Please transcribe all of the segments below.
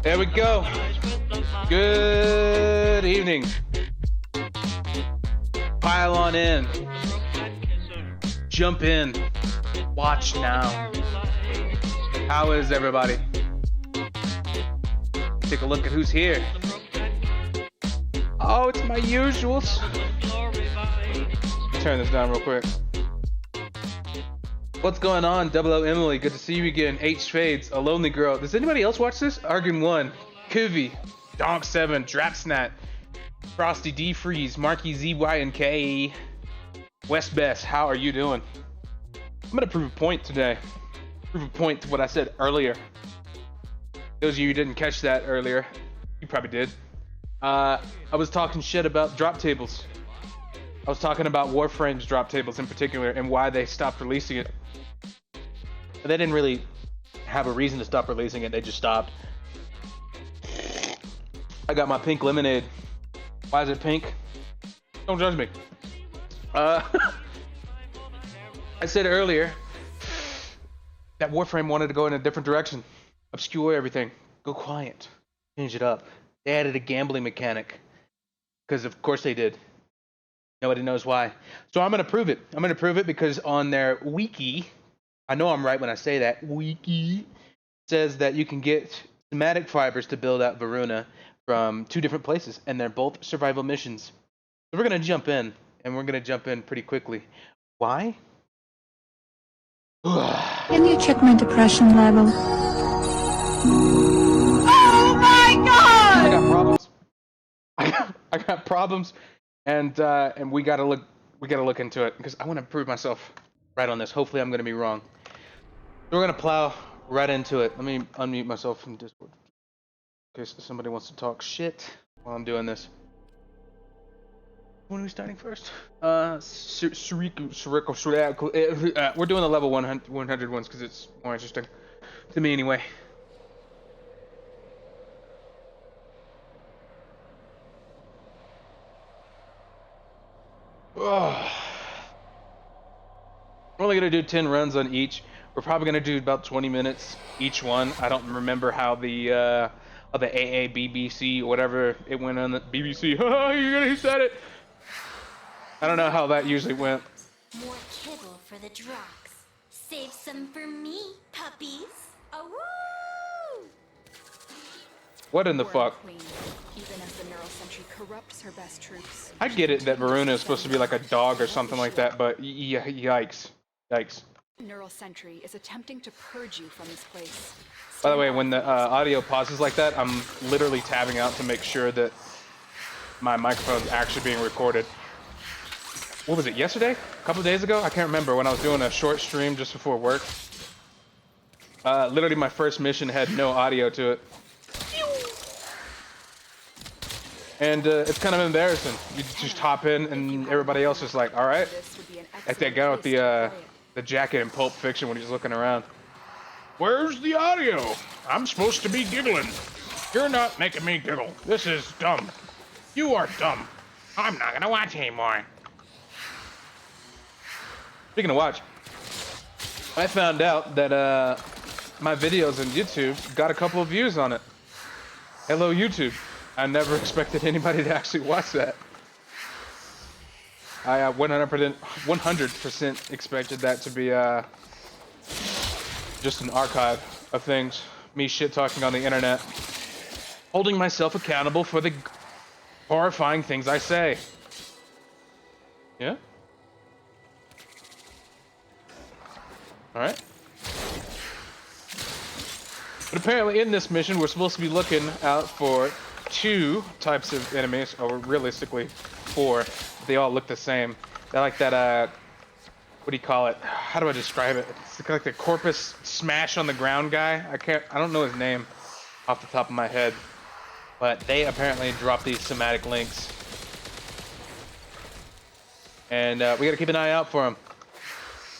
There we go. Good evening. Pile on in. Jump in. Watch now. How is everybody? Take a look at who's here. Oh, it's my usuals. Turn this down real quick. What's going on? Double O Emily, good to see you again. H Fades, a lonely girl. Does anybody else watch this? Argon 1, Kuvi, Donk 7, Drapsnat, Frosty D Freeze, Marky ZY and K. West Best, how are you doing? I'm gonna prove a point today. Prove a point to what I said earlier. Those of you who didn't catch that earlier, you probably did. I was talking shit about drop tables. I was talking about Warframe's drop tables in particular and why they stopped releasing it. They didn't really have a reason to stop releasing it, they just stopped. I got my pink lemonade. Why is it pink? Don't judge me. I said earlier that Warframe wanted to go in a different direction. Obscure everything. Go quiet. Change it up. They added a gambling mechanic. Because of course they did. Nobody knows why. So I'm going to prove it. I'm going to prove it because on their wiki, I know I'm right when I say that, wiki says that you can get somatic fibers to build out Varuna from 2 different places, and they're both survival missions. So we're going to jump in, and we're going to jump in pretty quickly. Why? Can you check my depression level? Oh my god! I got problems. I got problems, and we gotta look into it because I want to prove myself right on this. Hopefully, I'm gonna be wrong. So we're gonna plow right into it. Let me unmute myself from Discord in case somebody wants to talk shit while I'm doing this. When are we starting first? We're doing the level 100 ones because it's more interesting to me anyway. Oh. We're only gonna do 10 runs on each. We're probably gonna do about 20 minutes each one. I don't remember how the AA BBC or whatever it went on the BBC. You said it. I don't know how that usually went. More kibble for the drops. Save some for me, puppies. Awoo! What in the fuck? Even as the neural sentry corrupts her best troops. I get it that Varuna is supposed to be like a dog or something like that, but yikes. Yikes. Neural sentry is attempting to purge you from this place. By the way, when the audio pauses like that, I'm literally tabbing out to make sure that my microphone's actually being recorded. What was it, yesterday? A couple of days ago? I can't remember, when I was doing a short stream just before work. Literally my first mission had no audio to it. And it's kind of embarrassing. You just hop in and everybody else is like, alright. Like that guy with the jacket in Pulp Fiction when he's looking around. Where's the audio? I'm supposed to be giggling. You're not making me giggle. This is dumb. You are dumb. I'm not gonna watch anymore. Speaking of watch, I found out that my videos on YouTube got a couple of views on it. Hello, YouTube. I never expected anybody to actually watch that. I 100% expected that to be just an archive of things. Me shit talking on the internet. Holding myself accountable for the horrifying things I say. Yeah? Alright. But apparently in this mission we're supposed to be looking out for 2 types of enemies, or realistically 4. They all look the same. They're like that, what do you call it? How do I describe it? It's like the corpus smash on the ground guy. I don't know his name off the top of my head. But they apparently drop these somatic links. And we gotta keep an eye out for them.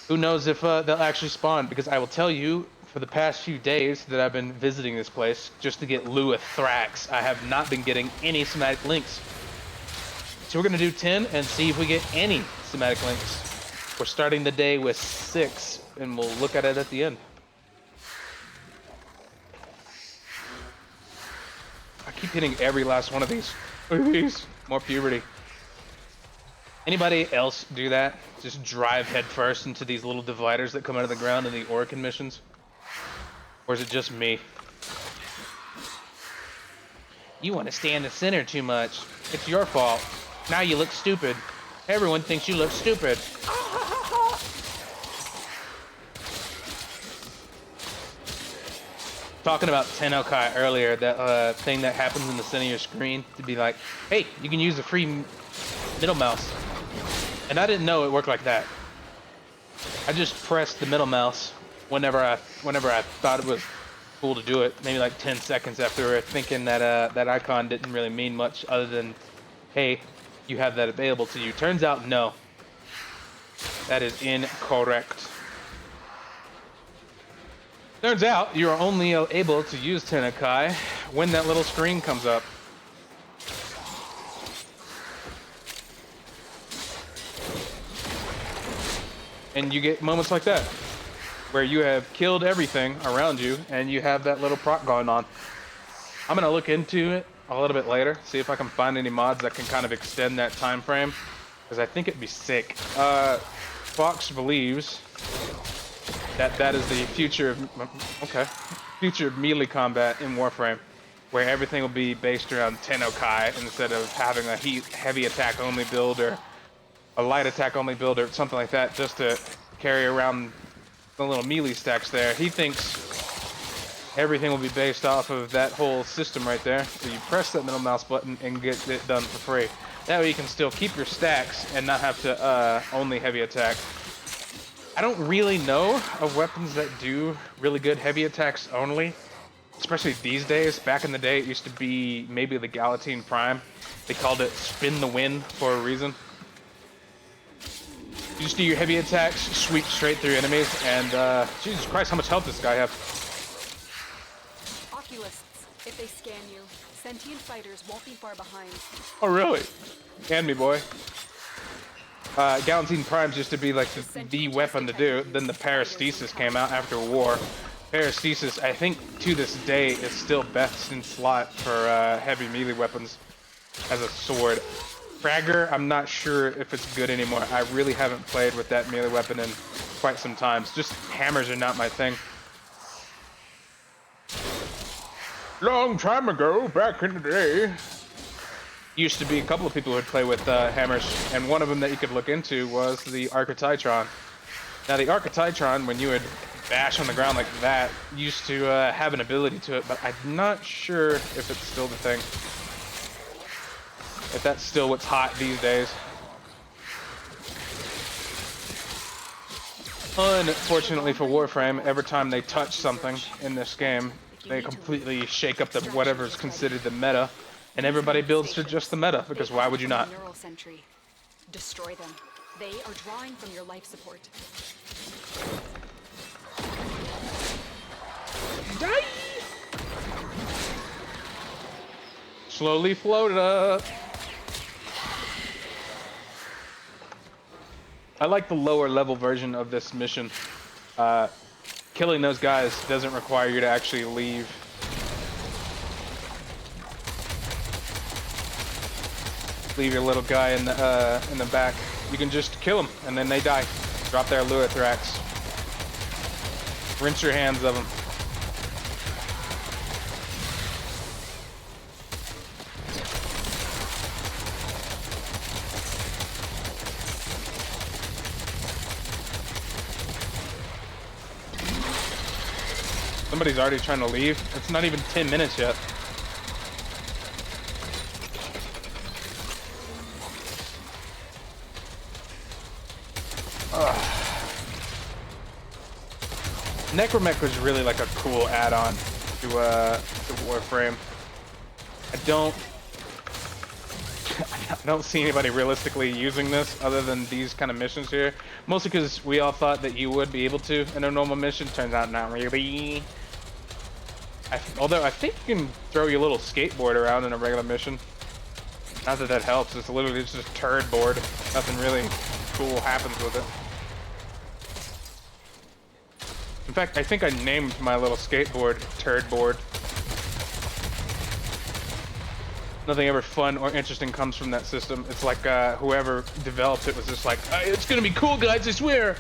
Who knows if they'll actually spawn, because I will tell you, for the past few days that I've been visiting this place, just to get Lua Thrax, I have not been getting any somatic links. So we're gonna do 10 and see if we get any somatic links. We're starting the day with 6, and we'll look at it at the end. keep hitting every last one of these. Look at these. More puberty. Anybody else do that? Just drive headfirst into these little dividers that come out of the ground in the Orkin missions? Or is it just me? You want to stay in the center too much. It's your fault. Now you look stupid. Everyone thinks you look stupid. Talking about Tennokai earlier, that thing that happens in the center of your screen to be like, hey, you can use the free middle mouse. And I didn't know it worked like that. I just pressed the middle mouse whenever I thought it was cool to do it. Maybe like 10 seconds after thinking that that icon didn't really mean much other than, hey, you have that available to you. Turns out, no. That is incorrect. Turns out you're only able to use Tennokai when that little screen comes up. And you get moments like that, where you have killed everything around you and you have that little proc going on. I'm gonna look into it a little bit later, see if I can find any mods that can kind of extend that time frame, because I think it'd be sick. Fox believes that is the future of melee combat in Warframe, where everything will be based around Tennokai instead of having a heavy attack only build or a light attack only build or something like that, just to carry around the little melee stacks there. He thinks everything will be based off of that whole system right there. So you press that middle mouse button and get it done for free. That way you can still keep your stacks and not have to only heavy attack. I don't really know of weapons that do really good heavy attacks only, especially these days. Back in the day, it used to be maybe the Galatine Prime. They called it Spin the Wind for a reason. You just do your heavy attacks, sweep straight through enemies, and Jesus Christ, how much health does this guy have? Oculists, if they scan you, sentient fighters won't be far behind. Oh, really? Scan me, boy. Galatine Primes used to be like the weapon to do. Then the Parastasis came out after war. Parastasis, I think to this day, is still best in slot for heavy melee weapons as a sword. Fragger, I'm not sure if it's good anymore. I really haven't played with that melee weapon in quite some time. Just hammers are not my thing. Long time ago, back in the day, used to be a couple of people who would play with hammers, and one of them that you could look into was the Archititron. Now the Archititron, when you would bash on the ground like that, used to have an ability to it, but I'm not sure if it's still the thing. If that's still what's hot these days. Unfortunately for Warframe, every time they touch something in this game, they completely shake up whatever's considered the meta, and everybody builds to just the meta, because why would you not? Neural sentry. Destroy them. They are drawing from your life support. Die! Slowly float up. I like the lower level version of this mission. Killing those guys doesn't require you to actually leave. Leave your little guy in the back. You can just kill them and then they die. Drop their Luithrax. Rinse your hands of them. Somebody's already trying to leave. It's not even 10 minutes yet. Necromech was really like a cool add-on to Warframe. I don't see anybody realistically using this other than these kind of missions here. Mostly because we all thought that you would be able to in a normal mission. Turns out not really. Although I think you can throw your little skateboard around in a regular mission. Not that that helps. It's literally just a turd board. Nothing really cool happens with it. In fact, I think I named my little skateboard Turd Board. Nothing ever fun or interesting comes from that system. It's like whoever developed it was just like, it's gonna be cool, guys, I swear.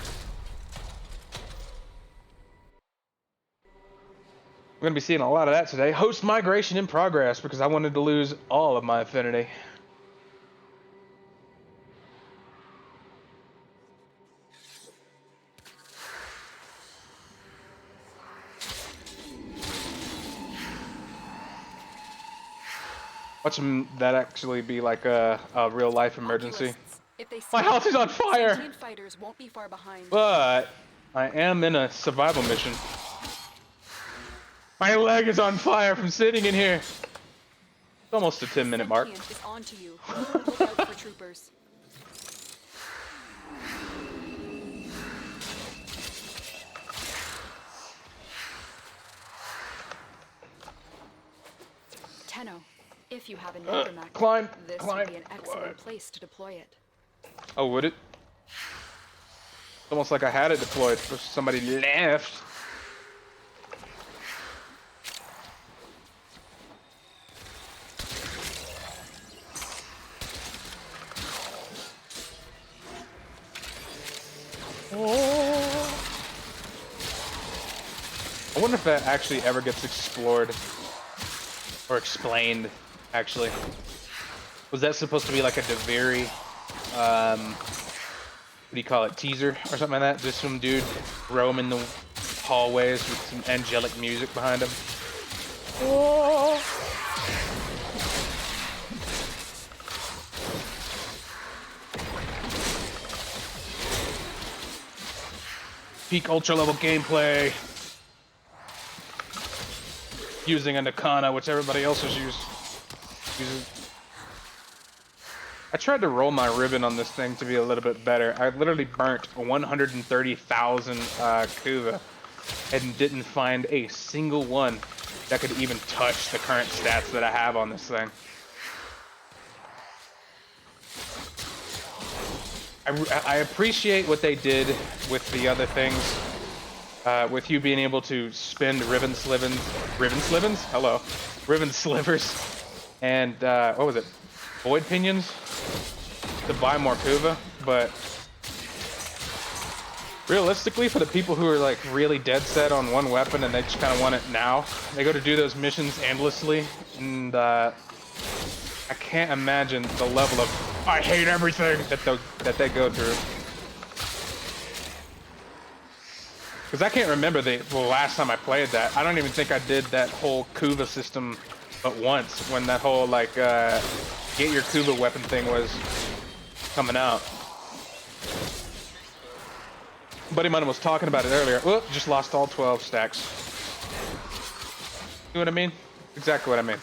We're gonna be seeing a lot of that today. Host migration in progress because I wanted to lose all of my affinity. Watch that actually be like a real life emergency. If they see My house is on fire! Sentient fighters won't be far behind. But I am in a survival mission. My leg is on fire from sitting in here. It's almost a 10-minute mark. Sentient is on to you. Look out for troopers. Tenno, if you have a Necromac, Climb, this climb, would be an excellent climb. place to deploy it. Oh, would it? It's almost like I had it deployed, but somebody left. Oh. I wonder if that actually ever gets explored or explained, actually. Was that supposed to be like a Deviri, what do you call it, teaser or something like that? Just some dude roaming the hallways with some angelic music behind him. Oh. Peak ultra level gameplay. Using a Nakana, which everybody else is using. I tried to roll my ribbon on this thing to be a little bit better. I literally burnt 130,000 Kuva and didn't find a single one that could even touch the current stats that I have on this thing. I appreciate what they did with the other things. With you being able to spend ribbon slivers, and what was it, void pinions to buy more Kuva, but realistically, for the people who are like really dead set on one weapon and they just kind of want it now, they go to do those missions endlessly, and I can't imagine the level of I hate everything that they go through. Because I can't remember the last time I played that. I don't even think I did that whole Kuva system but once, when that whole like get your Kuva weapon thing was coming out. A buddy of mine was talking about it earlier. Whoop, just lost all 12 stacks. You know what I mean? Exactly what I mean.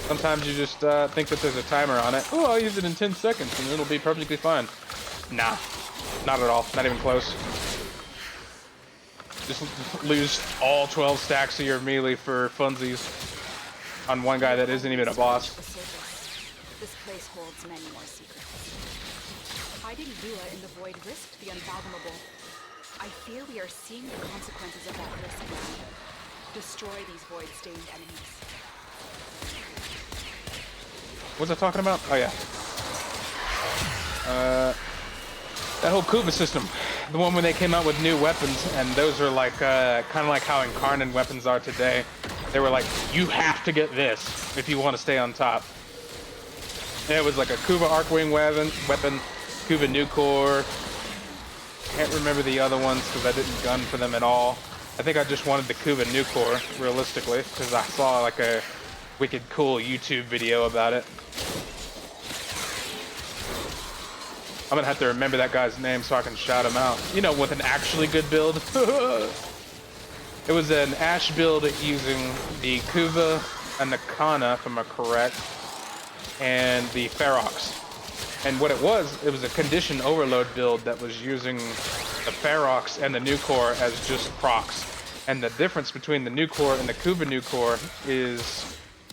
Sometimes you just think that there's a timer on it. Oh, I'll use it in 10 seconds and it'll be perfectly fine. Nah, not at all. Not even close. Just lose all 12 stacks of your melee for funsies on one guy that isn't even a boss. This place holds many more secrets. Hiding Lua in the void risked the unfathomable. I fear we are seeing the consequences of that risk now. Destroy these void-stained enemies. What's I talking about? Oh yeah. That whole Kuva system. The one when they came out with new weapons, and those are like, kind of like how Incarnate weapons are today. They were like, you have to get this if you want to stay on top. And it was like a Kuva Arcwing weapon, Kuva Nucor. Can't remember the other ones because I didn't gun for them at all. I think I just wanted the Kuva Nucor, realistically, because I saw like a wicked cool YouTube video about it. I'm gonna have to remember that guy's name so I can shout him out. You know, with an actually good build. It was an Ash build using the Kuva and the Kana, if I'm correct, and the Ferox. And what it was a condition overload build that was using the Ferox and the Nucor as just procs. And the difference between the Nucor and the Kuva Nucor is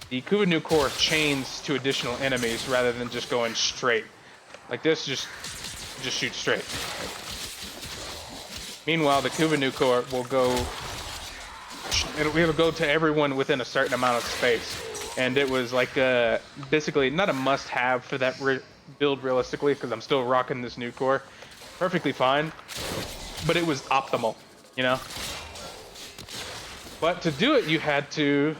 the Kuva Nucor chains to additional enemies rather than just going straight. Like this, just shoot straight. Meanwhile, the Kuva Nucor will go. It'll go to everyone within a certain amount of space. and it was like basically not a must-have for that build realistically, because I'm still rocking this new core, perfectly fine, but it was optimal, you know. But to do it, you had to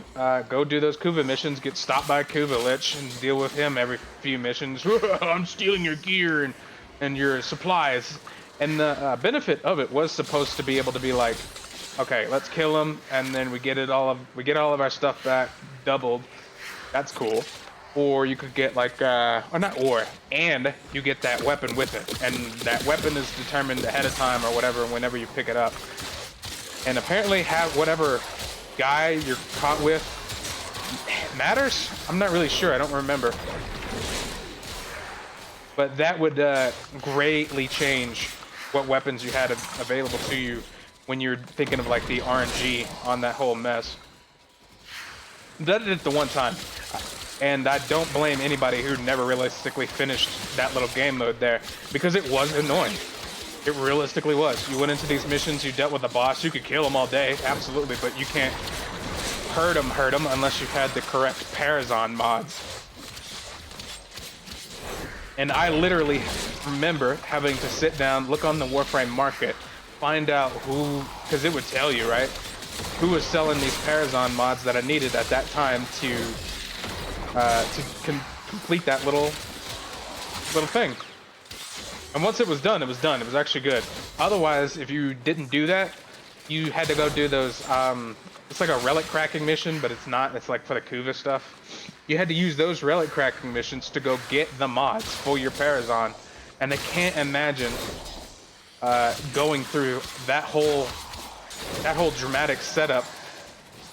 go do those Kuva missions, get stopped by Kuva Lich, and deal with him every few missions. I'm stealing your gear and your supplies. And the benefit of it was supposed to be able to be like, okay, let's kill him, and then we get all of our stuff back doubled. That's cool. Or you could get like, and you get that weapon with it, and that weapon is determined ahead of time or whatever whenever you pick it up. And apparently have whatever guy you're caught with matters? I'm not really sure, I don't remember. But that would greatly change what weapons you had available to you when you're thinking of like the RNG on that whole mess. That did it the one time. And I don't blame anybody who never realistically finished that little game mode there, because it was annoying. It realistically was. You went into these missions, you dealt with a boss, you could kill him all day, absolutely, but you can't hurt him unless you had the correct Parazon mods. And I literally remember having to sit down, look on the Warframe market, find out who, because it would tell you, right, who was selling these Parazon mods that I needed at that time to complete that little thing. And once it was done, it was done. It was actually good. Otherwise, if you didn't do that, you had to go do those, it's like a relic cracking mission, but it's not. It's like for the Kuva stuff. You had to use those relic cracking missions to go get the mods for your Parazon. And I can't imagine going through that whole dramatic setup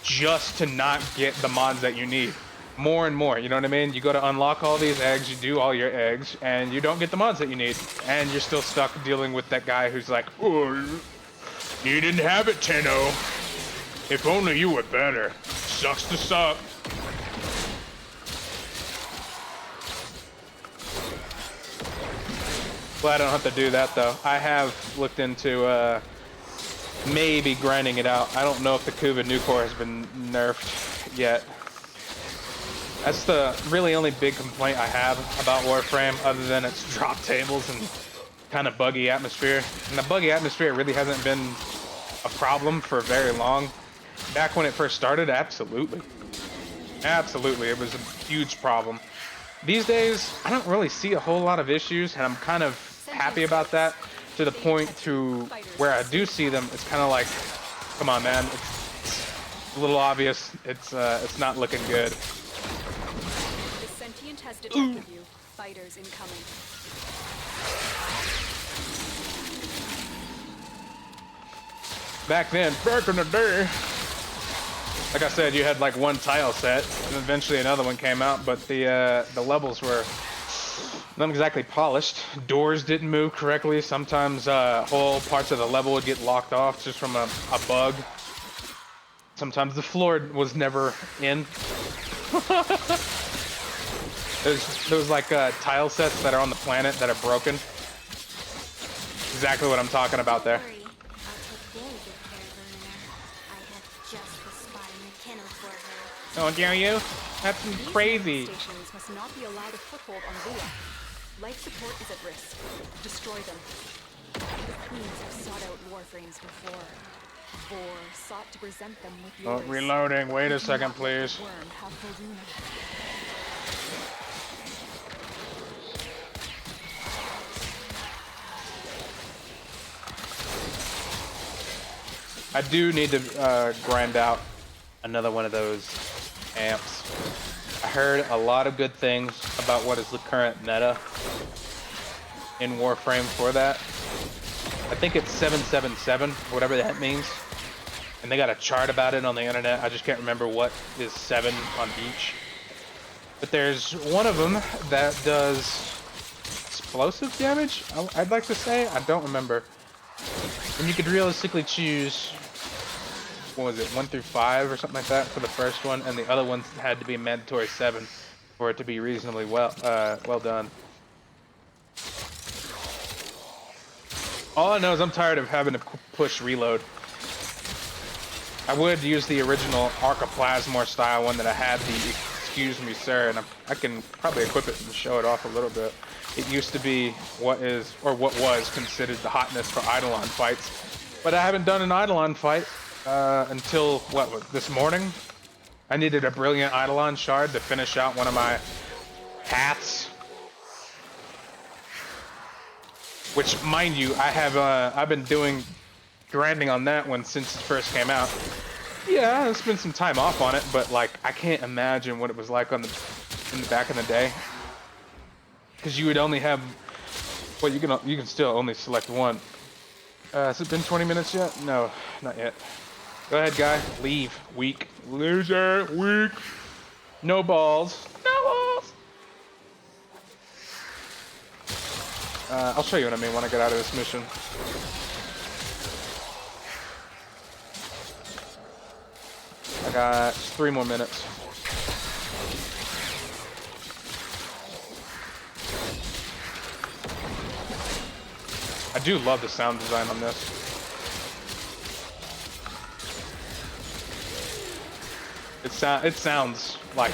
just to not get the mods that you need. More and more, you know what I mean? You go to unlock all these eggs, you do all your eggs, and you don't get the mods that you need. And you're still stuck dealing with that guy who's like, oh, you didn't have it, Tenno. If only you were better. Sucks to suck. Glad I don't have to do that, though. I have looked into maybe grinding it out. I don't know if the Kuva new core has been nerfed yet. That's the really only big complaint I have about Warframe, other than its drop tables and kind of buggy atmosphere. And the buggy atmosphere really hasn't been a problem for very long. Back when it first started, absolutely. Absolutely, it was a huge problem. These days, I don't really see a whole lot of issues, and I'm kind of happy about that, to the point to where I do see them, it's kind of like, come on, man, it's a little obvious. It's not looking good. Has detected you. Fighters incoming. Back in the day, like I said, you had like one tile set, and eventually another one came out, but the levels were not exactly polished. Doors didn't move correctly. Sometimes whole parts of the level would get locked off just from a bug. Sometimes the floor was never in. There's like tile sets that are on the planet that are broken. Exactly what I'm talking about there. Don't worry, I'll take very good care of Elena. I have just the spot in the kennel for her. Oh, dare you? That's crazy. These stations must not be allowed a foothold on Vua. Life support is at risk. Destroy them. The queens have sought out Warframes before. Vor sought to present them with yours. Oh, reloading. Wait a second, please. Worm have Voruna. I do need to grind out another one of those amps. I heard a lot of good things about what is the current meta in Warframe for that. I think it's 777, whatever that means. And they got a chart about it on the internet. I just can't remember what is 7 on each. But there's one of them that does explosive damage, I'd like to say. I don't remember. And you could realistically choose, what was it, 1 through 5 or something like that for the first one, and the other ones had to be mandatory 7 for it to be reasonably well done. All I know is I'm tired of having to push reload. I would use the original Arca Plasmor style one that I had the excuse me, sir, and I can probably equip it and show it off a little bit. It used to be what was considered the hotness for Eidolon fights, but I haven't done an Eidolon fight until this morning. I needed a brilliant Eidolon shard to finish out one of my paths, which, mind you, I've been doing grinding on that one since it first came out. Yeah, I spent some time off on it, but like I can't imagine what it was like in the back in the day. Because you would only have, well, you can still only select one. Has it been 20 minutes yet? No, not yet. Go ahead, guy. Leave. Weak. Loser. Weak. No balls. No balls. I'll show you what I mean when I get out of this mission. I got 3 more minutes. I do love the sound design on this. It sounds like,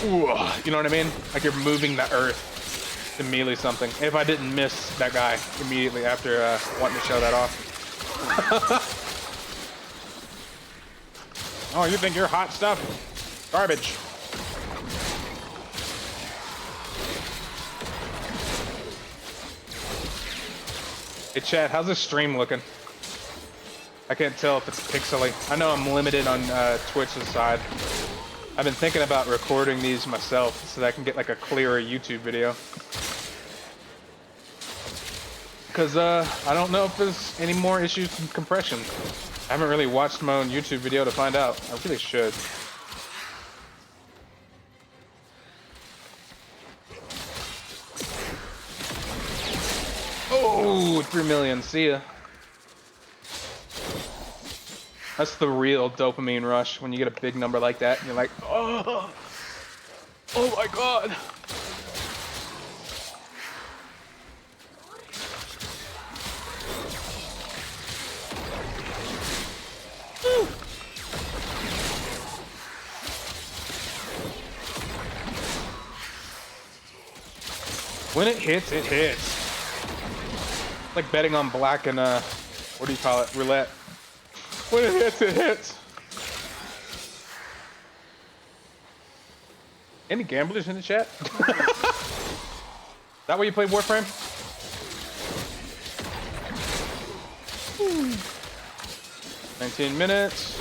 ooh, you know what I mean? Like you're moving the earth to melee something. If I didn't miss that guy immediately after wanting to show that off. Oh, you think you're hot stuff? Garbage. Hey chat, how's this stream looking? I can't tell if it's pixely. I know I'm limited on Twitch's side. I've been thinking about recording these myself so that I can get like a clearer YouTube video. Because I don't know if there's any more issues with compression. I haven't really watched my own YouTube video to find out. I really should. Oh, 3 million, see ya. That's the real dopamine rush when you get a big number like that and you're like, oh my god. Woo. When it hits, it hits. Like betting on black and what do you call it? Roulette. When it hits, it hits. Any gamblers in the chat? That way you play Warframe? 19 minutes.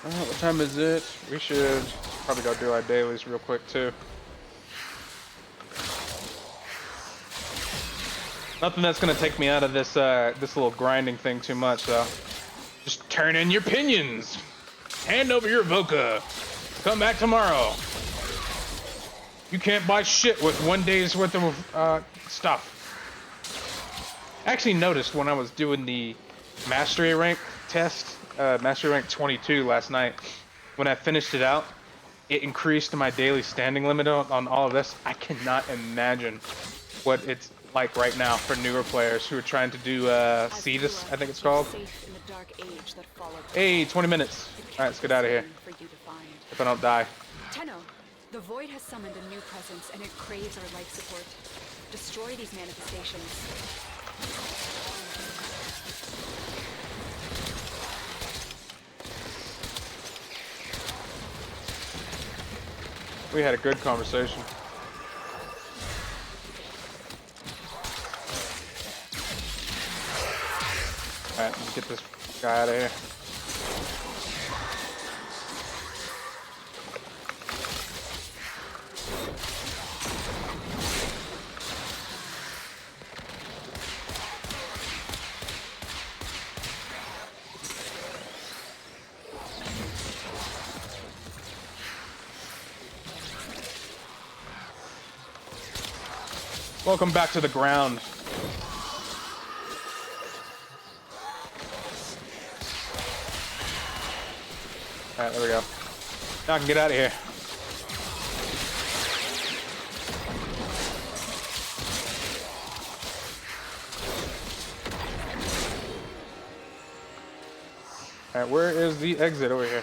What time is it? We should probably go do our dailies real quick too. Nothing that's gonna take me out of this this little grinding thing too much, though. Just turn in your pinions. Hand over your Voca. Come back tomorrow. You can't buy shit with 1 day's worth of stuff. I actually noticed when I was doing the mastery rank test, mastery rank 22 last night, when I finished it out, it increased my daily standing limit on all of this. I cannot imagine what it's like right now for newer players who are trying to do Cetus, I think it's called. Hey, 20 minutes. Alright, let's get out of here. If I don't die. Tenno, the Void has summoned a new presence and it craves our life support. Destroy these manifestations. We had a good conversation. Alright, let's get this guy out of here. Welcome back to the ground. Alright, there we go. Now I can get out of here. Alright, where is the exit over here?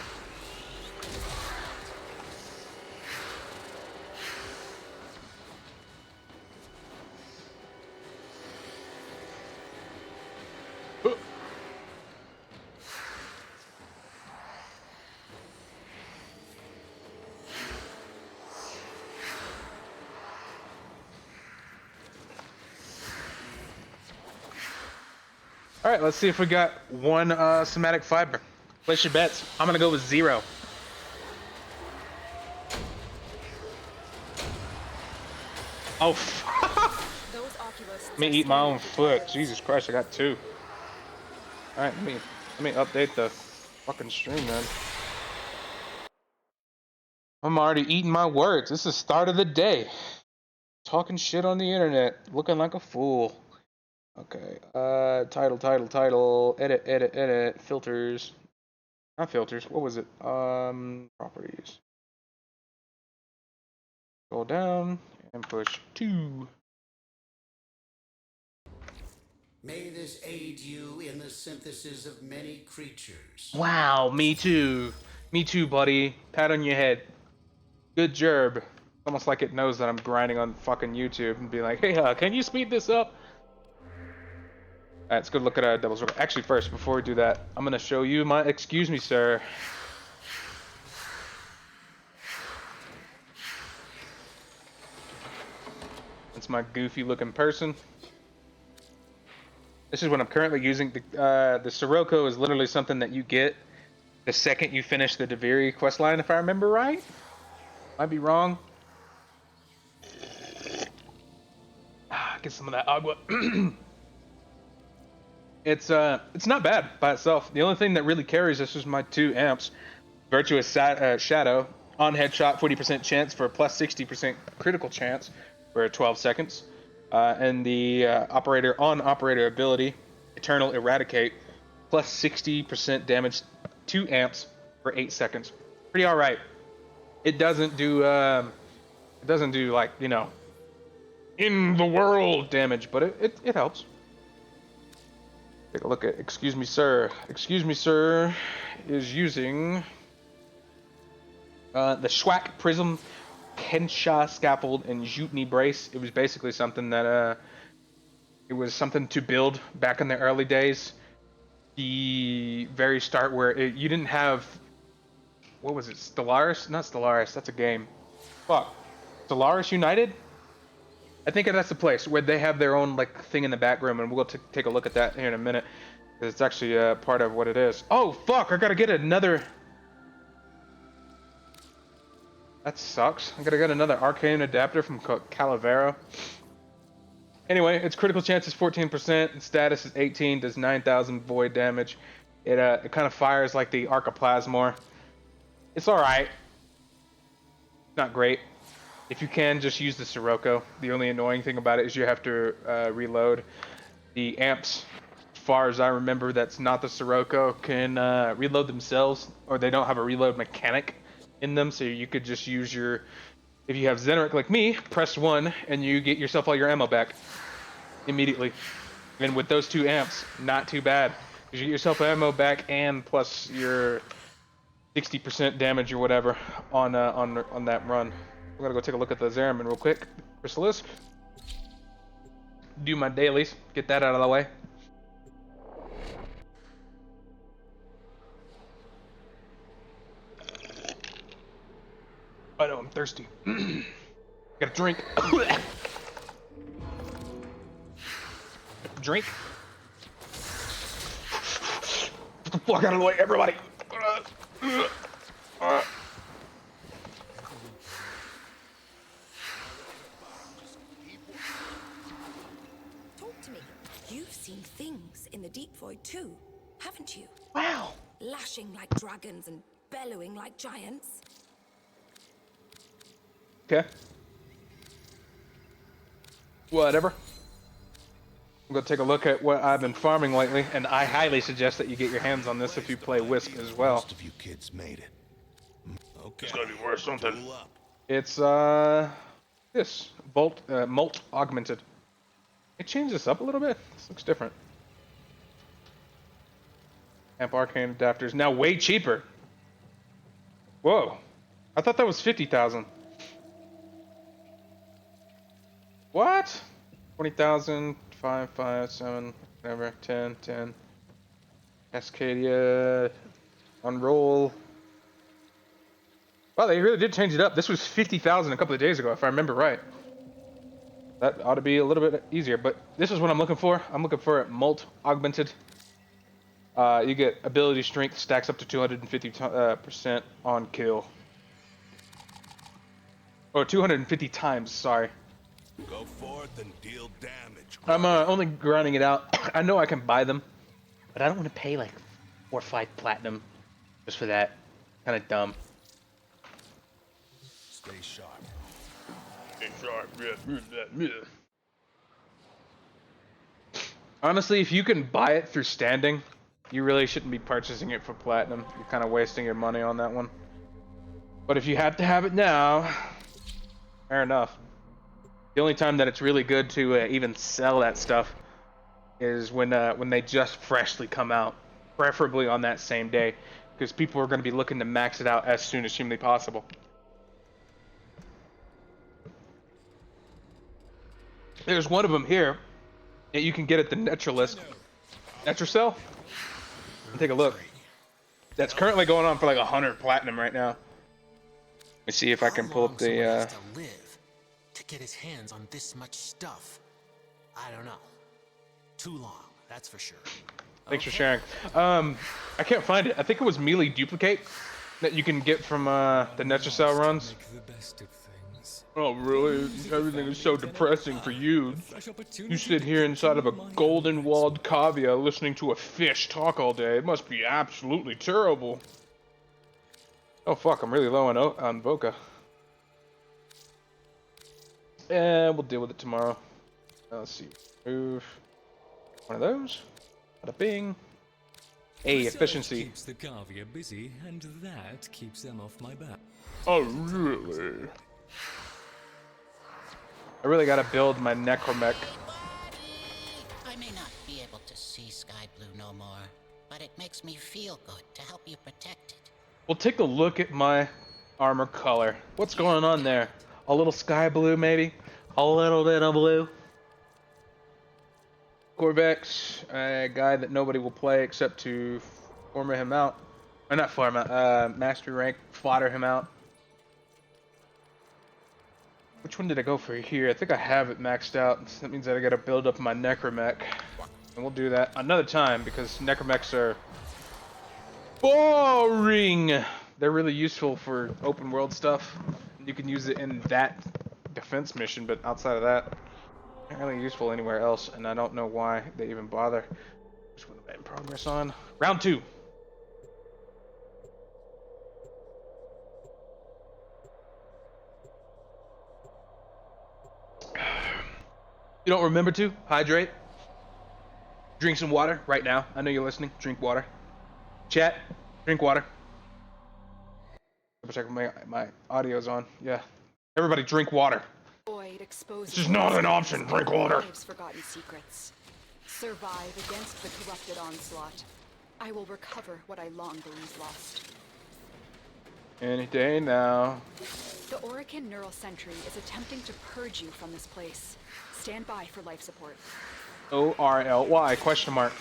All right, let's see if we got one somatic fiber. Place your bets. I'm gonna go with 0. Oh, Those oculists let me are eat my own standing at the foot. Jesus Christ, I got 2. All right, let me update the fucking stream, man. I'm already eating my words. This is the start of the day. Talking shit on the internet, looking like a fool. Okay, title, edit, filters. Not filters, what was it? Properties. Go down and push 2. May this aid you in the synthesis of many creatures. Wow, me too. Me too, buddy. Pat on your head. Good job. Almost like it knows that I'm grinding on fucking YouTube and be like, hey, can you speed this up? Alright, let's go look at Devil's Rock. Actually, first, before we do that, I'm gonna show you my excuse me, sir. It's my goofy looking person. This is what I'm currently using. The Sirocco is literally something that you get the second you finish the Deviri questline, if I remember right. Might be wrong. Get some of that agua. It's not bad by itself. The only thing that really carries this is my 2 amps. Virtuous Shadow on headshot, 40% chance for a plus 60% critical chance for 12 seconds. And the operator ability, Eternal Eradicate, plus 60% damage, 2 amps for 8 seconds. Pretty all right. It doesn't do like, you know, in the world damage, but it helps. Take a look at Excuse Me Sir. Excuse Me Sir is using the Schwack Prism, Kensha Scaffold, and Jutni Brace. It was basically something that it was something to build back in the early days. The very start where you didn't have, what was it, Stellaris? Not Stellaris, that's a game. Fuck. Stellaris United? I think that's the place where they have their own like thing in the back room, and we'll take a look at that here in a minute. Because it's actually part of what it is. Oh fuck, I gotta get another... That sucks. I gotta get another arcane adapter from Calavera. Anyway, its critical chance is 14%, and status is 18, does 9,000 void damage. It kind of fires like the Arcoplasmor. It's alright. Not great. If you can, just use the Sirocco. The only annoying thing about it is you have to reload. The amps, as far as I remember, that's not the Sirocco, can reload themselves, or they don't have a reload mechanic in them, so you could just use your... If you have Zenric like me, press 1, and you get yourself all your ammo back immediately. And with those 2 amps, not too bad. Because you get yourself ammo back, and plus your 60% damage or whatever on that run. I'm gonna go take a look at the Zeraman real quick. Chrysalisk. Do my dailies. Get that out of the way. I know, I'm thirsty. Got a drink. Drink. Get the fuck out of the way, everybody. Talk to me. You've seen things in the deep void too, haven't you? Wow. Lashing like dragons and bellowing like giants. Okay. Whatever. I'm gonna take a look at what I've been farming lately, and I highly suggest that you get your hands on this if you play Wisp as well. Most of you kids made it. Okay. It's gonna be worth something. Pull up. It's this Molt Augmented. It changed this up a little bit. This looks different. Amp arcane adapters now way cheaper. Whoa, I thought that was 50,000. What? 20,000, 5, 5, 7, whatever, 10, 10. Cascadia, Unroll. Wow, they really did change it up. This was 50,000 a couple of days ago, if I remember right. That ought to be a little bit easier, but this is what I'm looking for. I'm looking for Molt Augmented. You get ability strength stacks up to 250% on kill. Or 250 times, sorry. Go forth and deal damage. I'm only grinding it out. I know I can buy them, but I don't want to pay like 4 or 5 platinum just for that. Kind of dumb. Stay sharp. Stay sharp. Yeah. Honestly, if you can buy it through standing, you really shouldn't be purchasing it for platinum. You're kind of wasting your money on that one. But if you have to have it now, fair enough. The only time that it's really good to even sell that stuff is when they just freshly come out, preferably on that same day, because people are going to be looking to max it out as soon as humanly possible. There's one of them here that you can get at the Netralist. Netracell? Take a look. That's currently going on for like 100 platinum right now. Let me see if I can pull up the to get his hands on this much stuff. I don't know. Too long, that's for sure. Thanks for sharing. I can't find it. I think it was melee duplicate that you can get from the Netracell runs. Oh really? Everything is so depressing for you. You sit here inside of a golden-walled cavia listening to a fish talk all day. It must be absolutely terrible. Oh fuck, I'm really low on Voca. And we'll deal with it tomorrow. Let's see. Move one of those. Bada bing. Hey, efficiency. Keeps the cavia busy, and that keeps them off my back. Oh really? I really gotta build my necromech. I may not be able to see sky blue no more, but it makes me feel good to help you protect it. We'll take a look at my armor color. What's going on there? A little sky blue, maybe? A little bit of blue? Corvex, a guy that nobody will play except to farmer him out. Or not farm out, mastery rank, fodder him out. Which one did I go for here? I think I have it maxed out. That means that I gotta build up my necromech. And we'll do that another time because necromechs are boring. They're really useful for open world stuff. You can use it in that defense mission, but outside of that, not really useful anywhere else, and I don't know why they even bother. Just want to progress on. Round 2. You don't remember to hydrate? Drink some water right now. I know you're listening. Drink water. Chat, drink water. Double check my audio's on. Yeah. Everybody drink water. This is not an option. Drink water. Forgotten secrets. Survive against the corrupted onslaught. I will recover what I long believed lost. Any day now. The Orican Neural Sentry is attempting to purge you from this place. Stand by for life support. ORLY question mark.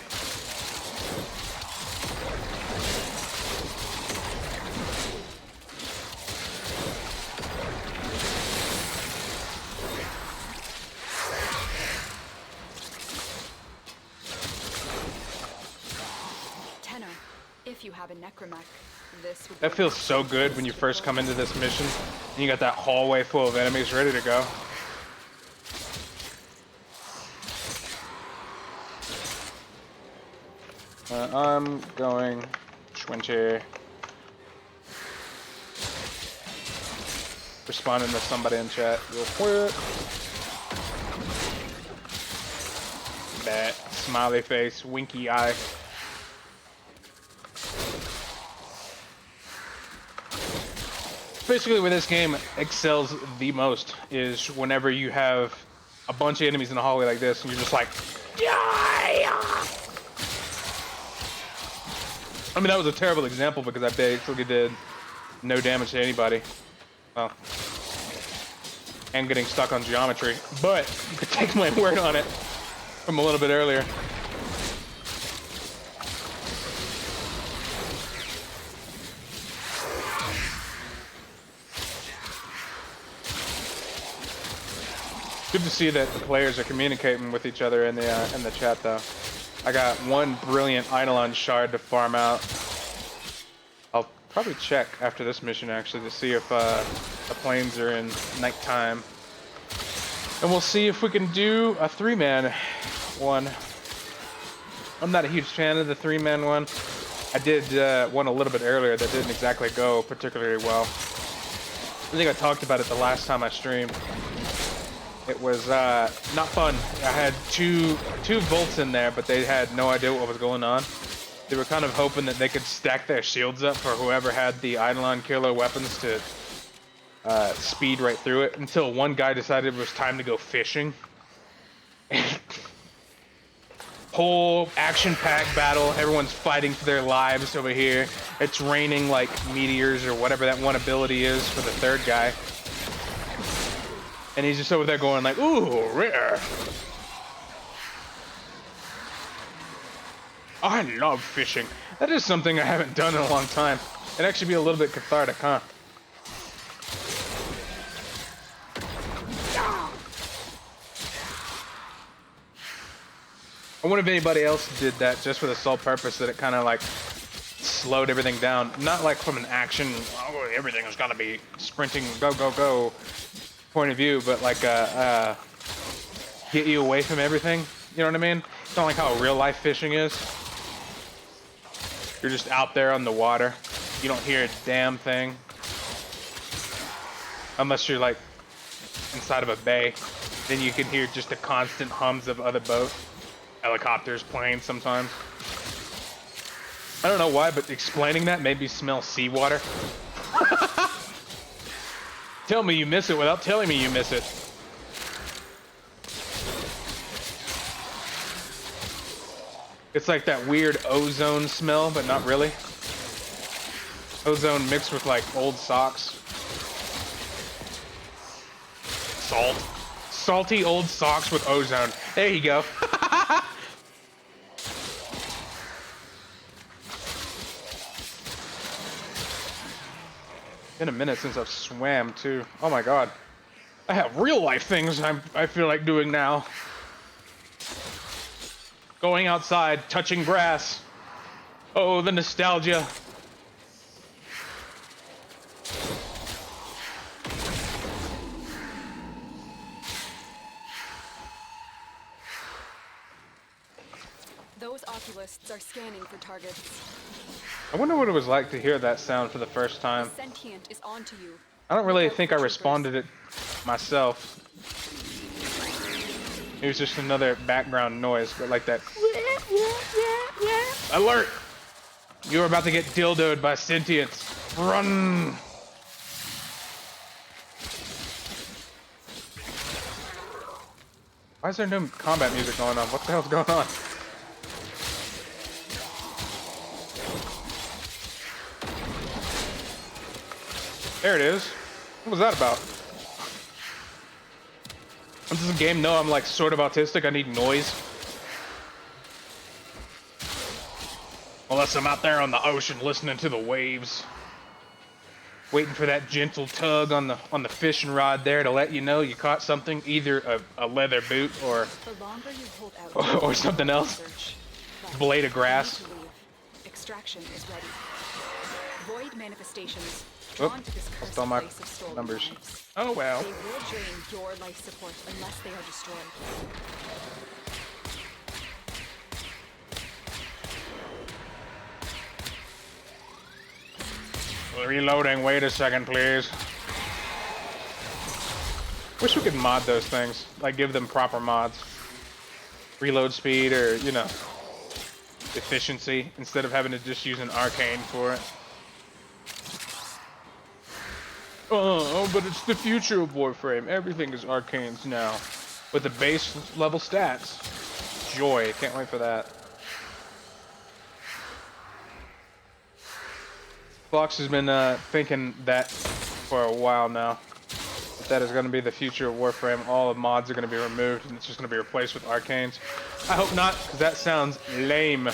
Tenor, if you have a necromech, this would. That feels so good when you first come into this mission and you got that hallway full of enemies ready to go. I'm going 20. Responding to somebody in chat real quick. Bat, smiley face, winky eye. Basically where this game excels the most is whenever you have a bunch of enemies in the hallway like this and you're just like, yeah! I mean, that was a terrible example because I basically did no damage to anybody. Well, and getting stuck on geometry. But you could take my word on it from a little bit earlier. Good to see that the players are communicating with each other in the chat, though. I got one brilliant Eidolon shard to farm out. I'll probably check after this mission actually to see if the planes are in nighttime, and we'll see if we can do a 3-man one. I'm not a huge fan of the 3-man one. I did one a little bit earlier that didn't exactly go particularly well. I think I talked about it the last time I streamed. It was not fun. I had two volts in there, but they had no idea what was going on. They were kind of hoping that they could stack their shields up for whoever had the Eidolon killer weapons to speed right through it, until one guy decided it was time to go fishing. Whole action-packed battle. Everyone's fighting for their lives over here. It's raining like meteors or whatever that one ability is for the third guy. And he's just over there going like, ooh, rare. I love fishing. That is something I haven't done in a long time. It'd actually be a little bit cathartic, huh? I wonder if anybody else did that just for the sole purpose that it kind of like slowed everything down. Not like from an action, oh, everything is gonna be sprinting, go, go, go point of view, but like get you away from everything. You know what I mean? It's not like how real life fishing is. You're just out there on the water. You don't hear a damn thing. Unless you're like inside of a bay. Then you can hear just the constant hums of other boats. Helicopters, planes sometimes. I don't know why, but explaining that made me smell seawater. Tell me you miss it without telling me you miss it. It's like that weird ozone smell, but not really. Ozone mixed with like old socks. Salt. Salty old socks with ozone. There you go. Been a minute since I've swam too. Oh my god. I have real life things I feel like doing now. Going outside, touching grass. Oh, the nostalgia. Those oculists are scanning for targets. I wonder what it was like to hear that sound for the first time. Sentient is onto you. I don't really think I responded it myself. It was just another background noise, but like that. Alert! You're about to get dildoed by sentients. Run! Why is there no combat music going on? What the hell's going on? There it is. What was that about? Does the game know I'm like sort of autistic? I need noise. Unless I'm out there on the ocean listening to the waves. Waiting for that gentle tug on the fishing rod there to let you know you caught something. Either a leather boot or The longer you hold out or something else. Blade of grass. Extraction is ready. Void manifestations. Oop, lost all my numbers. Oh well. They will drain your life support unless they are destroyed. Reloading, wait a second, please. Wish we could mod those things. Like, give them proper mods. Reload speed or, you know, efficiency, instead of having to just use an arcane for it. Oh, but it's the future of Warframe. Everything is arcanes now. With the base level stats. Joy, can't wait for that. Fox has been thinking that for a while now. That is going to be the future of Warframe. All the mods are going to be removed, and it's just going to be replaced with arcanes. I hope not, because that sounds lame.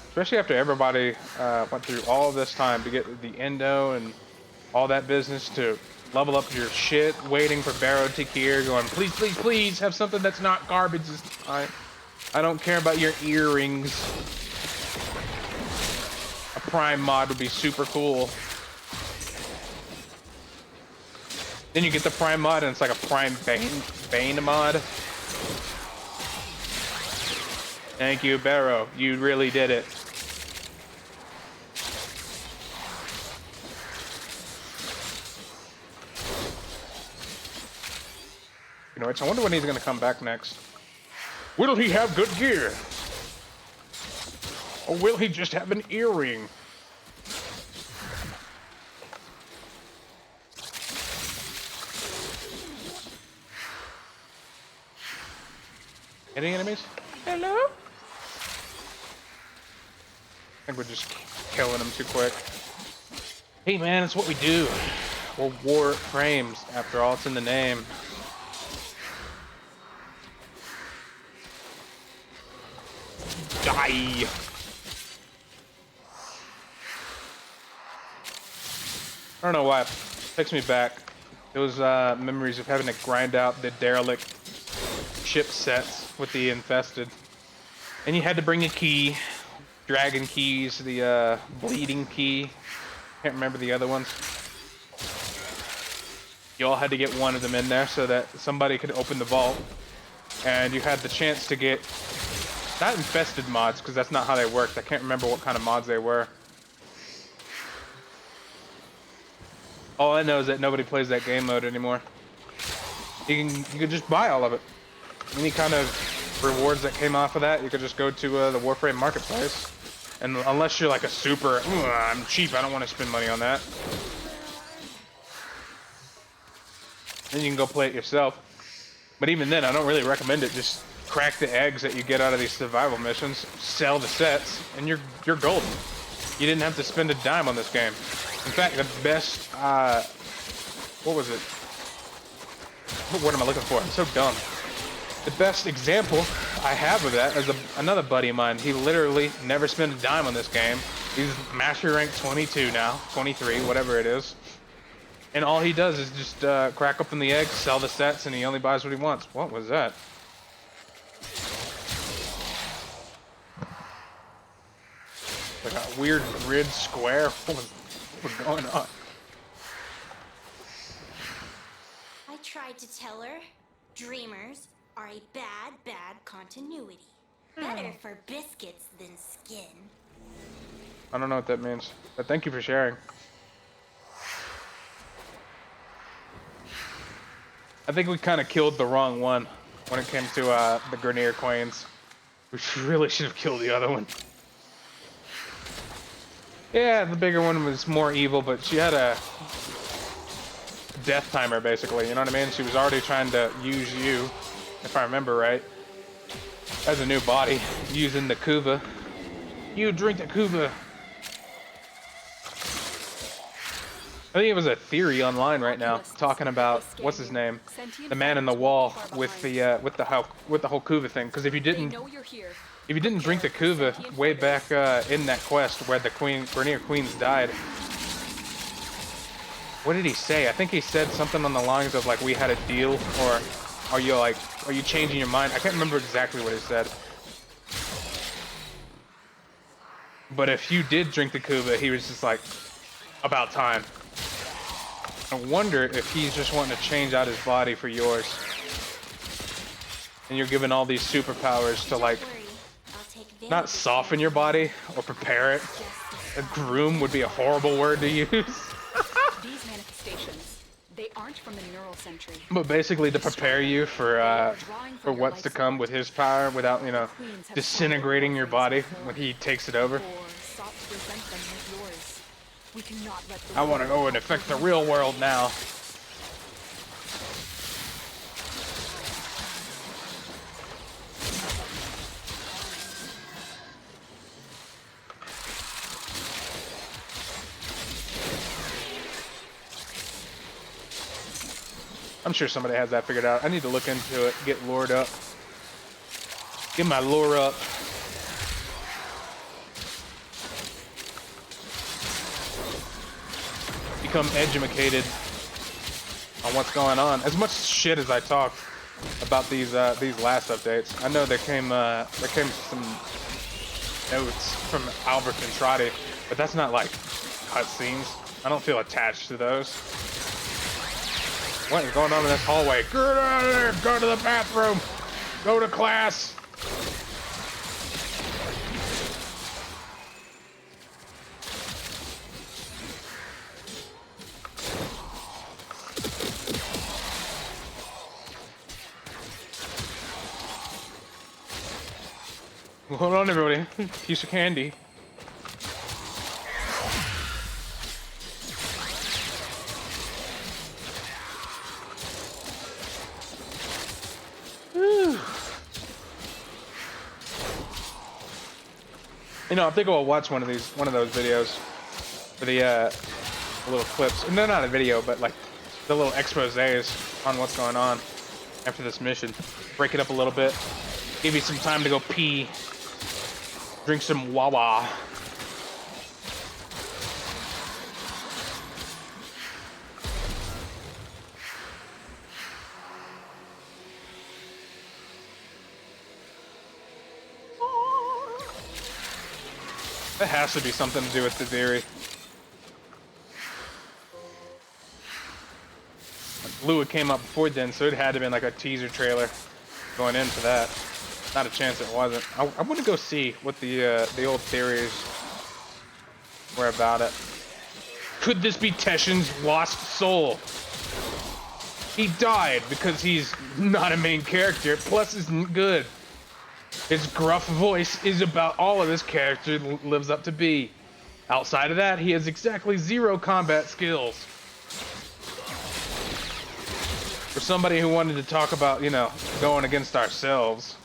Especially after everybody went through all this time to get the endo and all that business to level up your shit, waiting for Barrow to Tikir, going, please, please, please, have something that's not garbage this time. I don't care about your earrings. A Prime mod would be super cool. Then you get the Prime mod, and it's like a Prime Bane mod. Thank you, Barrow. You really did it. You know what? I wonder when he's going to come back next. Will he have good gear? Or will he just have an earring? Any enemies? Hello? I think we're just killing them too quick. Hey man, it's what we do. We're Warframes. After all, it's in the name. Die! I don't know why. It takes me back. Those memories of having to grind out the derelict ship sets with the infested. And you had to bring a key. Dragon keys, the bleeding key. Can't remember the other ones. You all had to get one of them in there so that somebody could open the vault. And you had the chance to get, not infested mods, because that's not how they worked. I can't remember what kind of mods they were. All I know is that nobody plays that game mode anymore. You can just buy all of it. Any kind of rewards that came off of that, you could just go to the Warframe marketplace. And unless you're like a super, I'm cheap, I don't want to spend money on that. Then you can go play it yourself. But even then, I don't really recommend it. Just crack the eggs that you get out of these survival missions, sell the sets, and you're golden. You didn't have to spend a dime on this game. In fact, the best, what was it? What am I looking for? I'm so dumb. The best example I have of that is another buddy of mine. He literally never spent a dime on this game. He's master rank 22 now, 23, whatever it is. And all he does is just crack open the eggs, sell the sets, and he only buys what he wants. What was that? Like a weird grid square? What was going on? I tried to tell her, dreamers are a bad, bad continuity. Better for biscuits than skin. I don't know what that means, but thank you for sharing. I think we kind of killed the wrong one when it came to the Grenier Queens. We really should have killed the other one. Yeah, the bigger one was more evil, but she had a death timer, basically, you know what I mean? She was already trying to use you, if I remember right, as a new body, using the Kuva. You drink the Kuva. I think it was a theory online right now talking about what's his name, the man in the wall with the whole Kuva thing. Because if you didn't drink the Kuva way back in that quest where the Grenier Queens died, what did he say? I think he said something on the lines of like, we had a deal, or are you changing your mind? I can't remember exactly what he said. But if you did drink the Kuva, he was just like, about time. I wonder if he's just wanting to change out his body for yours. And you're given all these superpowers to like, not soften your body or prepare it. A groom would be a horrible word to use. These manifestations, they aren't from the neural century. But basically to prepare you for what's to come with his power without, you know, disintegrating your body when he takes it over. I want to go and affect the real world now. I'm sure somebody has that figured out. I need to look into it, get lored up. Get my lore up. Become educated on what's going on. As much shit as I talked about these last updates, I know there came some notes from Albert and Trotty, but that's not like cutscenes. I don't feel attached to those. What is going on in this hallway? Get out of there! Go to the bathroom! Go to class! Hold on, everybody. Piece of candy. You know, I think I'll watch one of those videos for the little clips. And they're not a video, but like the little exposés on what's going on after this mission. Break it up a little bit. Give you some time to go pee. Drink some Wawa. That has to be something to do with the theory. Lua came up before then, so it had to have been like a teaser trailer going into that. Not a chance it wasn't. I want to go see what the old theories were about it. Could this be Teshin's lost soul? He died because he's not a main character, plus isn't good. His gruff voice is about all of this character lives up to be. Outside of that, he has exactly 0 combat skills. For somebody who wanted to talk about, you know, going against ourselves.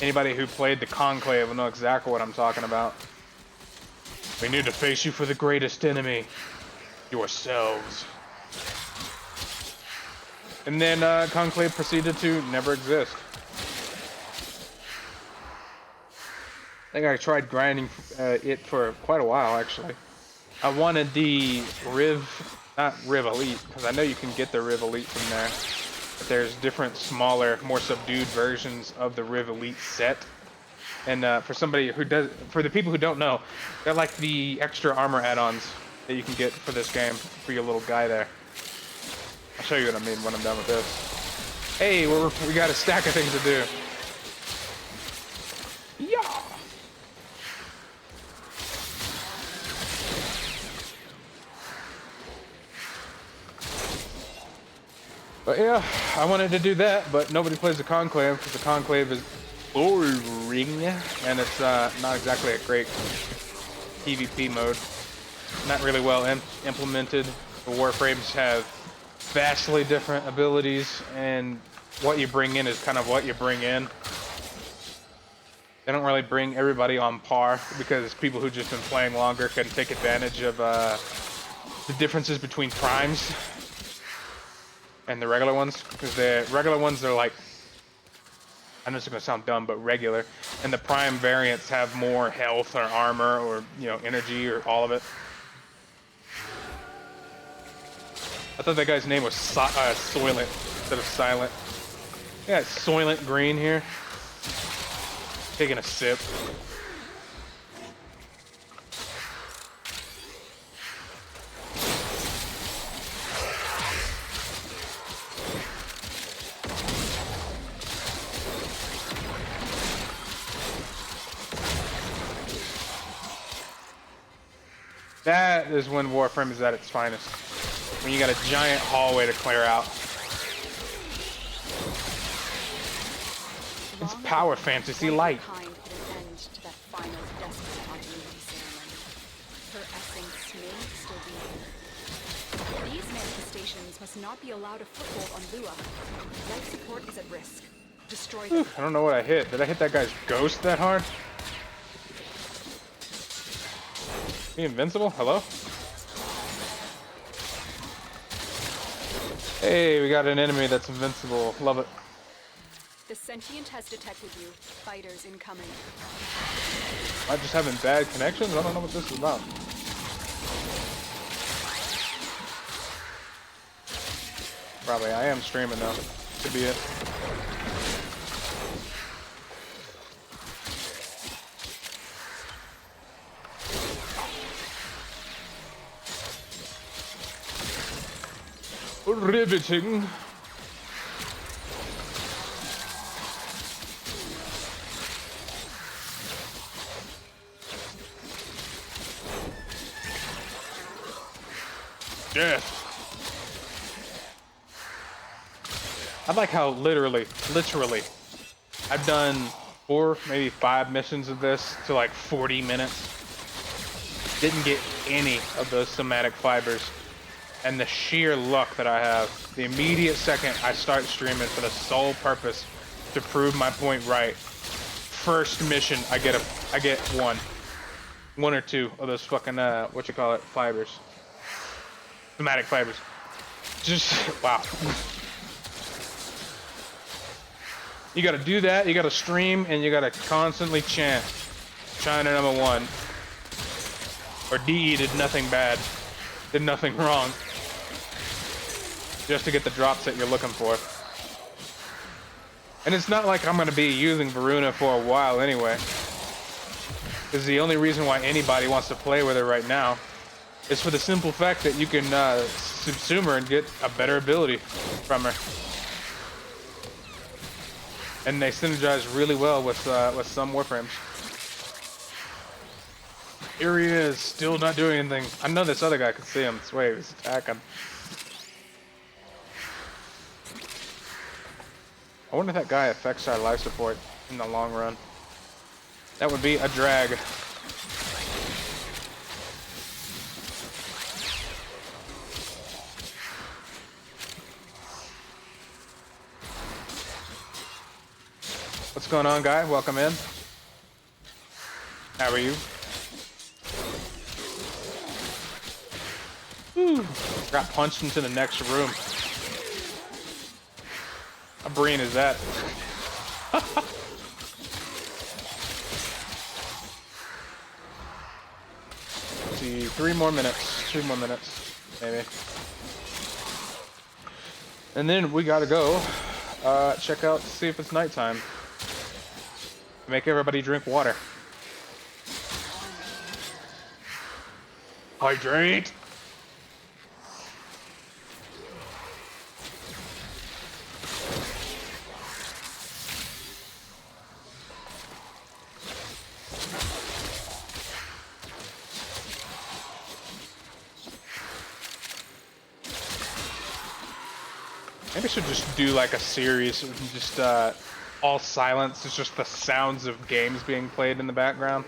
Anybody who played the Conclave will know exactly what I'm talking about. We need to face you for the greatest enemy. Yourselves. And then Conclave proceeded to never exist. I think I tried grinding it for quite a while, actually. I wanted the not Riv Elite, because I know you can get the Riv Elite from there. But there's different, smaller, more subdued versions of the Riv Elite set. And for the people who don't know, they're like the extra armor add-ons that you can get for this game, for your little guy there. I'll show you what I mean when I'm done with this. Hey, we got a stack of things to do. Yeah. But yeah, I wanted to do that, but nobody plays the Conclave because the Conclave is boring, and it's not exactly a great PvP mode. Not really well implemented. The Warframes have vastly different abilities, and what you bring in is kind of what you bring in. They don't really bring everybody on par because people who just been playing longer can take advantage of the differences between primes and the regular ones, because the regular ones are like, I know it's gonna sound dumb, but regular, and the prime variants have more health or armor or, you know, energy or all of it. I thought that guy's name was Soylent instead of Silent. Yeah, it's Soylent Green here. Taking a sip. That is when Warframe is at its finest. When you got a giant hallway to clear out. It's power fantasy light. These manifestations must not be allowed a foothold on Lua. Life support is at risk. Destroy them. I don't know what I hit. Did I hit that guy's ghost that hard? Be invincible? Hello? Hey, we got an enemy that's invincible. Love it. The sentient has detected you. Fighters incoming. Am I just having bad connections? I don't know what this is about. Probably. I am streaming though. Could be it. Riveting. Death. I like how literally, I've done 4, maybe 5 missions of this to like 40 minutes. Didn't get any of those somatic fibers. And the sheer luck that I have, the immediate second I start streaming for the sole purpose to prove my point right, first mission I get one or two of those fucking fibers, somatic fibers. Just wow. You gotta do that. You gotta stream, and you gotta constantly chant China #1, or DE did nothing bad, did nothing wrong. Just to get the drops that you're looking for. And it's not like I'm going to be using Varuna for a while anyway. Because the only reason why anybody wants to play with her right now is for the simple fact that you can subsume her and get a better ability from her. And they synergize really well with some Warframes. Here he is, still not doing anything. I know this other guy can see him. This way he's attacking. I wonder if that guy affects our life support in the long run. That would be a drag. What's going on, guy? Welcome in. How are you? Whew. Got punched into the next room. How brain is that? Let's see, 3 more minutes, 2 more minutes, maybe. And then we gotta go check out to see if it's nighttime. Make everybody drink water. Hydrate! Maybe I should just do like a series of just all silence. It's just the sounds of games being played in the background.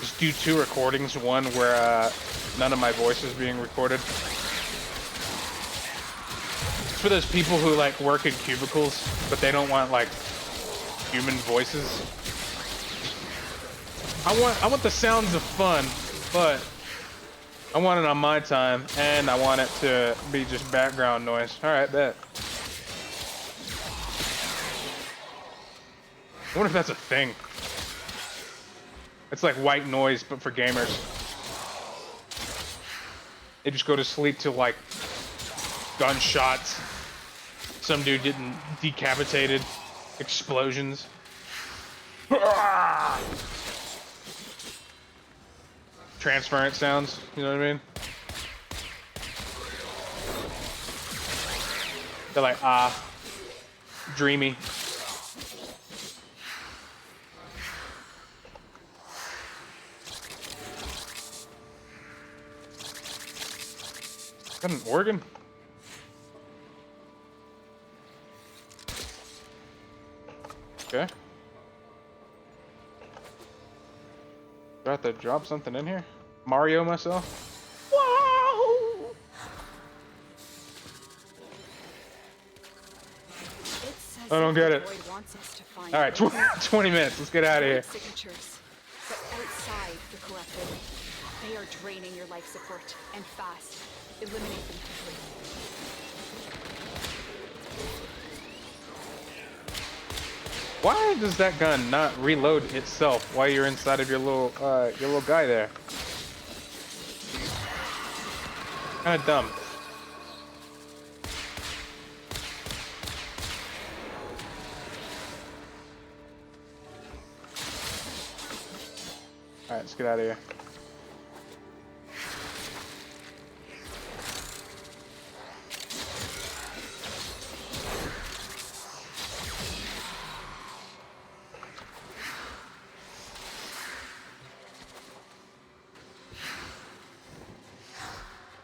Just do 2 recordings, one where none of my voice is being recorded. It's for those people who like work in cubicles, but they don't want like human voices. I want the sounds of fun, but I want it on my time, and I want it to be just background noise. Alright, bet. I wonder if that's a thing. It's like white noise, but for gamers. They just go to sleep to like gunshots, some dude getting decapitated, explosions. Transference sounds, you know what I mean? They're like, dreamy. Got an organ? Okay. Do I have to drop something in here? Mario myself? Wow! I don't get it. Alright, 20 minutes. Let's get out of here. Signatures, but outside the collective, they are draining your life support, and fast. Eliminate them quickly. Why does that gun not reload itself while you're inside of your little guy there? Kind of dumb. All right, let's get out of here.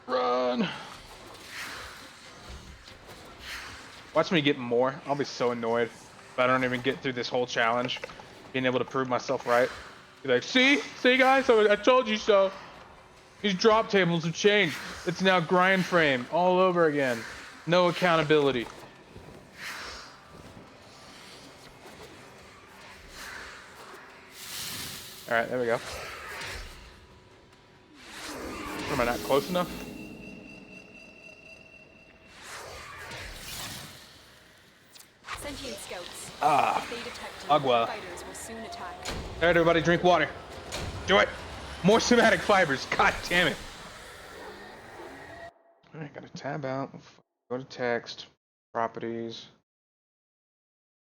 Run! Watch me get more. I'll be so annoyed if I don't even get through this whole challenge. Being able to prove myself right. Be like, see guys, I told you so. These drop tables have changed. It's now grind frame all over again. No accountability. All right, there we go. Am I not close enough? Sentient scouts. Ah, If they detect agua. fighters will soon attack. All right, everybody, drink water. Do it. More somatic fibers. God damn it. All right, gotta tab out. Go to text, properties,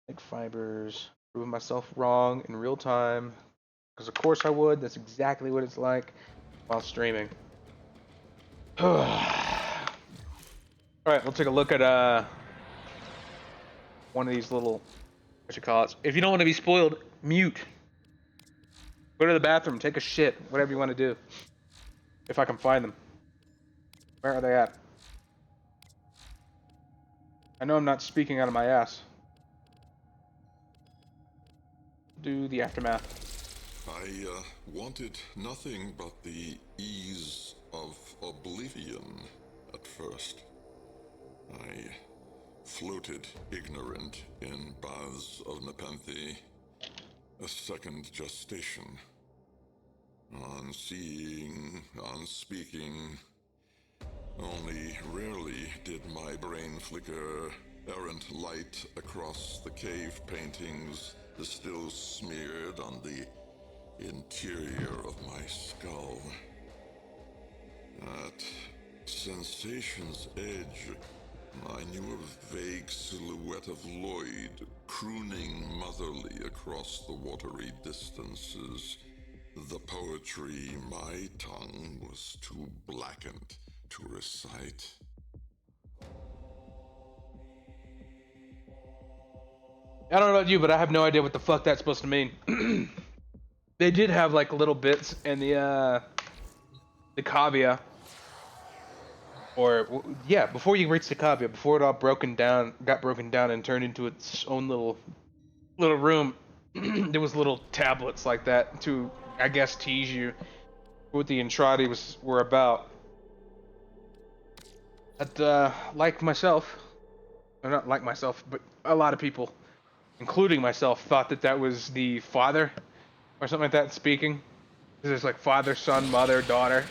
make fibers. Proving myself wrong in real time, because of course I would. That's exactly what it's like while streaming. All right, we'll take a look at one of these little, what you call it. If you don't want to be spoiled, mute. Go to the bathroom, take a shit, whatever you want to do. If I can find them. Where are they at? I know I'm not speaking out of my ass. Do the aftermath. I wanted nothing but the ease of oblivion at first. I floated ignorant in baths of Nepenthe, a second gestation. Unseeing, unspeaking. Only rarely did my brain flicker errant light across the cave paintings, still smeared on the interior of my skull. At sensation's edge, I knew a vague silhouette of Lloyd crooning motherly across the watery distances. The poetry my tongue was too blackened to recite. I don't know about you, but I have no idea what the fuck that's supposed to mean. They did have like little bits in the cavia, or yeah, before you reach the cavia, before it all got broken down and turned into its own little room. There was little tablets like that to, I guess, tease you what the Entrati were about. But like myself, or not like myself, but a lot of people, including myself, thought that was the father or something like that speaking. There's like father, son, mother, daughter.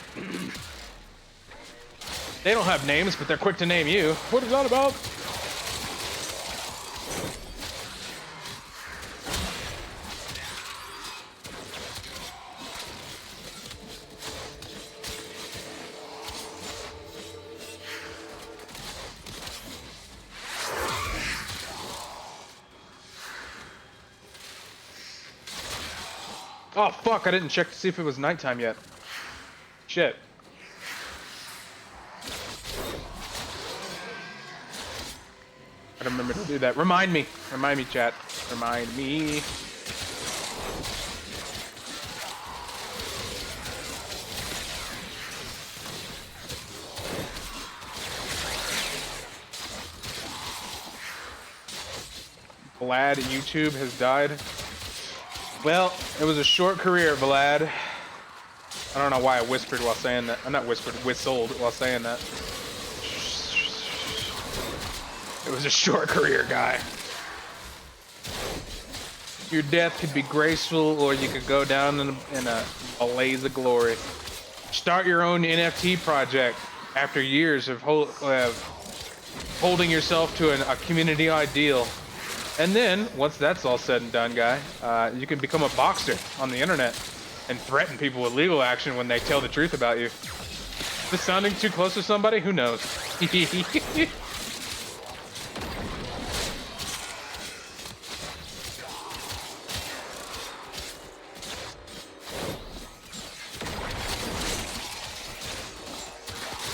They don't have names, but they're quick to name you. What is that about? Oh fuck, I didn't check to see if it was nighttime yet. Shit. I don't remember to do that. Remind me, chat. Remind me. Vlad YouTube has died. Well, it was a short career, Vlad. I don't know why I whispered while saying that. I'm not whispered, whistled while saying that. It was a short career, guy. Your death could be graceful, or you could go down in a blaze of glory. Start your own NFT project after years of holding yourself to a community ideal. And then, once that's all said and done, guy, you can become a boxer on the internet and threaten people with legal action when they tell the truth about you. Is this sounding too close to somebody? Who knows?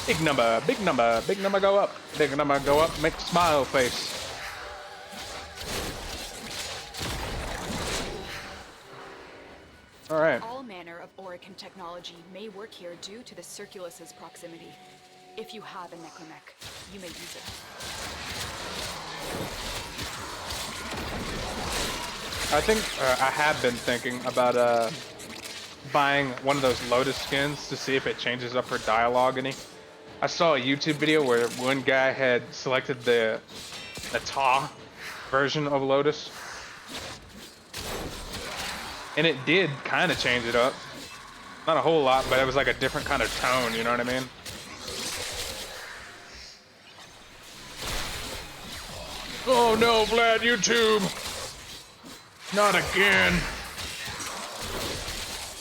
Big number, big number, big number go up. Big number go up, make smile face. All right. All manner of Orican technology may work here due to the Circulus's proximity. If you have a necromech, you may use it. I think I have been thinking about buying one of those Lotus skins to see if it changes up her dialogue any. I saw a YouTube video where one guy had selected the Ta version of Lotus, and it did kind of change it up. Not a whole lot, but it was like a different kind of tone, you know what I mean? Oh no, Vlad, YouTube! Not again!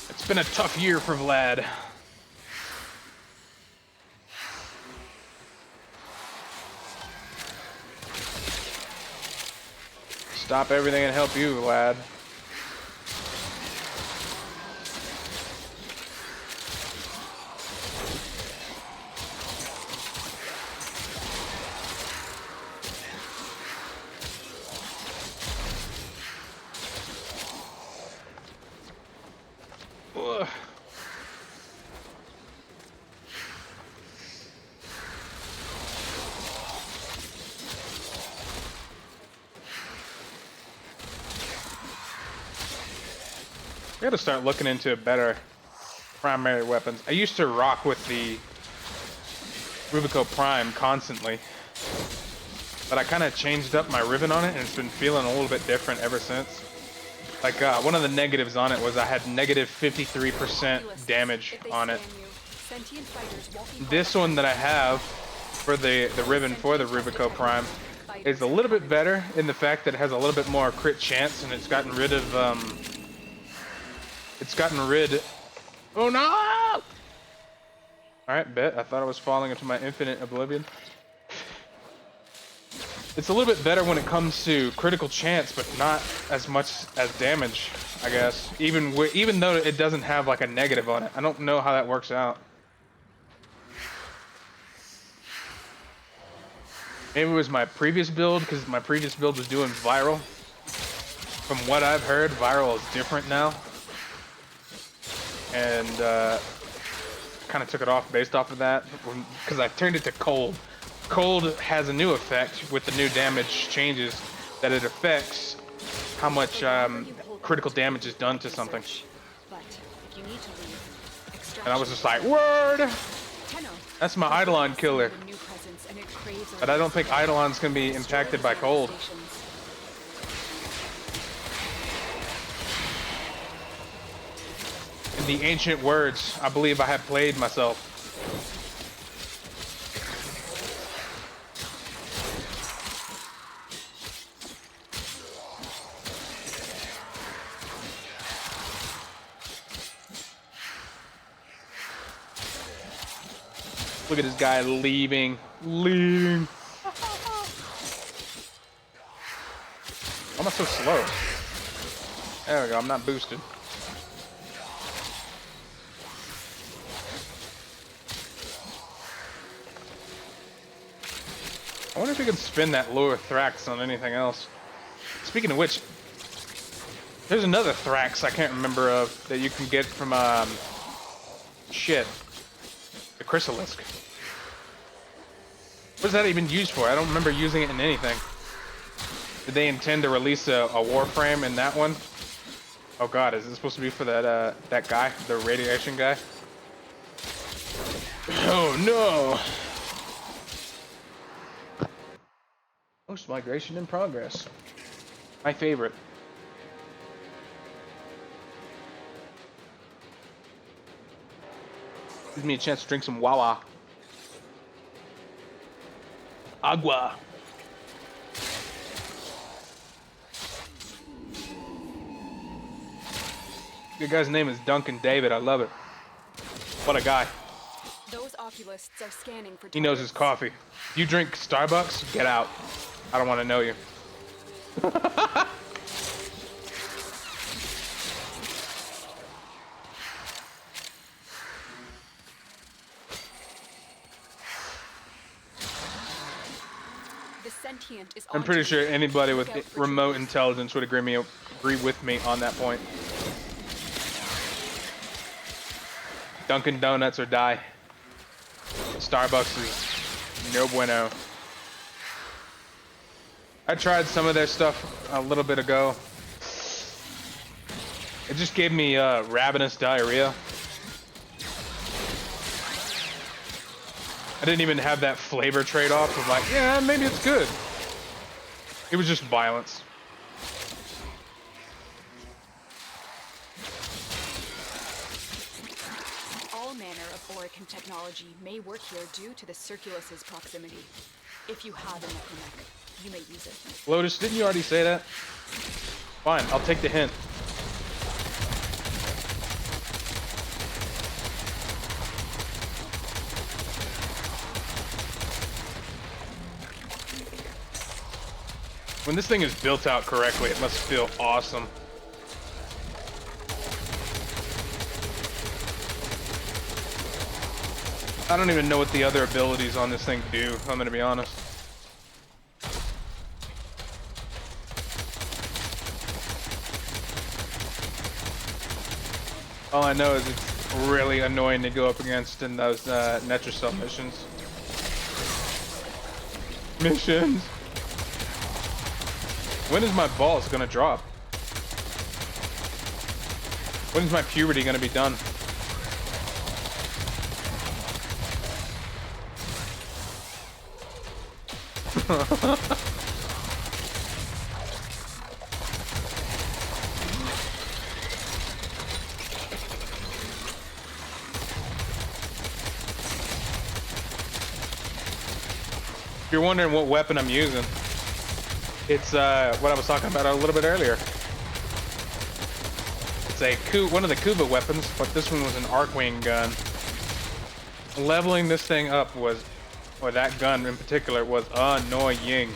It's been a tough year for Vlad. Stop everything and help you, Vlad. Ugh. I gotta start looking into better primary weapons. I used to rock with the Rubico Prime constantly, but I kind of changed up my ribbon on it, and it's been feeling a little bit different ever since. Like, one of the negatives on it was I had negative 53% damage on it. This one that I have for the ribbon for the Rubico Prime is a little bit better in the fact that it has a little bit more crit chance, and it's gotten rid of, oh no! Alright, bet. I thought I was falling into my infinite oblivion. It's a little bit better when it comes to critical chance, but not as much as damage, I guess. Even though it doesn't have like a negative on it. I don't know how that works out. Maybe it was my previous build, because my previous build was doing viral. From what I've heard, viral is different now. And kind of took it off based off of that, because I turned it to cold. Cold has a new effect with the new damage changes, that it affects how much critical damage is done to something. And I was just like, word! That's my Eidolon killer. But I don't think Eidolon's gonna be impacted by cold. In the ancient words, I believe I have played myself. Look at this guy leaving. Why am I so slow? There we go, I'm not boosted. I wonder if we can spin that lower Thrax on anything else. Speaking of which, there's another Thrax I can't remember of that you can get from, shit. The Chrysalisk. What is that even used for? I don't remember using it in anything. Did they intend to release a Warframe in that one? Oh god, is it supposed to be for that that guy? The radiation guy? Oh no! Post migration in progress. My favorite. Gives me a chance to drink some Wawa. Agua. The guy's name is Duncan David. I love it. What a guy. Those oculists are scanning for He knows his coffee. You drink Starbucks? Get out. I don't want to know you. The sentient is I'm pretty sure anybody with remote intelligence would agree with me on that point. Dunkin' Donuts or die. Starbucks is no bueno. I tried some of their stuff a little bit ago. It just gave me ravenous diarrhea. I didn't even have that flavor trade-off of like, yeah, maybe it's good. It was just violence. All manner of Orican technology may work here due to the Circulus's proximity. If you have a necromech, you may use it. Lotus, didn't you already say that? Fine, I'll take the hint. When this thing is built out correctly, it must feel awesome. I don't even know what the other abilities on this thing do, I'm gonna be honest. All I know is it's really annoying to go up against in those Netracell missions. When is my balls gonna drop? When is my puberty gonna be done? If you're wondering what weapon I'm using, it's what I was talking about a little bit earlier. It's one of the Kuva weapons, but this one was an Arcwing gun. Leveling this thing up was, or that gun in particular, was annoying.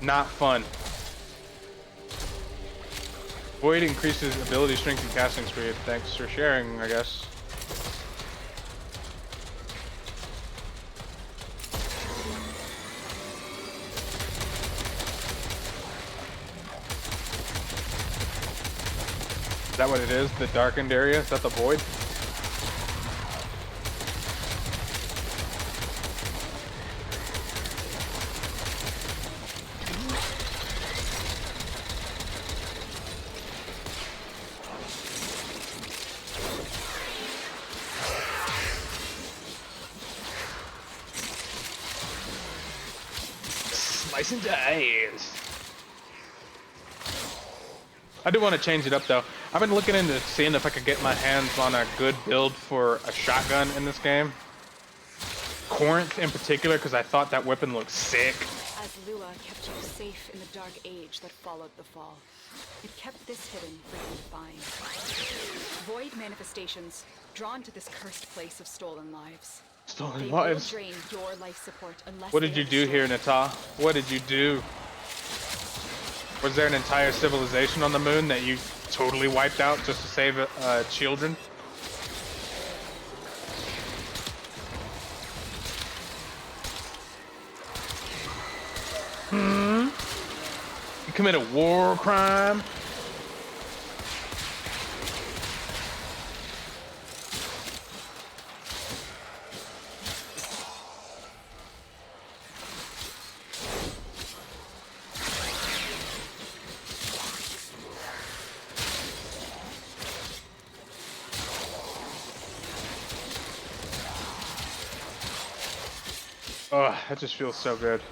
Not fun. Void increases ability strength and casting speed. Thanks for sharing, I guess. Is that what it is? The darkened area? Is that the void? Slice and dice. I do want to change it up though. I've been looking into seeing if I could get my hands on a good build for a shotgun in this game. Corinth in particular, because I thought that weapon looked sick. As Lua kept you safe in the dark age that followed the fall, it kept this hidden for you to find. Void manifestations, drawn to this cursed place of stolen lives. Stolen lives? They will drain your life support unless What did you do here, Nata? What did you do? Was there an entire civilization on the moon that you totally wiped out just to save children? You commit a war crime? Oh, that just feels so good.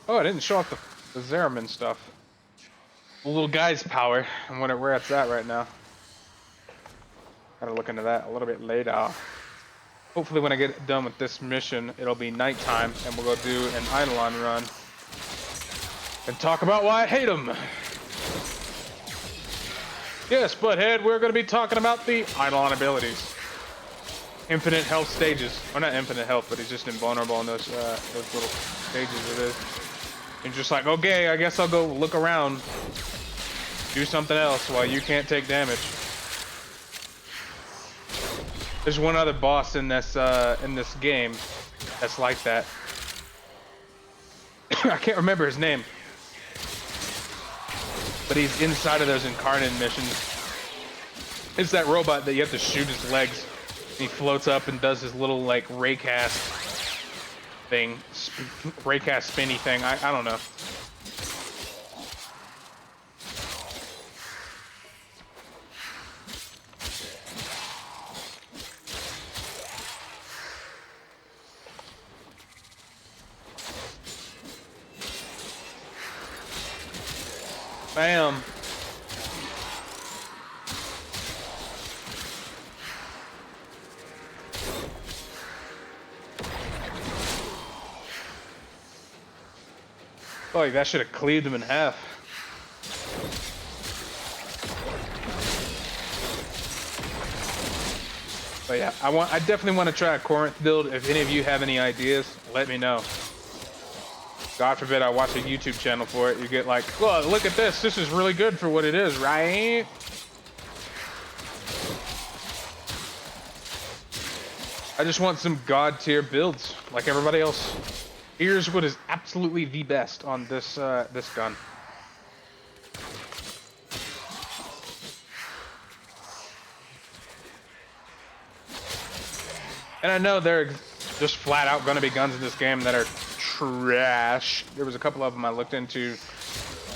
Oh, I didn't show off the Zeramin stuff. The little guy's power and where it's at right now. Gotta look into that a little bit later. Hopefully when I get done with this mission, it'll be nighttime, and we'll go do an Eidolon run. And talk about why I hate them. Yes, butthead, we're gonna be talking about the Eidolon abilities. Infinite health stages. Or not infinite health, but he's just invulnerable in those little stages of it. And just like, okay, I guess I'll go look around. Do something else while you can't take damage. There's one other boss in this game that's like that. I can't remember his name. But he's inside of those incarnate missions. It's that robot that you have to shoot his legs. He floats up and does his little like raycast thing. Raycast spinny thing. I don't know. Bam. Oh, that should have cleaved him in half. But yeah, I definitely want to try a Corinth build. If any of you have any ideas, let me know. God forbid I watch a YouTube channel for it. You get like, oh, look at this. This is really good for what it is, right? I just want some god tier builds like everybody else. Here's what is absolutely the best on this this gun. And I know there are just flat out going to be guns in this game that are trash. There was a couple of them I looked into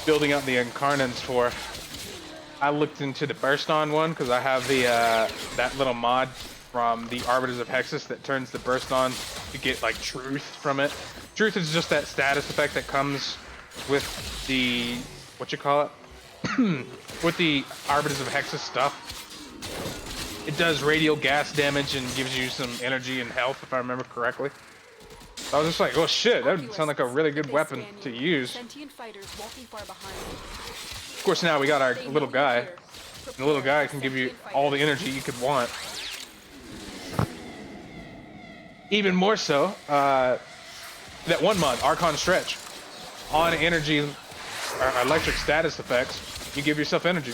building up the incarnates for. I looked into the burst on one because I have the that little mod from the Arbiters of Hexus that turns the burst on to get like truth from it. Truth is just that status effect that comes with the what you call it with the Arbiters of Hexus stuff. It does radial gas damage and gives you some energy and health, if I remember correctly. I was just like, oh shit, that would sound like a really good weapon to use. Of course, now we got our little guy. And the little guy can give you all the energy you could want. Even more so, that one mod, Archon Stretch. On energy, or electric status effects, you give yourself energy.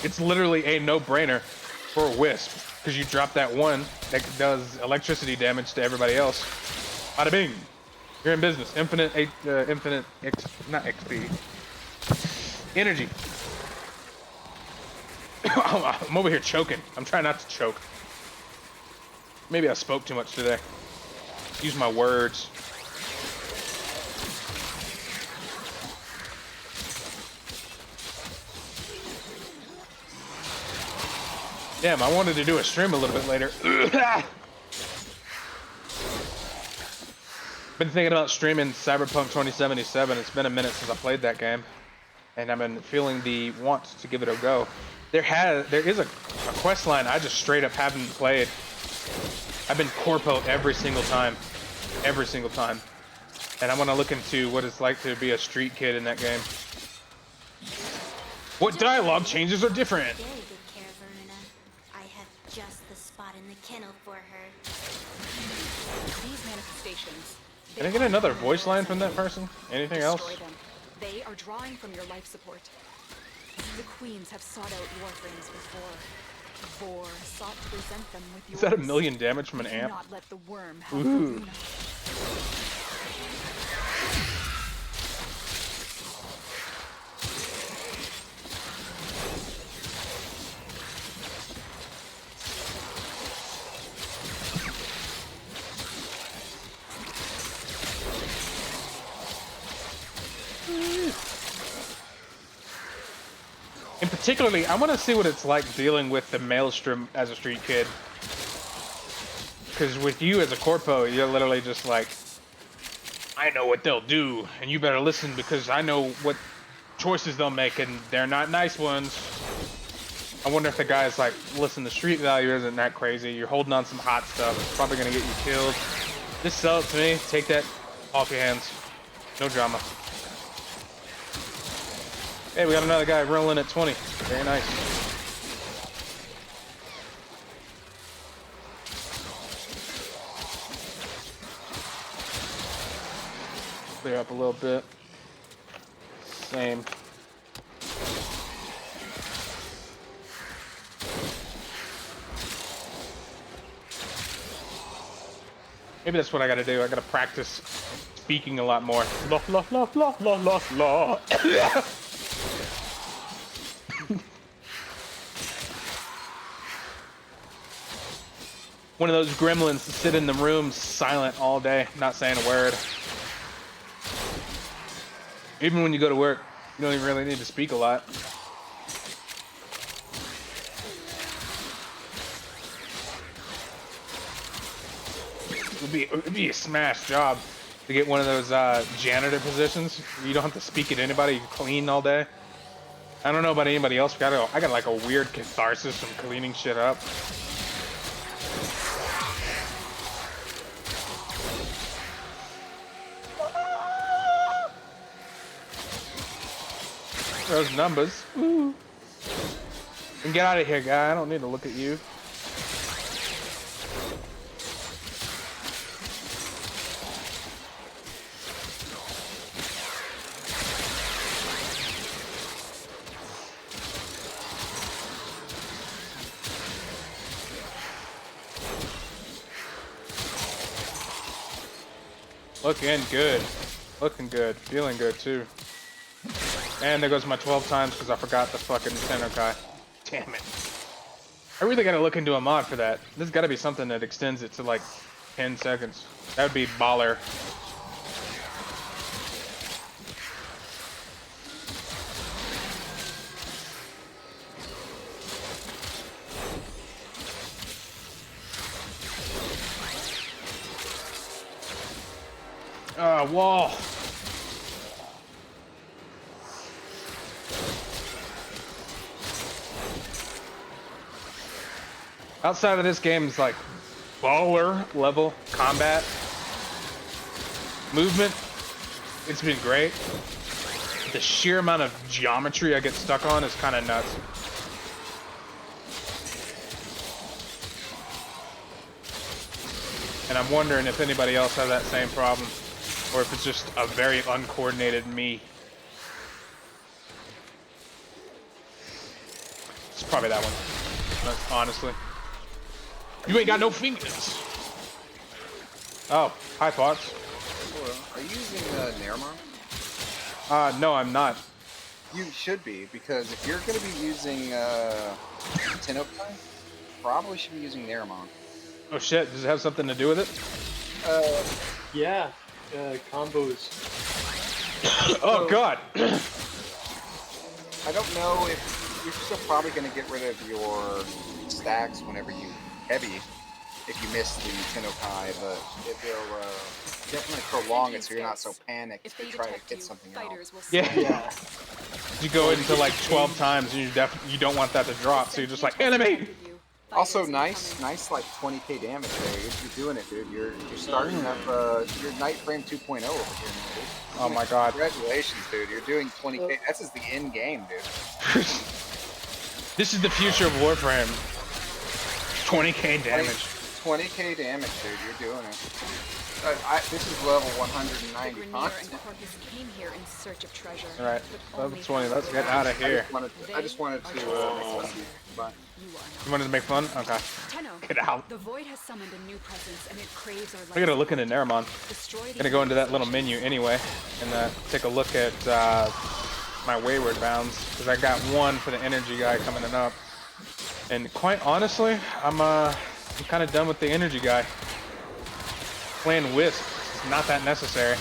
It's literally a no-brainer for a Wisp, because you drop that one that does electricity damage to everybody else. Bada bing! You're in business. Not XP. Energy. I'm over here choking. I'm trying not to choke. Maybe I spoke too much today. Use my words. Damn, I wanted to do a stream a little bit later. Been thinking about streaming Cyberpunk 2077. It's been a minute since I played that game, and I've been feeling the want to give it a go. There is a quest line I just straight up haven't played. I've been corpo every single time, and I want to look into what it's like to be a street kid in that game. What dialogue changes are different? Just the spot in the kennel for her. These manifestations. Can I get another voice line from that person? Anything else? They are drawing from your life support. The queens have sought out Warframes before. Vor sought to present them with yours. Is that a million damage from an amp? Not let the worm have ooh. And particularly, I want to see what it's like dealing with the maelstrom as a street kid. Because with you as a corpo, you're literally just like, I know what they'll do, and you better listen because I know what choices they'll make, and they're not nice ones. I wonder if the guy's like, listen, the street value isn't that crazy. You're holding on some hot stuff. It's probably gonna get you killed. Just sell it to me. Take that off your hands. No drama. Hey, we got another guy rolling at 20. Very nice. Clear up a little bit. Same. Maybe that's what I gotta do. I gotta practice speaking a lot more. La la la la la la la. One of those gremlins to sit in the room silent all day, not saying a word. Even when you go to work, you don't even really need to speak a lot. It'd be a smash job to get one of those janitor positions. You don't have to speak at anybody. You can clean all day. I don't know about anybody else. I got like a weird catharsis from cleaning shit up. Those numbers. Ooh. And get out of here, guy. I don't need to look at you. Looking good. Looking good. Feeling good, too. And there goes my 12 times because I forgot the fucking Tennokai. Damn it. I really gotta look into a mod for that. There's gotta be something that extends it to like 10 seconds. That would be baller. Wall. Outside of this game is like baller level combat. Movement, it's been great. The sheer amount of geometry I get stuck on is kind of nuts. And I'm wondering if anybody else has that same problem, or if it's just a very uncoordinated me. It's probably that one, honestly. You ain't got no fingers. Oh, hi, Fox. Are you using Naramon? No, I'm not. You should be, because if you're going to be using Tennokai, probably should be using Naramon. Oh shit, does it have something to do with it? Yeah, combos. Oh god! I don't know if you're still probably going to get rid of your stacks whenever you heavy, if you miss the Tennokai, but it will definitely prolong it so you're not so panicked to try to get something else. Yeah. You go into like 12 times and you don't want that to drop, so you're just like, enemy! Also, nice like 20k damage there. You're doing it, dude. You're starting up your Nightframe 2.0 over here, man, dude. Oh my god. Congratulations, dude. You're doing 20k. This is the end game, dude. This is the future of Warframe. 20k damage. 20k damage, dude. You're doing it. This is level 190 content. Came here in search of treasure. All right, level 20. Let's get out of here. I just wanted to. You wanted to make fun? Okay. Get out. The void has summoned a new presence, and it craves our light. I gotta look into Naramon. Gonna go into that little menu anyway, and take a look at my wayward bounds, because I got one for the energy guy coming up. And quite honestly, I'm kind of done with the energy guy. Playing Wisp is not that necessary.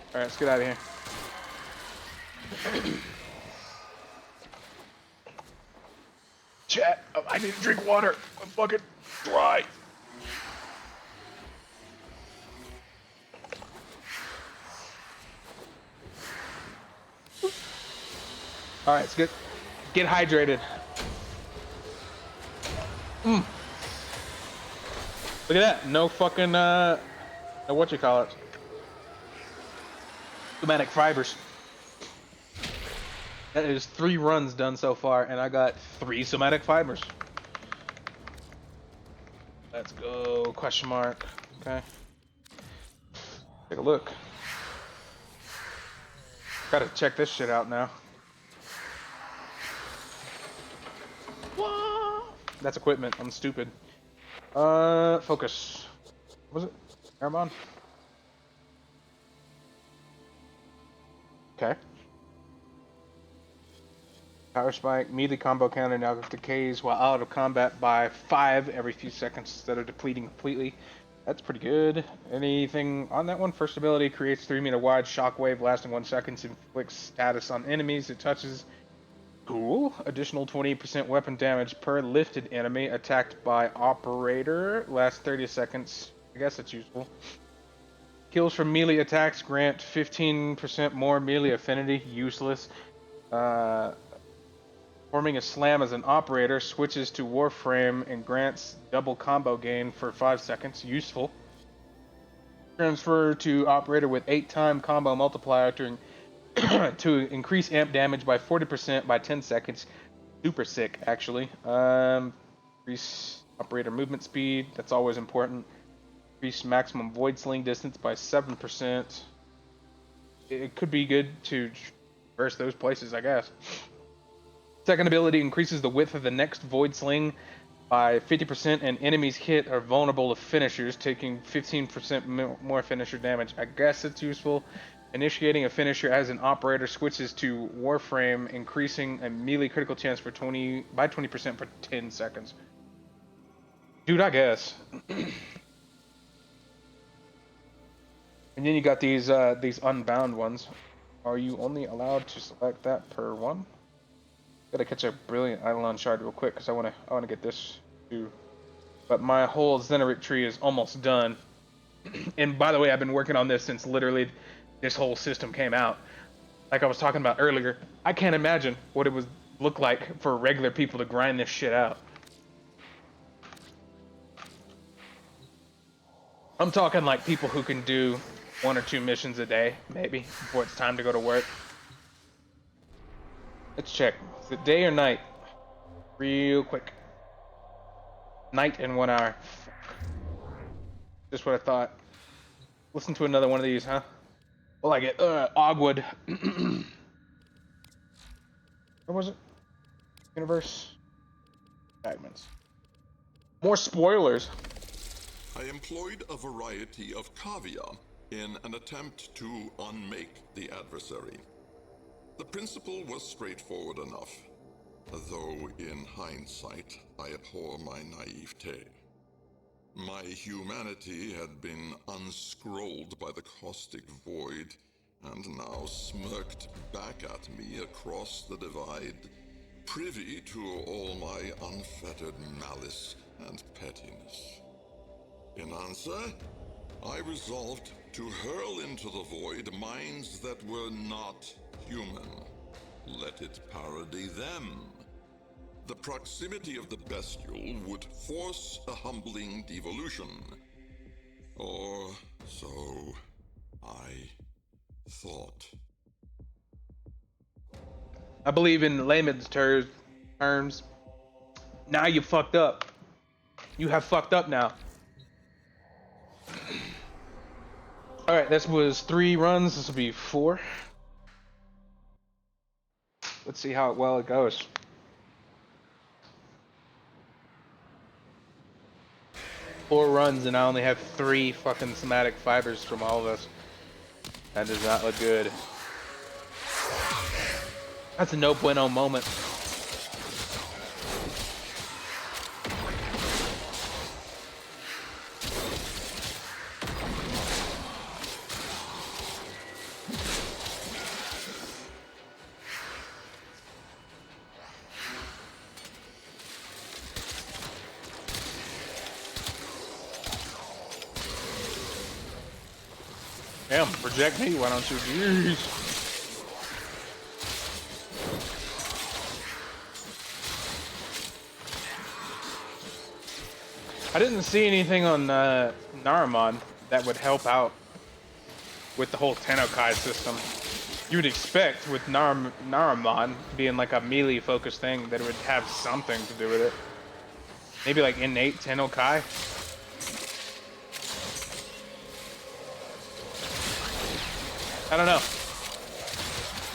Alright, let's get out of here. Chat, I need to drink water. I'm fucking dry. All right, let's get hydrated. Look at that. No fucking no what you call it. Somatic fibers. That is 3 runs done so far, and I got 3 somatic fibers. Let's go. Question mark. Okay. Take a look. Gotta check this shit out now. That's equipment. I'm stupid. Focus. What was it? Airmon? Okay. Power spike. Melee combo counter now decays while out of combat by 5 every few seconds instead of depleting completely. That's pretty good. Anything on that one? First ability creates 3-meter wide shockwave lasting 1 second. Inflicts status on enemies it touches. Cool. Additional 20% weapon damage per lifted enemy attacked by operator. Lasts 30 seconds. I guess that's useful. Kills from melee attacks grant 15% more melee affinity. Useless. Forming a slam as an operator, switches to Warframe and grants double combo gain for 5 seconds. Useful. Transfer to operator with 8-time combo multiplier to increase amp damage by 40% by 10 seconds. Super sick, actually. Increase operator movement speed. That's always important. Increase maximum void sling distance by 7%. It could be good to traverse those places, I guess. Second ability increases the width of the next void sling by 50%, and enemies hit are vulnerable to finishers, taking 15% more finisher damage. I guess it's useful. Initiating a finisher as an operator switches to Warframe, increasing a melee critical chance by 20% for 10 seconds. Dude, I guess. And then you got these unbound ones. Are you only allowed to select that per one? Gotta catch a brilliant Eidolon shard real quick because I wanna get this too. But my whole Xenoric tree is almost done. And by the way, I've been working on this since literally this whole system came out. Like I was talking about earlier, I can't imagine what it would look like for regular people to grind this shit out. I'm talking like people who can do 1 or 2 missions a day, maybe, before it's time to go to work. Let's check. Is it day or night? Real quick. Night in 1 hour. Just what I thought. Listen to another one of these, huh? Well, I get Ogwood. Where was it? Universe. Fragments. More spoilers. I employed a variety of cavia in an attempt to unmake the adversary. The principle was straightforward enough, though in hindsight I abhor my naivete. My humanity had been unscrolled by the caustic void, and now smirked back at me across the divide, privy to all my unfettered malice and pettiness. In answer, I resolved to hurl into the void minds that were not human. Let it parody them. The proximity of the bestial would force a humbling devolution. Or so I thought. I believe in layman's terms. Now you fucked up. You have fucked up now. Alright, this was 3 runs. This will be 4. Let's see how well it goes. Four runs and I only have 3 fucking somatic fibers from all of us. That does not look good. That's a no bueno moment. Damn, project me, why don't you? Jeez. I didn't see anything on Naramon that would help out with the whole Tennokai system. You would expect with Naramon being like a melee focused thing that it would have something to do with it. Maybe like innate Tennokai. I don't know.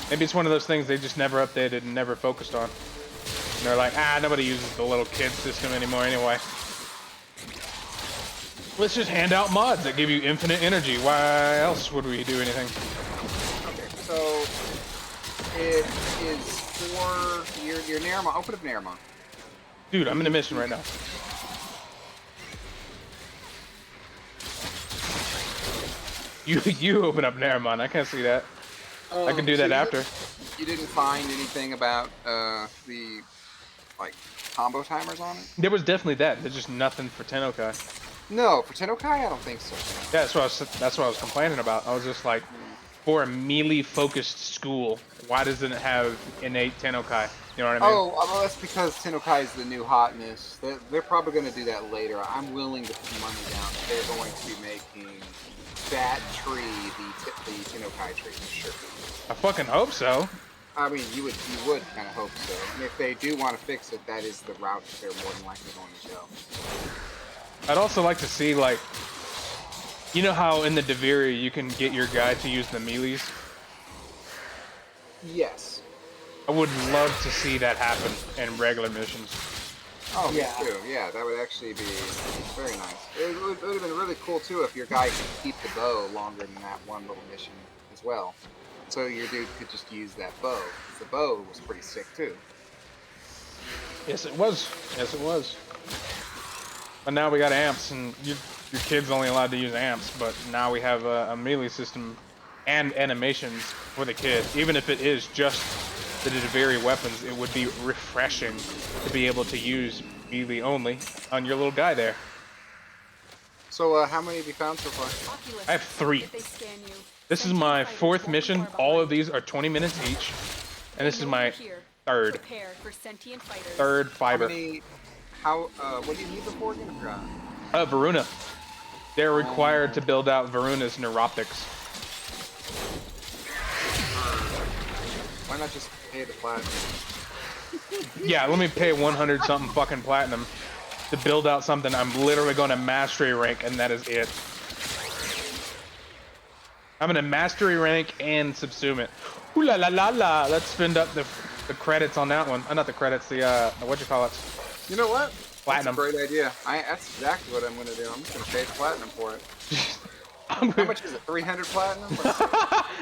Maybe it's one of those things they just never updated and never focused on. And they're like, nobody uses the little kid system anymore anyway. Let's just hand out mods that give you infinite energy. Why else would we do anything? Okay, so it is for your Naramon. Open up Naramon. Dude, I'm in a mission right now. You open up Naramon. I can't see that. I can do that after. You didn't find anything about the like combo timers on it? There was definitely that. There's just nothing for Tennokai. No, for Tennokai, I don't think so. Yeah, that's what I was complaining about. I was just like, for a melee focused school, why doesn't it have innate Tennokai? You know what I mean? Oh, well, that's because Tennokai is the new hotness. They're probably going to do that later. I'm willing to put money down that they're going to be making that tree the Tennokai tree for sure. I fucking hope so. I mean, you would kind of hope so. And if they do want to fix it, that is the route that they're more than likely going to go. I'd also like to see, like, you know how in the Deviri you can get your guy to use the melees? Yes. I would love to see that happen in regular missions. Oh, yeah. Me too. Yeah, that would actually be very nice. It would have been really cool, too, if your guy could keep the bow longer than that one little mission as well. So your dude could just use that bow. The bow was pretty sick, too. Yes, it was. Yes, it was. But now we got amps, and your kid's only allowed to use amps, but now we have a melee system and animations for the kid. Even if it is just the Deviri weapons, it would be refreshing to be able to use melee only on your little guy there. So how many have you found so far? I have 3. This is my 4th mission. All of these are 20 minutes each, and this is my 3rd. 3rd fiber. What do you need them for again? Varuna. They're required to build out Varuna's neuroptics. Why not just pay the platinum? Yeah, let me pay 100 something fucking platinum to build out something I'm literally going to mastery rank, and that is it. I'm gonna mastery rank and subsume it. Ooh la la la la! Let's spend up the credits on that one. Not the credits, the what you call it? You know what? Platinum. That's a great idea. That's exactly what I'm gonna do. I'm just gonna pay the platinum for it. How much is it? 300 platinum?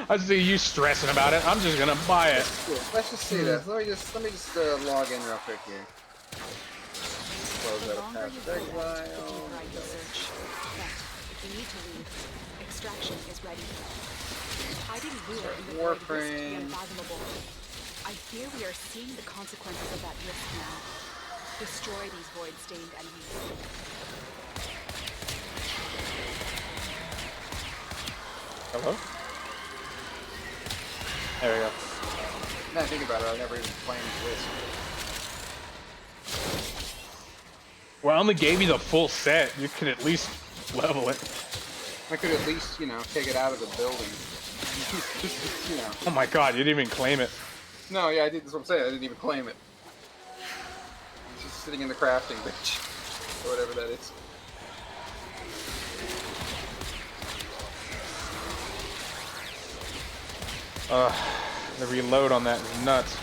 I see you stressing about it. I'm just gonna buy it. Let's just see this. Let me just log in real quick here. Close that past exile. Extraction is ready. Hiding lure in the Warframe. unfathomable. I fear we are seeing the consequences of that risk now. Destroy these void-stained enemies. Hello? There we go. Now I think about it, I've never even claimed Risk. Well, I only gave you the full set. You could at least level it. I could at least, take it out of the building. Oh my god, you didn't even claim it. No, yeah, I did. That's what I'm saying. I didn't even claim it. It's just sitting in the crafting bench, or whatever that is. The reload on that is nuts.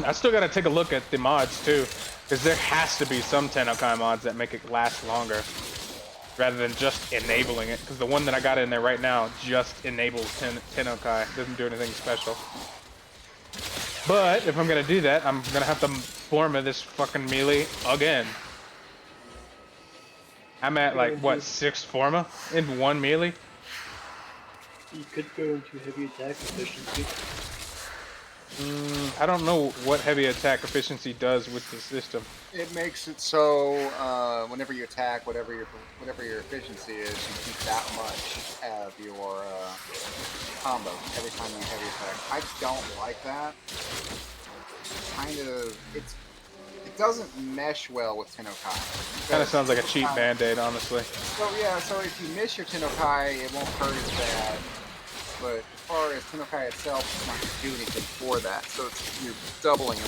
I still gotta take a look at the mods too, because there has to be some Tennokai mods that make it last longer, rather than just enabling it. Because the one that I got in there right now just enables Tennokai, doesn't do anything special. But if I'm gonna do that, I'm gonna have to form this fucking melee again. I'm at like what, 6 forma in 1 melee? You could go into heavy attack efficiency. I don't know what heavy attack efficiency does with the system. It makes it so whenever you attack, whatever your efficiency is, you keep that much of your combo every time you heavy attack. I don't like that. Kind of, it doesn't mesh well with Tennokai. Kind of sounds like a cheap band-aid, honestly. So yeah, so if you miss your Tennokai, it won't hurt as bad. But as far as Tennokai itself, it's not going to do anything for that. So you're doubling up.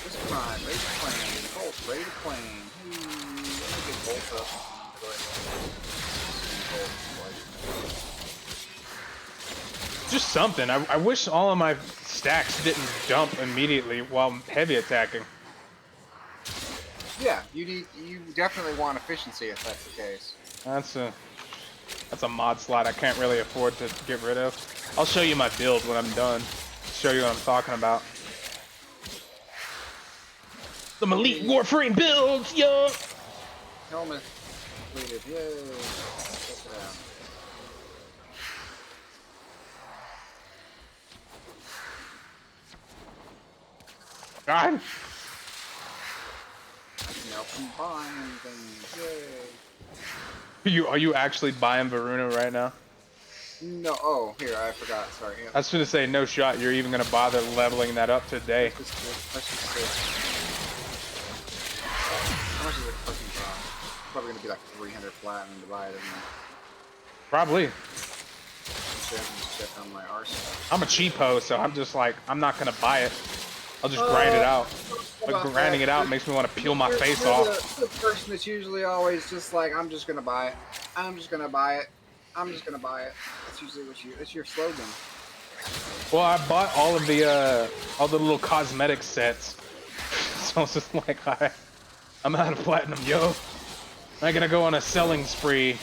This prime, ready to plane, Bolt, ready to plane. Let me get Bolt up. Just something. I wish all of my stacks didn't dump immediately while heavy attacking. Yeah, you definitely want efficiency if that's the case. That's a mod slot I can't really afford to get rid of. I'll show you my build when I'm done. Show you what I'm talking about. Some elite Warframe builds, yo! Helmet completed, yay! Check it out. God! Now combine things, yay! Are you actually buying Varuna right now? No, oh, here, I forgot, sorry. Yeah. I was gonna say, no shot, you're even gonna bother leveling that up today. Let's just see. How much is it fucking cost? Probably gonna be like 300 platinum to buy it, isn't it? Probably. Check on my arsenal. I'm a cheapo, so I'm just like, I'm not gonna buy it. I'll just grind it out. But grinding it out makes me want to peel my face off. The person that's usually always just like, I'm just gonna buy it. I'm just gonna buy it. I'm just gonna buy it. That's usually that's your slogan. Well, I bought all the little cosmetic sets. So it's just like, I'm out of platinum, yo. I'm gonna go on a selling spree.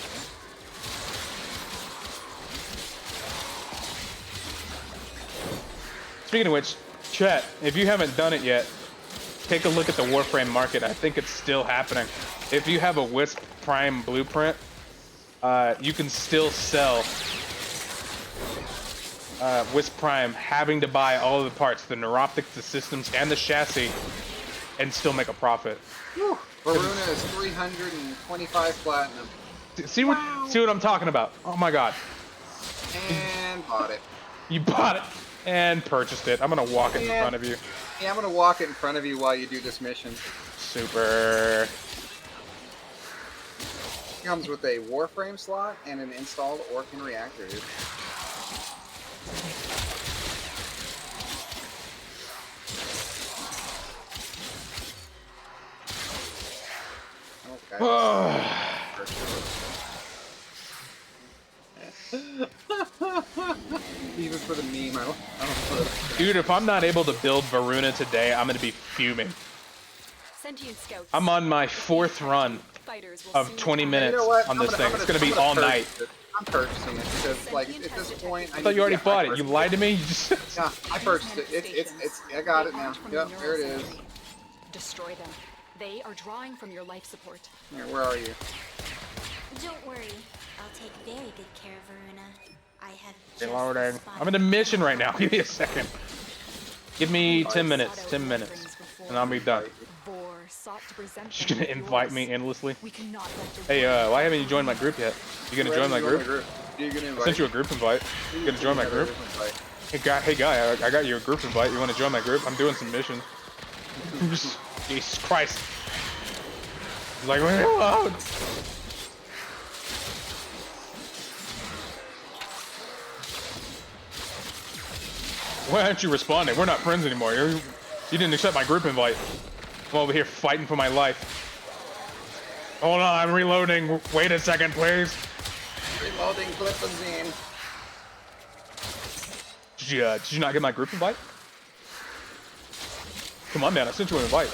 Speaking of which, chat, if you haven't done it yet, take a look at the Warframe market. I think it's still happening. If you have a Wisp Prime blueprint, you can still sell Wisp Prime, having to buy all of the parts, the neuroptics, the systems, and the chassis, and still make a profit. Whew. Varuna is 325 platinum. See what I'm talking about? Oh my god. And bought it. You bought it and purchased it. I'm gonna walk it in front of you. Yeah, I'm gonna walk it in front of you while you do this mission. Super. Comes with a Warframe slot and an installed Orkin reactor, dude. Even for the meme, I don't put it. Dude, if I'm not able to build Varuna today, I'm gonna be fuming. I'm on my 4th run of 20 minutes on this thing. It's gonna be all night. I'm purchasing it because, like, at this point, I thought you already bought it. You lied to me. You just yeah, I purchased it. It's. I got it now. Yep, there it is. Destroy them. They are drawing from your life support. Here, where are you? Don't worry, I'll take very good care of Varuna. I have Hey, Lord, I'm in a mission right now. Give me a second. Give me 10 minutes. 10 minutes, and I'll be done. She's gonna invite me endlessly. Hey, why haven't you joined my group yet? You gonna join my group? I sent you a group invite. You gonna join my group? Hey guy, I got you a group invite. You wanna join my group? I'm doing some missions. Jesus Christ. He's like, leave me alone. Why aren't you responding? We're not friends anymore. You didn't accept my group invite. I'm over here fighting for my life. Hold on, I'm reloading. Wait a second, please. Reloading Glyphosine. Did you not get my group invite? Come on, man. I sent you an invite.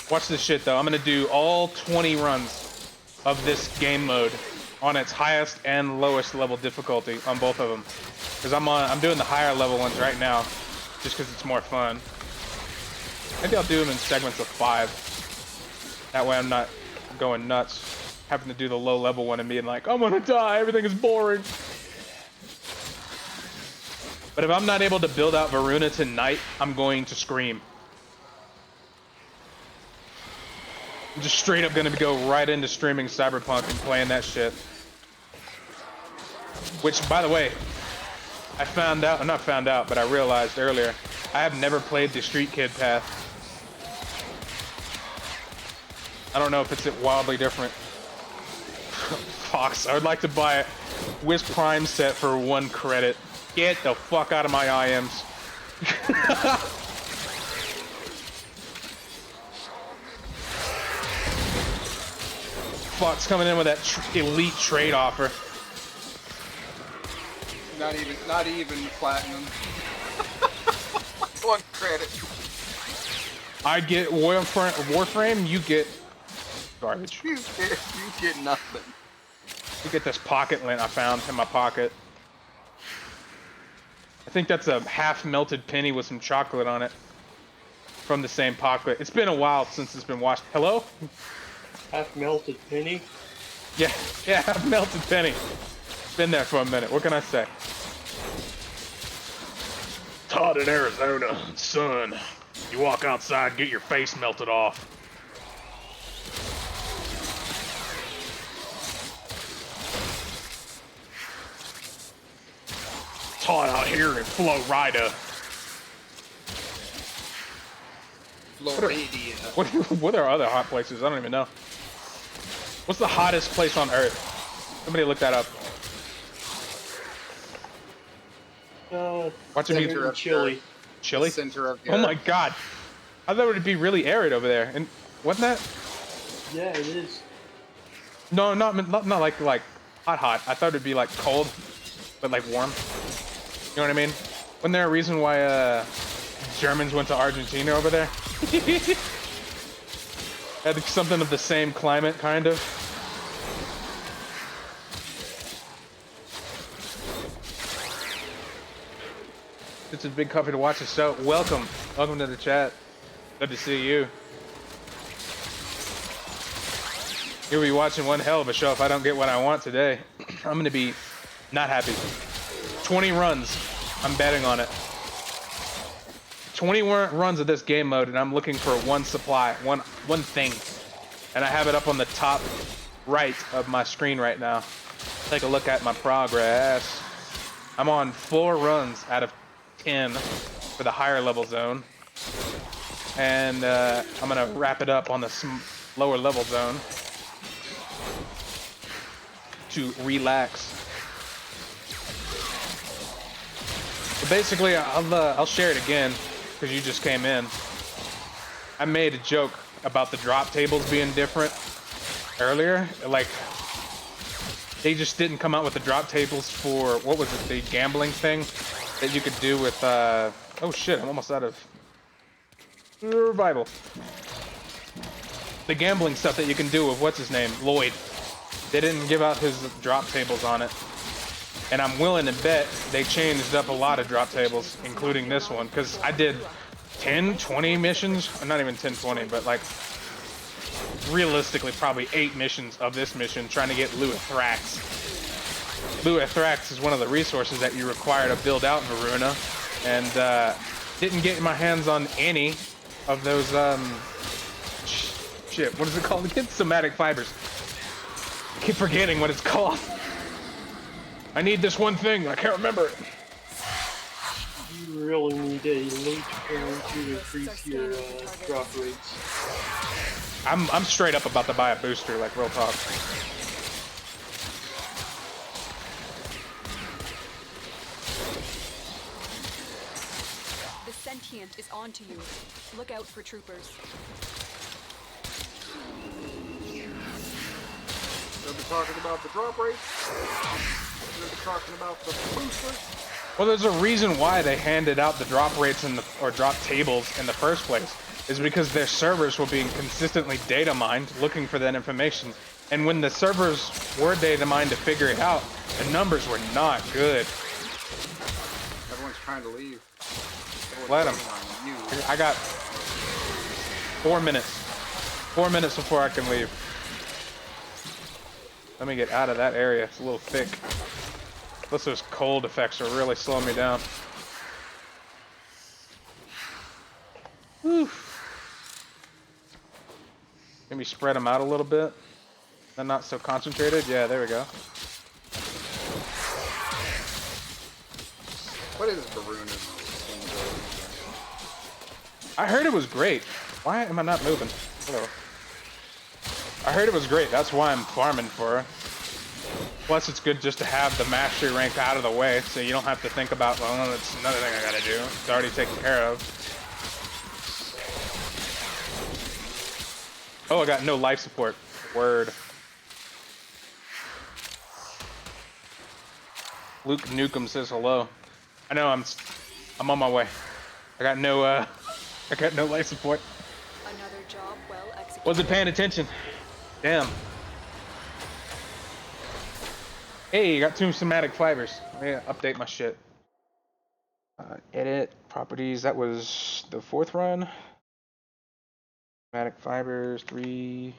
Watch this shit, though. I'm gonna do all 20 runs of this game mode on its highest and lowest level difficulty on both of them. Because I'm doing the higher level ones right now, just because it's more fun. Maybe I'll do them in segments of 5. That way I'm not going nuts. having to do the low level one and being like, I'm gonna die, everything is boring. But if I'm not able to build out Varuna tonight, I'm going to scream. I'm just straight up gonna go right into streaming Cyberpunk and playing that shit. Which, by the way, I found out, not found out, but I realized earlier, I have never played the Street Kid path. I don't know if it's wildly different. Fox, I would like to buy a Wisp Prime set for 1 credit. Get the fuck out of my IMs. Fox coming in with that elite trade offer. Not even platinum. 1 credit. I get Warframe, you get garbage. You get nothing. You get this pocket lint I found in my pocket. I think that's a half melted penny with some chocolate on it. From the same pocket. It's been a while since it's been washed. Hello? Half melted penny? Yeah, half melted penny. Been there for a minute. What can I say? It's hot in Arizona, son. You walk outside, get your face melted off. It's hot out here in Florida. What are other hot places? I don't even know. What's the hottest place on Earth? Somebody look that up. Watch it be Chile. Chile? Center of the Oh my Earth. god. I thought it would be really arid over there. And wasn't that? Yeah, it is. No, not like hot. I thought it'd be like cold, but like warm. You know what I mean? Wasn't there a reason why Germans went to Argentina over there? Had something of the same climate, kind of. It's a big coffee to watch the show. Welcome to the chat. Good to see you. You'll be watching one hell of a show if I don't get what I want today. I'm gonna be not happy. 20 runs. I'm betting on it. 20 runs of this game mode, and I'm looking for one supply, one thing. And I have it up on the top right of my screen right now. Take a look at my progress. I'm on 4 runs out of 10 for the higher level zone. And I'm gonna wrap it up on the lower level zone to relax. But basically, I'll share it again because you just came in. I made a joke about the drop tables being different earlier. Like, they just didn't come out with the drop tables for, what was it, the gambling thing that you could do with, oh shit, I'm almost out of revival. The gambling stuff that you can do with, what's his name, Lloyd. They didn't give out his drop tables on it. And I'm willing to bet they changed up a lot of drop tables, including this one, because I did 10, 20 missions, or not even 10, 20, but like, realistically, probably 8 missions of this mission trying to get Luithrax. Luithrax is one of the resources that you require to build out Varuna, and didn't get my hands on any of those, shit, what is it called again? Somatic fibers. I keep forgetting what it's called. I need this one thing, I can't remember it. You really need a link to increase your drop rates. I'm straight up about to buy a booster, like real talk. The sentient is onto you. Look out for troopers. They'll be talking about the drop rates. They'll be talking about the boosters. Well, there's a reason why they handed out the drop rates or drop tables in the first place. Is because their servers were being consistently data mined, looking for that information. And when the servers were data mined to figure it out, the numbers were not good. Everyone's trying to leave. Let them. I got 4 minutes. 4 minutes before I can leave. Let me get out of that area. It's a little thick. Plus those cold effects are really slowing me down. Whew. Maybe spread them out a little bit. They're not so concentrated. Yeah, there we go. What is Baruna's? I heard it was great. Why am I not moving? Hello. I heard it was great. That's why I'm farming for her. Plus, it's good just to have the mastery rank out of the way, so you don't have to think about, well, that's another thing I gotta do. It's already taken care of. Oh, I got no life support. Word. Luke Nukem says hello. I know, I'm on my way. I got no life support. Another job well executed. Wasn't paying attention. Damn. Hey, got 2 somatic fibers. Let me update my shit. Edit properties. That was the 4th run. Somatic fibers 3,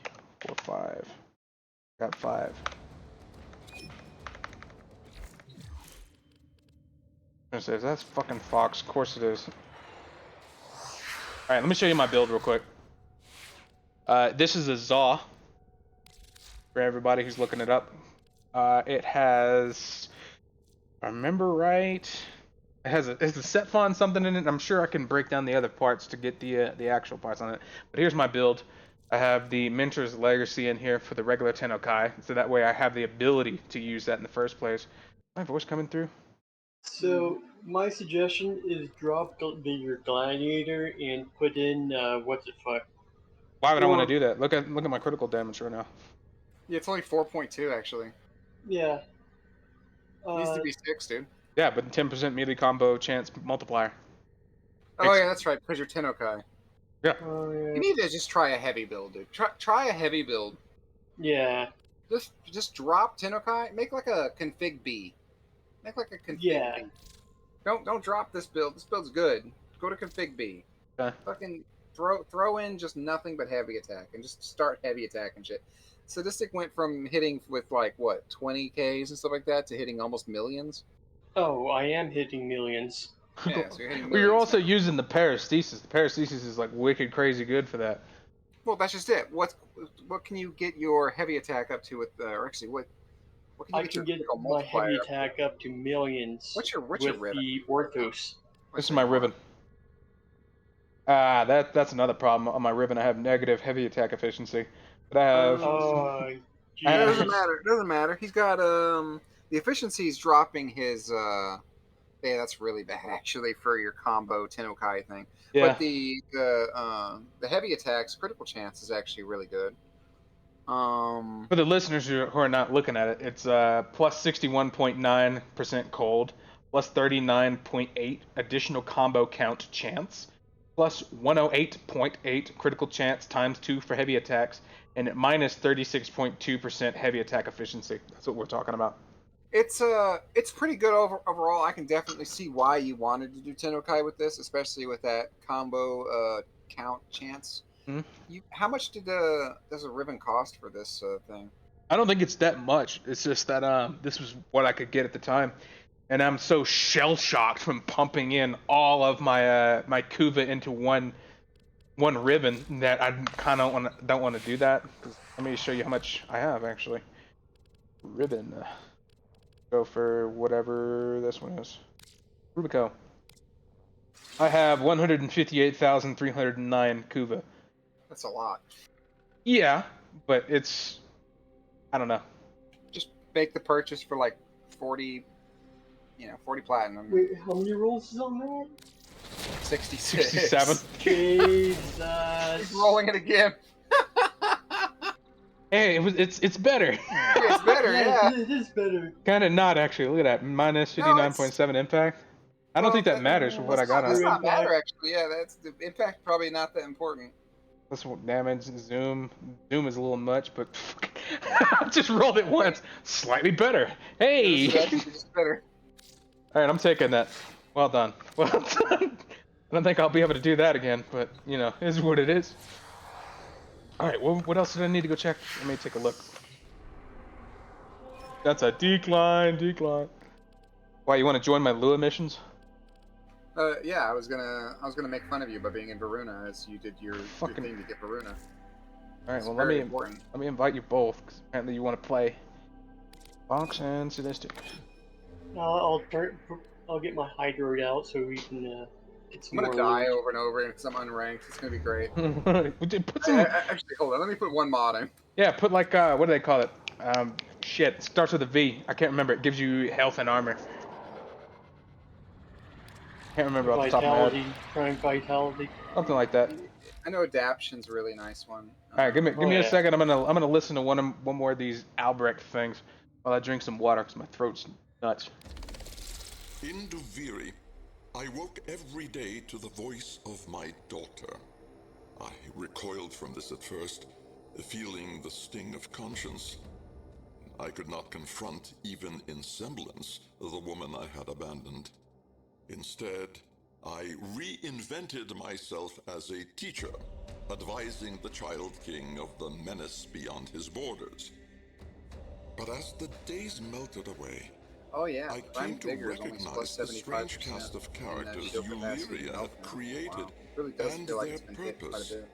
4, 5. Got 5. It says that's fucking Fox. Of course it is. All right, let me show you my build real quick. This is a Zaw. For everybody who's looking it up. It has, if I remember right, it's a set font something in it. I'm sure I can break down the other parts to get the actual parts on it. But here's my build. I have the Mentor's Legacy in here for the regular Tennokai, so that way I have the ability to use that in the first place. My voice coming through? So my suggestion is drop your gladiator and put in what's it for? Why would I want to do that? Look at my critical damage right now. Yeah, it's only 4.2 actually. Yeah. Needs to be 6, dude. Yeah, but 10% melee combo chance multiplier. Oh yeah, that's right, because you're Tennokai. Yeah. You need to just try a heavy build, dude. Try a heavy build. Yeah. Just drop Tennokai. Make like a config B. Make like a config B. Don't drop this build. This build's good. Go to config B. Okay. Fucking throw in just nothing but heavy attack and just start heavy attack and shit. Sadistic went from hitting with like what 20Ks and stuff like that to hitting almost millions. Oh, I am hitting millions. Yeah, so you're hitting millions. Well, you're also using the paresthesis. The paresthesis is like wicked crazy good for that. Well, that's just it. What can you get your heavy attack up to with? Or actually, what can you I can get my heavy attack up to millions. What's your with ribbon? The Orthos. This is my ribbon. That's another problem. On my ribbon, I have negative heavy attack efficiency. But I have. It doesn't matter. It doesn't matter. He's got the efficiency is dropping his. Yeah, that's really bad actually for your combo Tennokai thing. Yeah. But the heavy attacks critical chance is actually really good. For the listeners who are not looking at it, it's plus 61.9% cold, plus 39.8 additional combo count chance, plus 108.8 critical chance times 2 for heavy attacks, and at minus 36.2% heavy attack efficiency. That's what we're talking about. It's pretty good overall. I can definitely see why you wanted to do Tennokai with this, especially with that combo count chance. Mm-hmm. How much does a ribbon cost for this thing? I don't think it's that much. It's just that this was what I could get at the time, and I'm so shell shocked from pumping in all of my my Kuva into one ribbon that I kind of don't want to do that. Let me show you how much I have actually. Ribbon. Go for whatever this one is. Rubico. I have 158,309 Kuva. That's a lot. Yeah, but it's, I don't know. Just make the purchase for like 40, 40 platinum. Wait, how many rolls is on that? 66. 67. Jesus. He's rolling it again. Hey, it's better. It's better, yeah. It is better. Kind of not actually. Look at that, minus 59.7 impact. I don't think that matters for what I got on it. Does not matter actually. Yeah, that's the impact. Probably not that important. That's what damage. Zoom is a little much, but I just rolled it once. Slightly better. Hey. Just better. All right, I'm taking that. Well done. Well done. I don't think I'll be able to do that again, but it is what it is. All right, what else did I need to go check? Let me take a look. That's a decline. Why, you want to join my Lua missions? Yeah, I was gonna make fun of you by being in Varuna as you did your thing to get Varuna. All right, It's well very let important. me invite you both because apparently you want to play. Box and sadistic. I'll get my Hydroid out so we can get some I'm more gonna die loot. over and over because I'm unranked. It's gonna be great. Put some. Actually, hold on. Let me put one mod in. Yeah, put like what do they call it? Shit, it starts with a V. I can't remember. It gives you health and armor. Can't remember off the top of my Vitality, head. prime vitality. Something like that. I know Adaption's a really nice one. All right, give me a second. I'm gonna listen to one more of these Albrecht things while I drink some water because my throat's nuts. In Duviri, I woke every day to the voice of my daughter. I recoiled from this at first, feeling the sting of conscience. I could not confront, even in semblance, the woman I had abandoned. Instead, I reinvented myself as a teacher, advising the Child King of the menace beyond his borders. But as the days melted away, Oh yeah, I Prime came to Vigor is only plus recognize the 75% strange cast of characters shield capacity Ulyria and health had now. created, Wow. It really does and feel like their it's been hit quite a purpose. bit.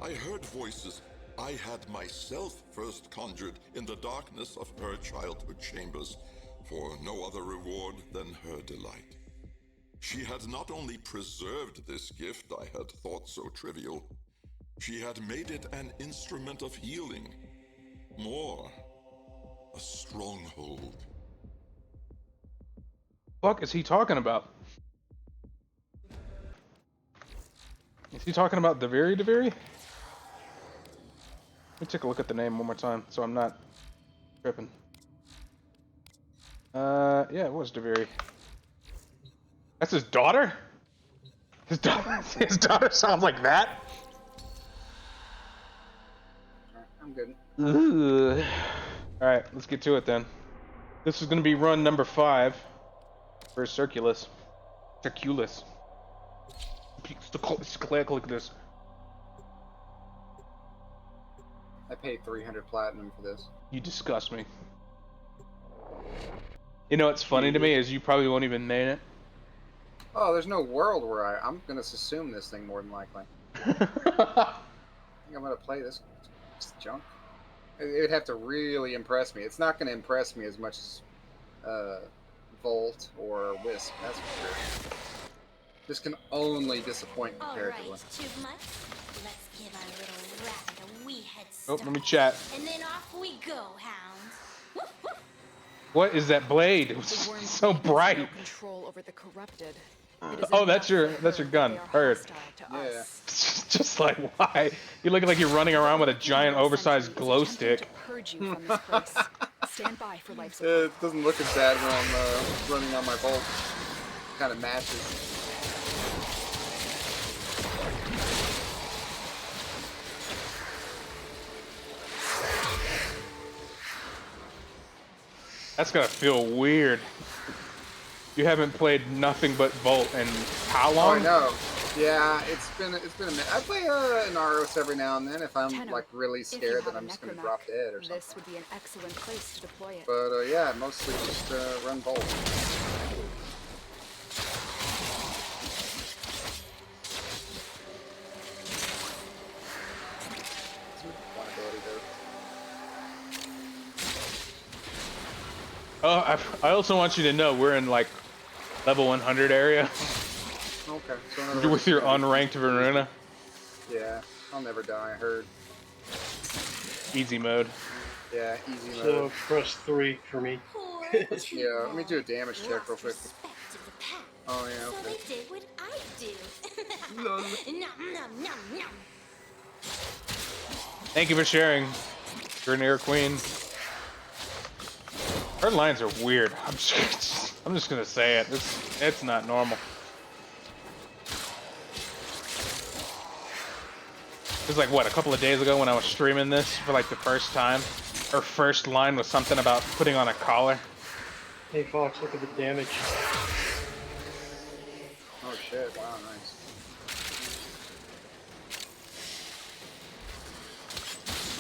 I heard voices I had myself first conjured in the darkness of her childhood chambers, for no other reward than her delight. She had not only preserved this gift I had thought so trivial, she had made it an instrument of healing. More, a stronghold. Fuck is he talking about? Is he talking about Duviri? Let me take a look at the name one more time so I'm not tripping. Yeah, it was Duviri. That's his daughter? His daughter sounds like that? I'm good. Ugh. Alright, let's get to it then. This is going to be run number 5 for Circulus. Click this. I paid 300 platinum for this. You disgust me. You know what's funny to me is you probably won't even name it. Oh, there's no world where I'm gonna assume this thing more than likely. I think I'm gonna play this junk. It would have to really impress me. It's not gonna impress me as much as Volt or Wisp. That's for sure. This can only disappoint comparatively. Alright, too much. Let's give our little rabbit a wee head Oh, start. let me chat. And then off we go, hounds. Whoop, whoop. What is that blade? It was so bright. Control over the corrupted. Oh, that's your gun. Heard. Yeah. Just like why? You look like you're running around with a giant oversized glow stick. Stand by for life support. It doesn't look as bad when I'm running on my Volt. Kind of matches. That's gonna feel weird. You haven't played nothing but Volt in how long? Oh, I know. Yeah, it's been a minute. I play Naros every now and then if I'm like really scared that I'm just gonna drop dead or something. This would be an excellent place to deploy it. But yeah, mostly just run Volt. Oh, I also want you to know we're in like level 100 area. Okay. So with your unranked Varuna. Yeah, I'll never die. I heard. Easy mode. Yeah, easy mode. So press 3 for me. Yeah, let me do a damage check real quick. Oh yeah. So Okay. they did what I do. Nom, nom, nom, nom. Thank you for sharing, Grenadier Queen. Her lines are weird. I'm just gonna say it. It's not normal. It was like what, a couple of days ago when I was streaming this for like the first time. Her first line was something about putting on a collar. Hey Fox, look at the damage. Oh shit! Wow, nice.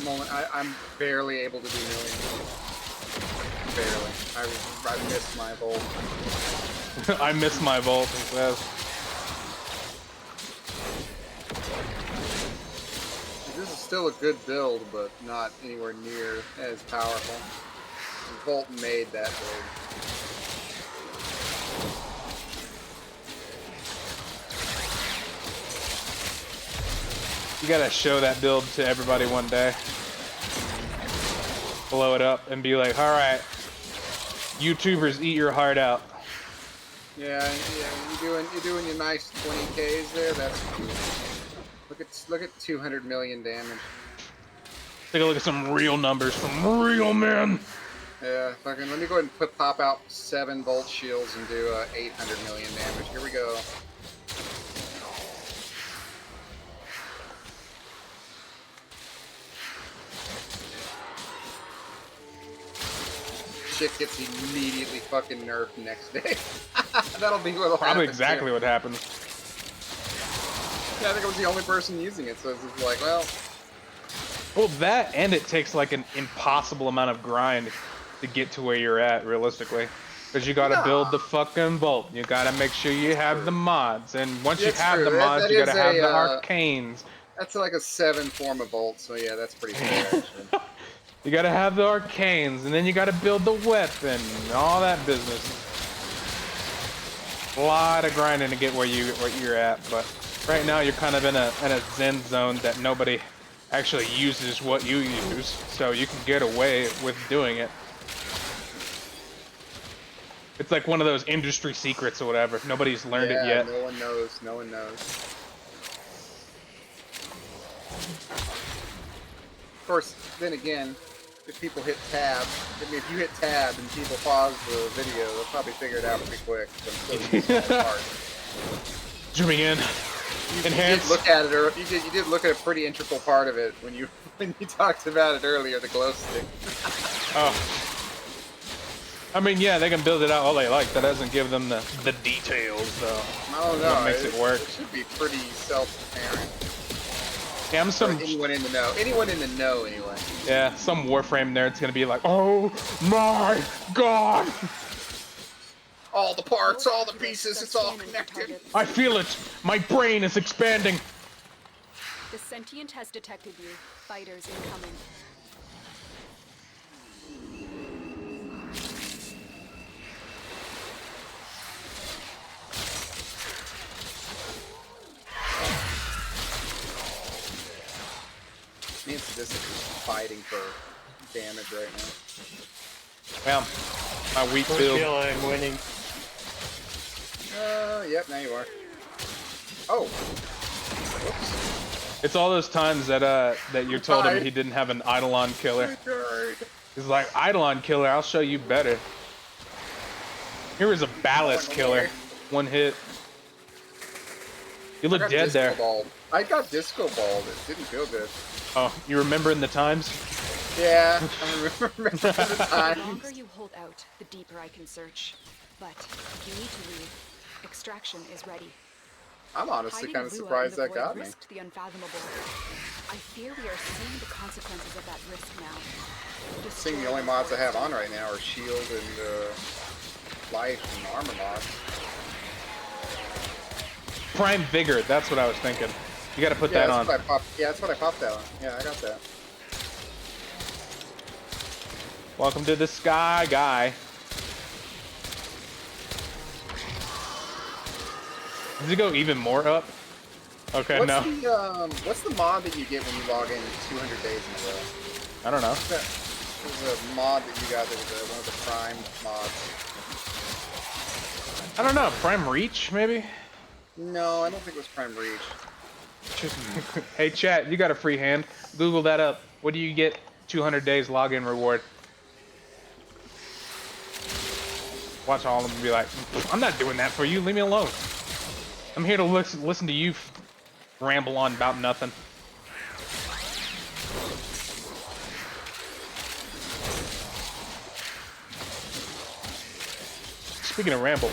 Moment, I'm barely able to do millions. barely. I missed my volt. I missed my volt, he says. This is still a good build, but not anywhere near as powerful. Volt made that build. You gotta show that build to everybody one day. Blow it up and be like, alright, YouTubers, eat your heart out. Yeah, you're doing your nice 20Ks there. That's cool. Look at 200 million damage. Take a look at some real numbers from real men. Yeah, fucking. Let me go ahead and pop out 7 volt shields and do 800 million damage. Here we go. Shit gets immediately fucking nerfed next day. That'll be what'll happen. Probably exactly what happened. Yeah, I think I was the only person using it, so it's just like, well. Well, that and it takes like an impossible amount of grind to get to where you're at, realistically. Because you gotta build the fucking vault. You gotta make sure you have the mods. And once you have the mods, you gotta have the arcanes. That's like a 7 form of volt, so yeah, that's pretty fair, actually. You gotta have the arcanes, and then you gotta build the weapon, and all that business. A lot of grinding to get where you're at, but right now you're kind of in a zen zone that nobody actually uses what you use, so you can get away with doing it. It's like one of those industry secrets or whatever. Nobody's learned it yet. No one knows. No one knows. Of course, then again, if people hit tab, I mean, if you hit tab and people pause the video, they'll probably figure it out pretty quick. Zooming in. You did look at it, or you did look at a pretty integral part of it when you talked about it earlier, the glow stick. Oh. I mean, yeah, they can build it out all they like. That doesn't give them the details, though. Oh no, what makes it work. It should be pretty self-apparent. Yeah, I'm some. Or anyone in the know. Anyone in the know, anyway. Yeah, some Warframe nerd's gonna be like, oh my god! All the parts, all the pieces, it's all connected. I feel it! My brain is expanding! The sentient has detected you. Fighters incoming. Me and Sadistic is fighting for damage right now. Well, my weak build. I'm winning. Yep, now you are. Oh. Whoops. It's all those times that that you told him he didn't have an Eidolon killer. He's like, Eidolon killer, I'll show you better. Here is a Ballast killer. One hit. You look dead there. Balled. I got disco balled. It didn't feel good. Oh, you remembering the times? Yeah, I remember the times. The longer you hold out, the deeper I can search. But if you need to leave, extraction is ready. I'm honestly kind of surprised that got me. Risked the unfathomable. I fear we are seeing the consequences of that risk now. I think the only mods I have on right now are shield and life and armor mods. Prime Vigor, that's what I was thinking. You gotta put that on. Yeah, that's what I popped that on. Yeah, I got that. Welcome to the sky, guy. Does it go even more up? Okay, What's the mod that you get when you log in 200 days in a row? I don't know. There's a mod that you got that was one of the Prime mods. I don't know. Prime Reach, maybe? No, I don't think it was Prime Reach. Hey, chat, you got a free hand. Google that up. What do you get 200 days login reward? Watch all of them be like, I'm not doing that for you. Leave me alone. I'm here to listen to you ramble on about nothing. Speaking of ramble,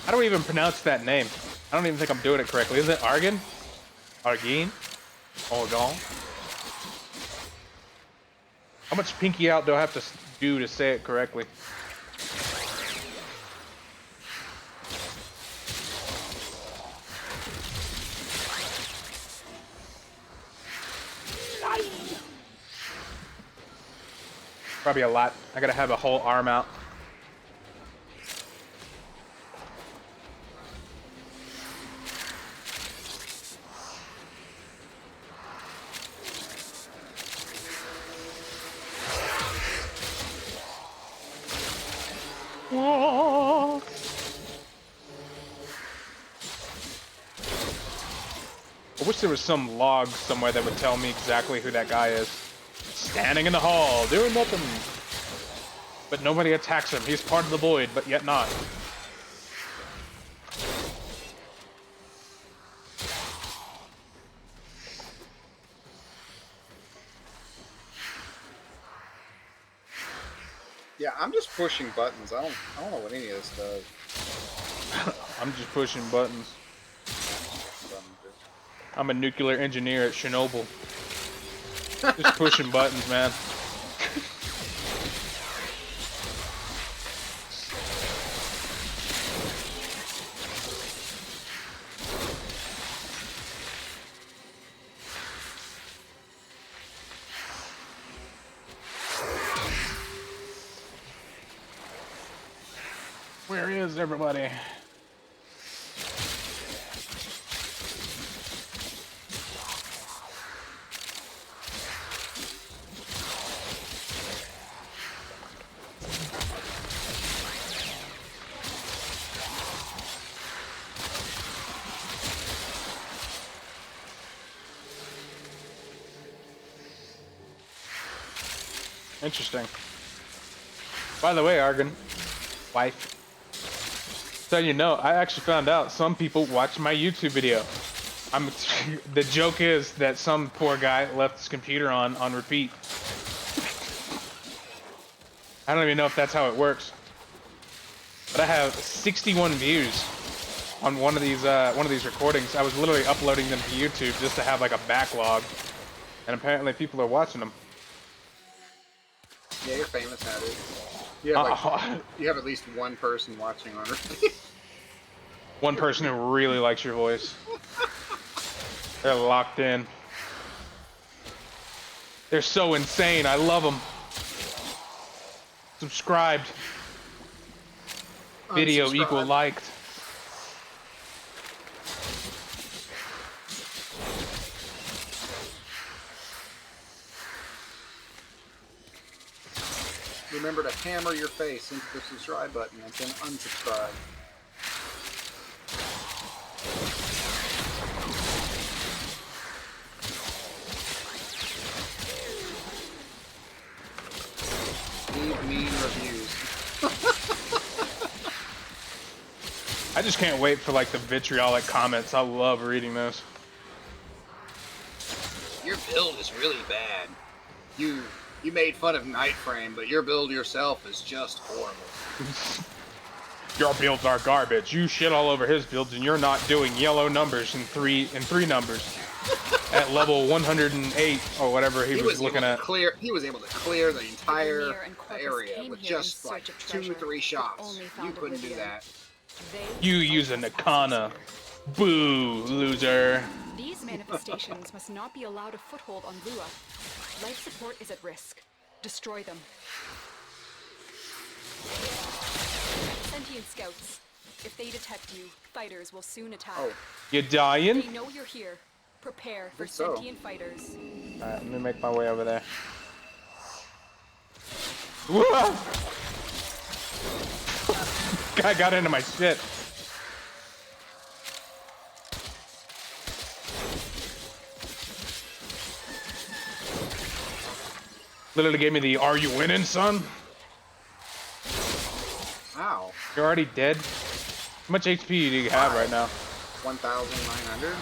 how do we even pronounce that name? I don't even think I'm doing it correctly. Is it Argon? Argine? Argon? How much pinky out do I have to do to say it correctly. Probably a lot. I gotta have a whole arm out. Whoa. I wish there was some log somewhere that would tell me exactly who that guy is. Standing in the hall, doing nothing. But nobody attacks him. He's part of the void, but yet not. Yeah, I'm just pushing buttons. I don't know what any of this does. I'm just pushing buttons. I'm a nuclear engineer at Chernobyl. Just pushing buttons, man. Where is everybody? Interesting. By the way, Argon, wife. So you know, I actually found out some people watch my YouTube video. The joke is that some poor guy left his computer on repeat. I don't even know if that's how it works. But I have 61 views on one of these recordings. I was literally uploading them to YouTube just to have like a backlog, and apparently people are watching them. Yeah, you're famous at it. You have, like, you have at least one person watching on it. One person who really likes your voice. They're locked in. They're so insane. I love them. Subscribed. Video equal liked. Remember to hammer your face into the subscribe button and then unsubscribe. Leave mean reviews. I just can't wait for like the vitriolic comments. I love reading those. Your build is really bad. You made fun of Nightframe, but your build yourself is just horrible. Your builds are garbage. You shit all over his builds, and you're not doing yellow numbers in three numbers at level 108 or whatever he was looking at. He was able to clear the entire area with just like 2 or 3 shots. You couldn't do that. You use a Nakana. Boo, loser. These manifestations must not be allowed a foothold on Lua. Life support is at risk. Destroy them. Sentient scouts. If they detect you, fighters will soon attack. Oh. You dying? They know you're here. Prepare for sentient fighters. Alright, let me make my way over there. Guy got into my shit. Literally gave me the "Are you winning, son?" Ow. You're already dead. How much HP do you have right now? 1,900.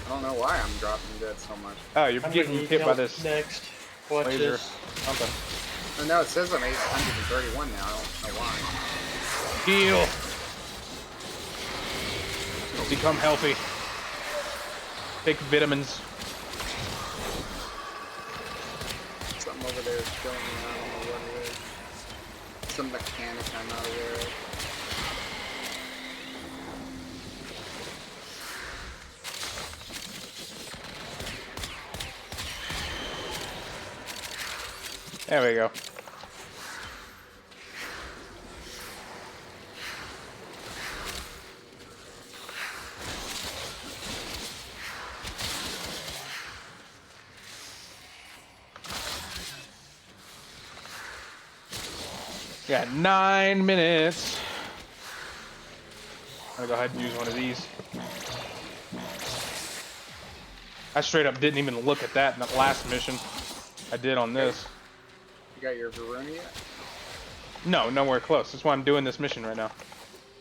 I don't know why I'm dropping dead so much. Oh, you're getting hit by this next. Watch laser. this. Something. Oh, no, it says I'm 831 now. I don't know why. Heal. Become healthy. Take vitamins. Something over there is killing me. I don't know what it is. some mechanic I'm not aware of. There we go. Got 9 minutes. I'm gonna go ahead and use one of these. I straight up didn't even look at that in the last mission. I did on this. You got your Varuna yet? No, nowhere close. That's why I'm doing this mission right now.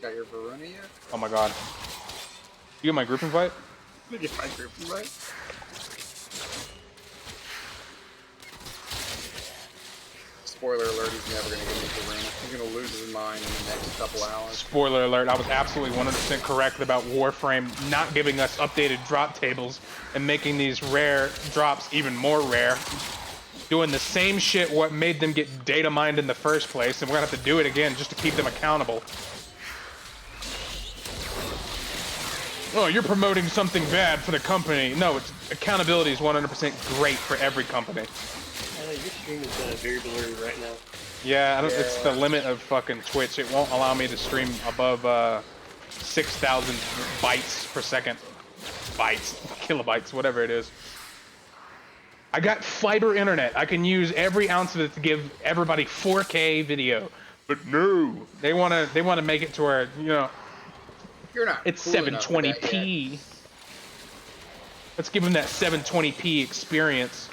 Got your Varuna yet? Oh my god. You get my group invite? Did you get my group invite? Spoiler alert, he's never going to get me Varuna. He's going to lose his mind in the next couple hours. Spoiler alert, I was absolutely 100% correct about Warframe not giving us updated drop tables and making these rare drops even more rare. Doing the same shit what made them get data mined in the first place, and we're going to have to do it again just to keep them accountable. Oh, you're promoting something bad for the company. No, accountability is 100% great for every company. Your stream is very blurry right now. Yeah, it's the limit of fucking Twitch. It won't allow me to stream above 6,000 bytes per second. Bytes, kilobytes, whatever it is. I got fiber internet. I can use every ounce of it to give everybody 4K video. But no, they wanna make it to where, you know, you're not. It's cool 720p. Let's give them that 720p experience.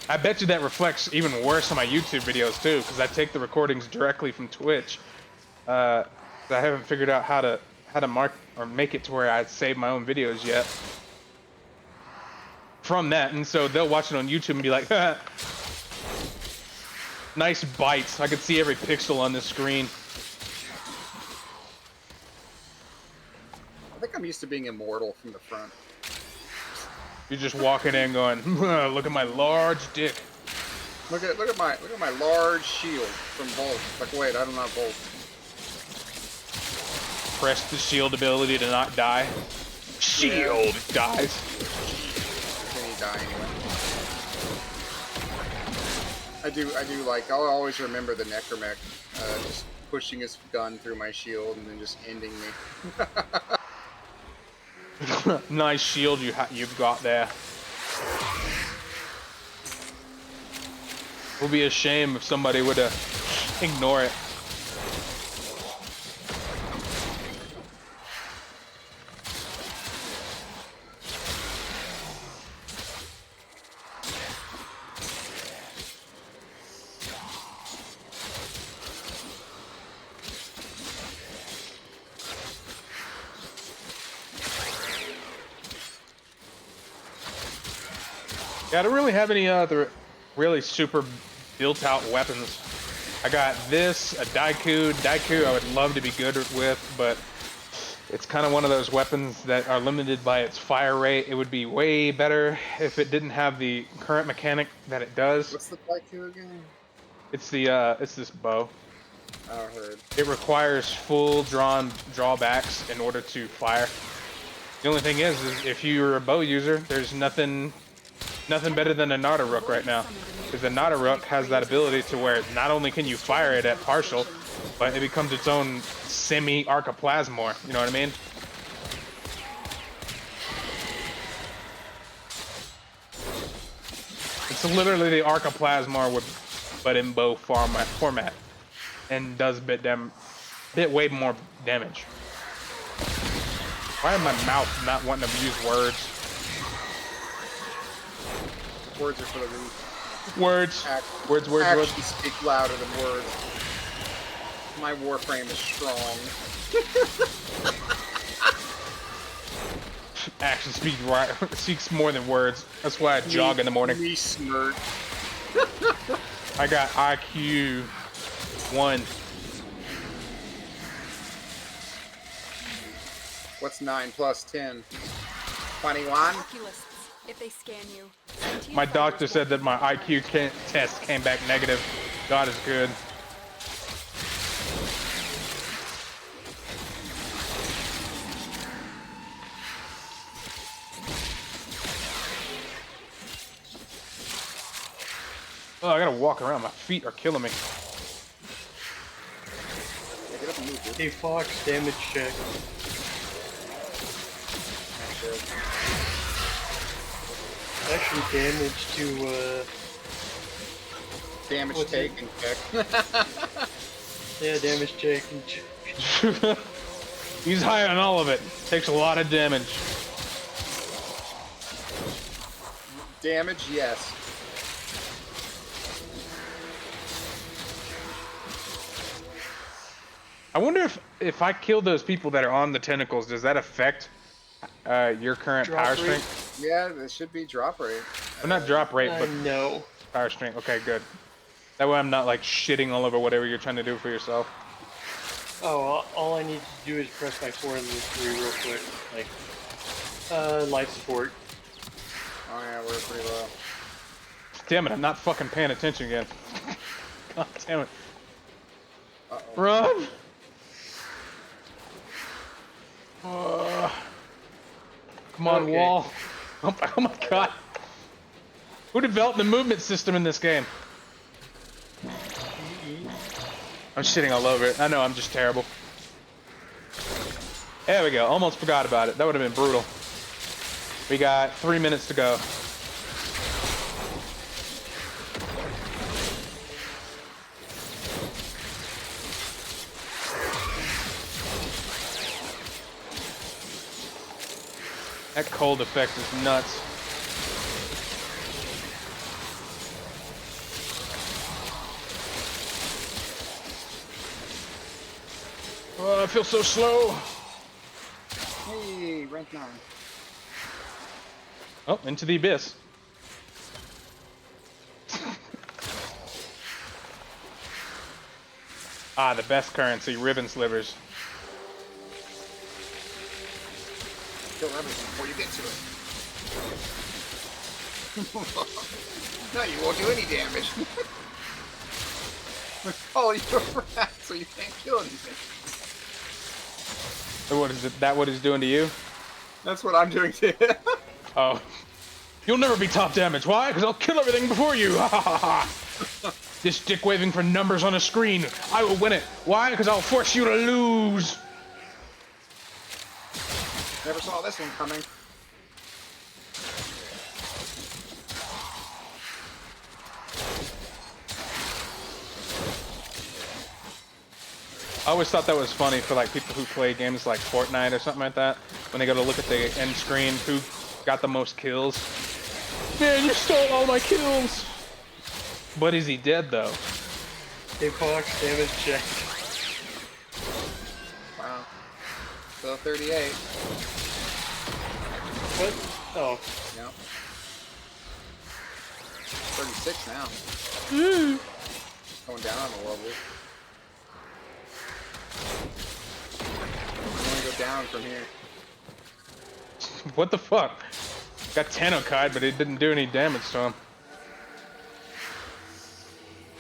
I bet you that reflects even worse on my YouTube videos too, because I take the recordings directly from Twitch. I haven't figured out how to mark or make it to where I save my own videos yet. From that, and so they'll watch it on YouTube and be like, nice bites. I can see every pixel on this screen. I think I'm used to being immortal from the front. You're just walking in going, look at my large dick. Look at my large shield from Volt. Like, wait, I do not Volt. Press the shield ability to not die. Shield dies. Then he die anyway. I do like, I'll always remember the Necromech just pushing his gun through my shield and then just ending me. Nice shield you've got there. It would be a shame if somebody would ignore it. Yeah, I don't really have any other really super built-out weapons. I got this, a Daiku. Daiku I would love to be good with, but it's kind of one of those weapons that are limited by its fire rate. It would be way better if it didn't have the current mechanic that it does. What's the Daiku again? It's the it's this bow. I heard. It requires full drawn drawbacks in order to fire. The only thing is if you're a bow user, there's nothing better than a Nardarook right now. Because the Nardarook has that ability to where not only can you fire it at partial, but it becomes its own semi-archoplasmor. You know what I mean? It's literally the archoplasmor but in bow format. And does bit way more damage. Why is my mouth not wanting to use words? Words are for the weak. Words. Words. Actions speak louder than words. My Warframe is strong. Action speaks more than words. That's why I jog in the morning. Me smirk. I got IQ 1. What's 9 plus 10? 21? If they scan you, My doctor said that my IQ test came back negative. God is good. Oh, I gotta walk around. My feet are killing me. Hey, Fox, damage check. Actually, damage to, Damage what's take it? and check. Yeah, damage check and check. He's high on all of it. Takes a lot of damage. Damage, yes. I wonder if I kill those people that are on the tentacles, does that affect your current Drop power rate? strength? Yeah, it should be drop rate. Well, not drop rate, but no. power strength. Okay, good. That way I'm not like shitting all over whatever you're trying to do for yourself. Oh, all I need to do is press my 4 and then 3 real quick. Like, life support. Oh yeah, we're pretty low. Damn it, I'm not fucking paying attention again. God damn it. Uh-oh. Run! Come on, Okay. wall. Oh my god. Who developed the movement system in this game? I'm shitting all over it. I know, I'm just terrible. There we go. Almost forgot about it. That would have been brutal. We got 3 minutes to go. That cold effect is nuts. Oh, I feel so slow. Hey, rank 9. Oh, into the abyss. Ah, the best currency, ribbon slivers. Kill everything before you get to it. No, you won't do any damage. Oh, you're rat, so you can't kill anything. So what is it? That what it's doing to you? That's what I'm doing to you. Oh. You'll never be top damage. Why? Because I'll kill everything before you. Ha ha ha. This dick waving for numbers on a screen. I will win it. Why? Because I'll force you to lose. Never saw this one coming. I always thought that was funny for like people who play games like Fortnite or something like that. When they go to look at the end screen, who got the most kills. Man, you stole all my kills. But is he dead though? Hey, Fox, damage check. Wow. Still 38. What? Oh. Yep. 36 now. Going down on the level. I'm gonna go down from here. What the fuck? Got Tanokai, but it didn't do any damage to him.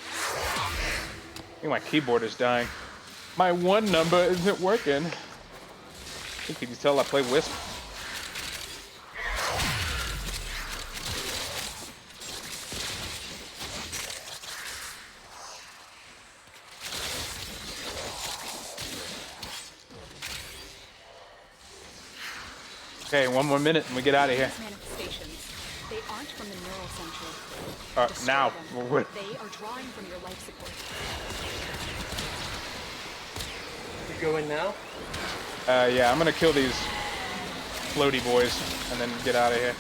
I think my keyboard is dying. My one number isn't working. Can you tell I play Wisp? Okay, 1 more minute and we get out of here. Manifestations. They aren't from the neural center. Now. They are drawing from your life support. You go in now? Yeah, I'm gonna kill these floaty boys and then get out of here.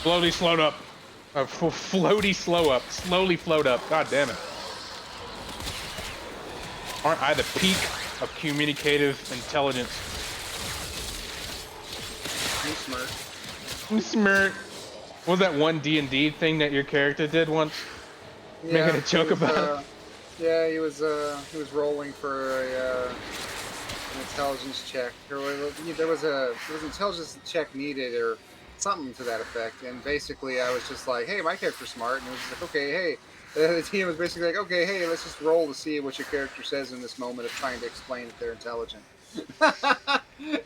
Slowly slowed up. Floaty slow up. Slowly float up. God damn it. Aren't I the peak of communicative intelligence? You smirk. Smirk. What was that one D&D thing that your character did once? Yeah, Making a joke it was, about it? Yeah, he was rolling for an intelligence check. There was an intelligence check needed or something to that effect. And basically, I was just like, "Hey, my character's smart," and it was just like, "Okay, hey." The team was basically like, "Okay, hey, let's just roll to see what your character says in this moment of trying to explain that they're intelligent."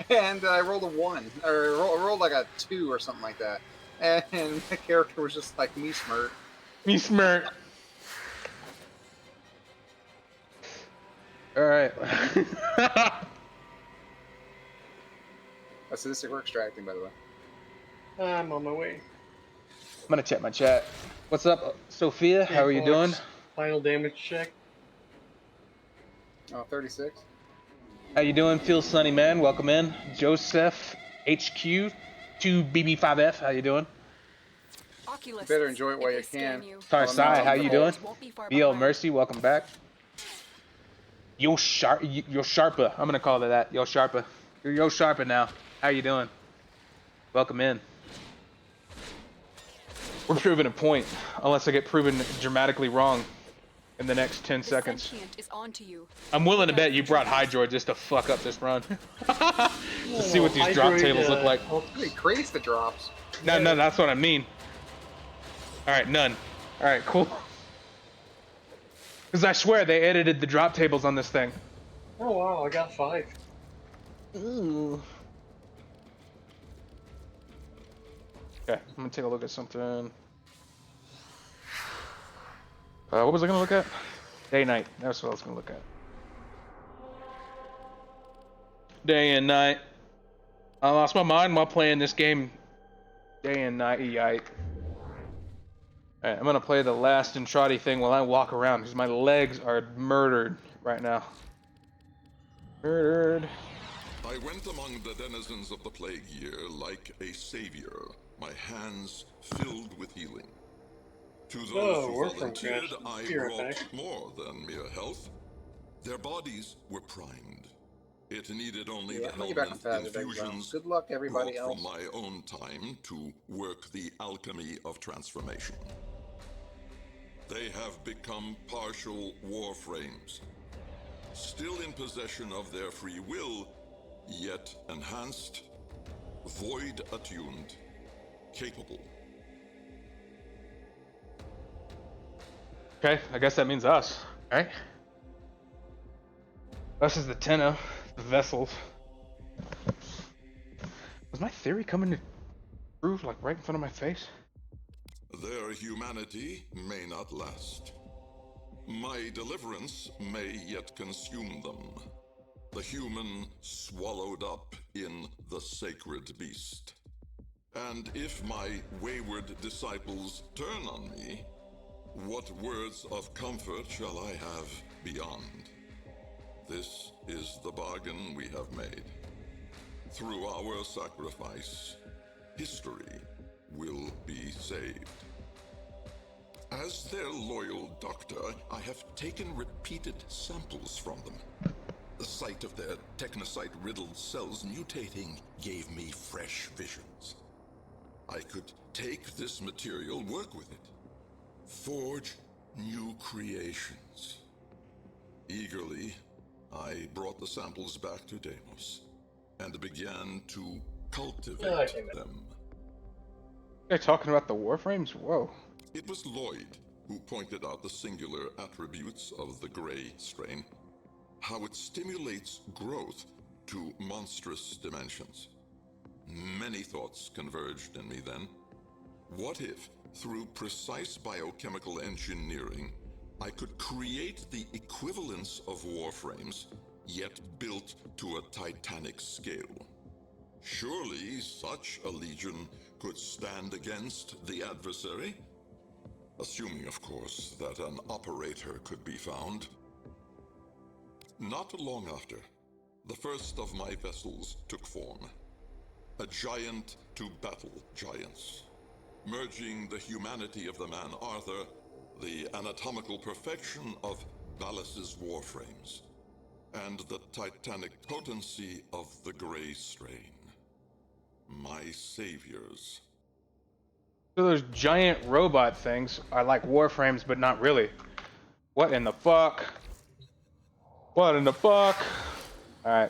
And I rolled a 1, or rolled like a 2 or something like that. And the character was just like, "Me smart." Me smart. All right. That's sadistic we're extracting, by the way. I'm on my way. I'm gonna check my chat. What's up, Sophia? How are you doing? Final damage check. Oh, 36. How you doing? Feel sunny, man. Welcome in. Joseph HQ 2BB5F. How you doing? You better enjoy it while you can. Tarsai, how you doing? BL Mercy, welcome back. Yo Sharpa. I'm gonna call it that. Yo Sharpa. You're Yo Sharpa now. How you doing? Welcome in. We're proving a point, unless I get proven dramatically wrong in the next 10 seconds. Is on to you. I'm willing to bet you brought Hydroid just to fuck up this run. To see what these drop tables look like. It creates the drops. No, that's what I mean. Alright, none. Alright, cool. Because I swear they edited the drop tables on this thing. Oh wow, I got 5. Ooh. Okay, I'm gonna take a look at something. What was I gonna look at? Day-night. That's what I was gonna look at. Day and night. I lost my mind while playing this game. Day and night. Alright, I'm gonna play the last Entrati thing while I walk around because my legs are murdered right now. Murdered. I went among the denizens of the plague year like a savior, my hands filled with healing. To those who volunteered, I brought more than mere health. Their bodies were primed. It needed only the helmet infusions Good luck, everybody else. from my own time to work the alchemy of transformation. They have become partial Warframes, still in possession of their free will, yet enhanced, void-attuned, capable. Okay, I guess that means us, right? Us is the Tenno, the vessels. Was my theory coming to prove like right in front of my face? Their humanity may not last. My deliverance may yet consume them. The human swallowed up in the sacred beast. And if my wayward disciples turn on me, what words of comfort shall I have beyond? This is the bargain we have made. Through our sacrifice, history will be saved. As their loyal doctor, I have taken repeated samples from them. The sight of their technocyte-riddled cells mutating gave me fresh visions. I could take this material, work with it, forge new creations. Eagerly, I brought the samples back to Deimos and began to cultivate them. They're talking about the Warframes? Whoa. It was Lloyd who pointed out the singular attributes of the Grey strain, how it stimulates growth to monstrous dimensions. Many thoughts converged in me then. What if, through precise biochemical engineering, I could create the equivalence of Warframes, yet built to a titanic scale? Surely such a legion could stand against the adversary? Assuming, of course, that an operator could be found. Not long after, the first of my vessels took form. A giant to battle giants, merging the humanity of the man Arthur, the anatomical perfection of Ballas's Warframes, and the titanic potency of the Grey strain. My saviors. So those giant robot things are like Warframes, but not really. What in the fuck? What in the fuck? Alright,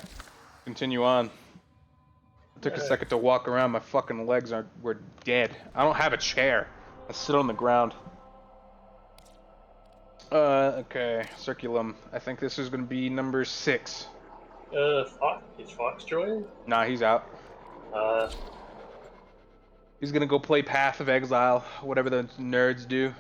continue on. It took a second to walk around. My fucking legs were dead. I don't have a chair. I sit on the ground. Okay. Circulum. I think this is gonna be number 6. Is Fox joining? Nah, he's out. He's gonna go play Path of Exile, whatever the nerds do.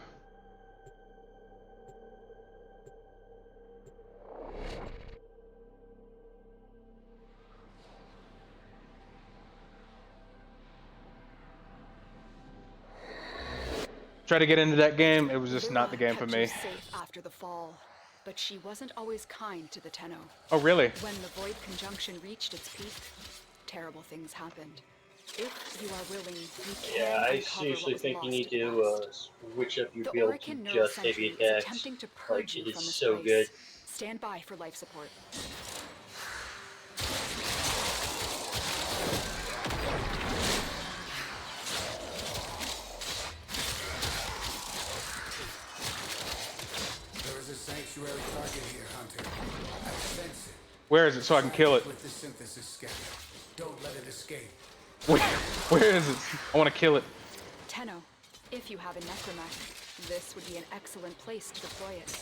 Try to get into that game, it was just not the game for me. Safe after the fall, but she wasn't always kind to the Tenno. Oh, really? When the Void Conjunction reached its peak, terrible things happened. If you are willing, you can. Yeah, I seriously think you need to switch up your build to just heavy attacks. Like, it is so good. Stand by for life support. Sanctuary target here, Hunter. I sense it. Where is it so I can kill it? With the synthesis scanner. Don't let it escape. Where is it? I want to kill it. Tenno, if you have a necromech, this would be an excellent place to deploy it.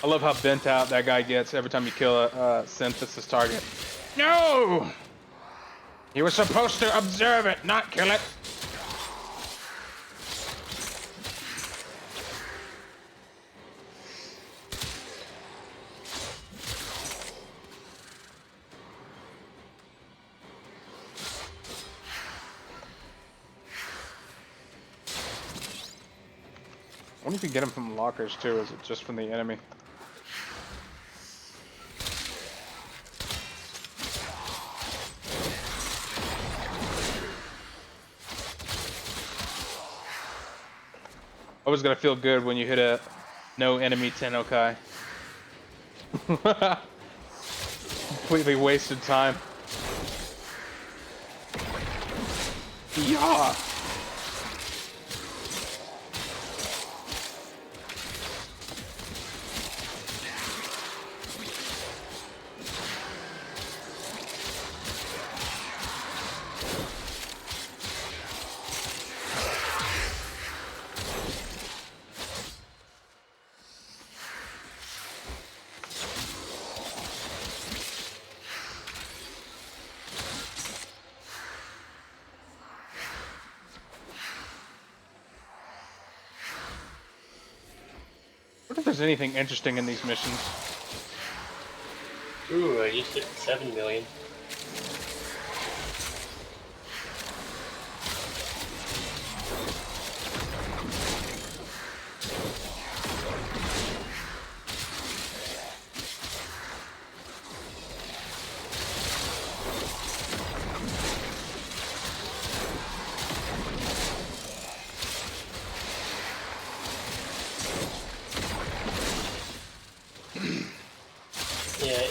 I love how bent out that guy gets every time you kill a synthesis target. No! You were supposed to observe it, not kill it. I wonder if you get them from lockers too, or is it just from the enemy? Always gotta feel good when you hit a no enemy Tennokai. Completely wasted time. Yeah. I wonder if there's anything interesting in these missions. Ooh, I just hit 7 million.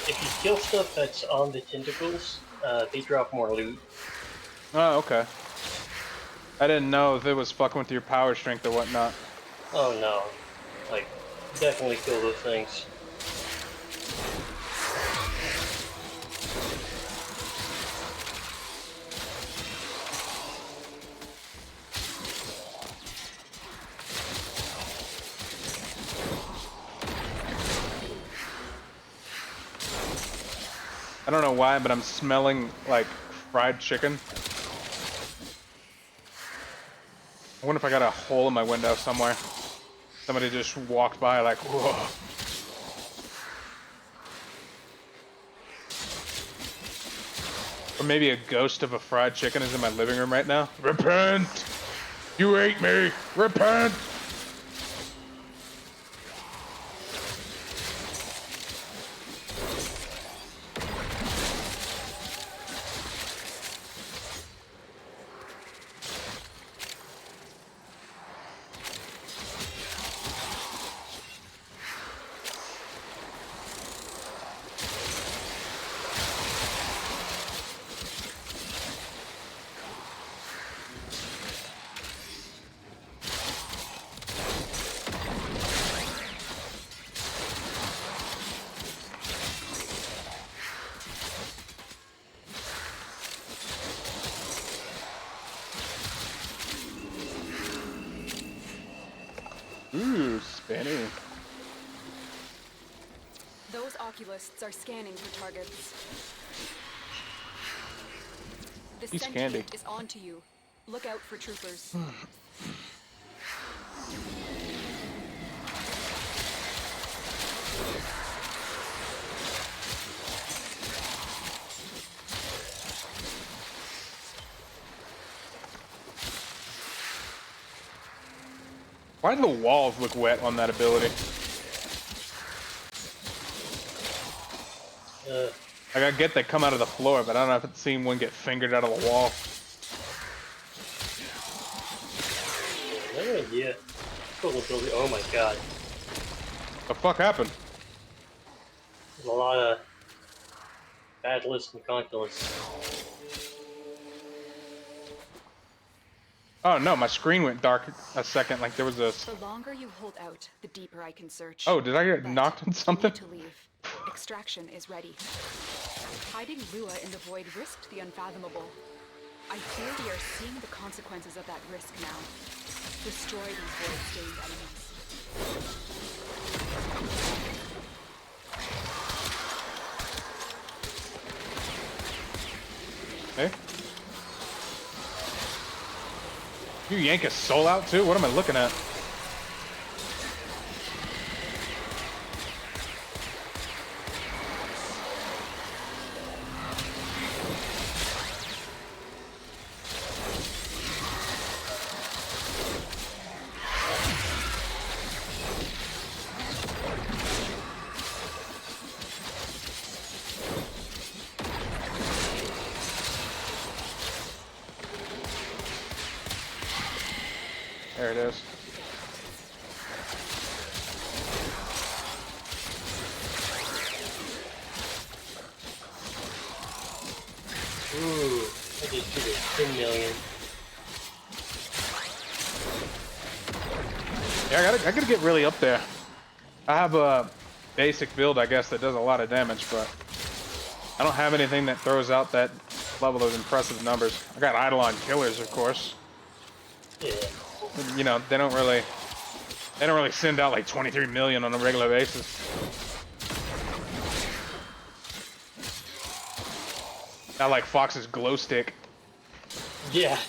If you kill stuff that's on the tentacles, they drop more loot. Oh, okay. I didn't know if it was fucking with your power strength or whatnot. Oh no. Like, definitely kill those things. I don't know why, but I'm smelling like fried chicken. I wonder if I got a hole in my window somewhere. Somebody just walked by like, whoa. Or maybe a ghost of a fried chicken is in my living room right now. Repent! You ate me! Repent! Ooh, spinny. Those oculists are scanning for targets. The He's sentient candy. is onto you. Look out for troopers. Why do the walls look wet on that ability? Like, I get they come out of the floor, but I don't know if it's seen one get fingered out of the wall. No idea. Oh my god. The fuck happened? There's a lot of bad lists and calculus. Oh no, my screen went dark a second, like there was a... The longer you hold out, the deeper I can search. Oh, did I get But knocked on you something? need to leave. Extraction is ready. Hiding Lua in the void risked the unfathomable. I fear we are seeing the consequences of that risk now. Destroy these void-stained enemies. Hey? You yank his soul out too? What am I looking at? There it is. Ooh, I just did it 10 million. Yeah, I gotta get really up there. I have a basic build, I guess, that does a lot of damage, but I don't have anything that throws out that level of impressive numbers. I got Eidolon killers, of course. Yeah. You know, they don't really send out like 23 million on a regular basis. Not like Fox's glow stick. Yeah.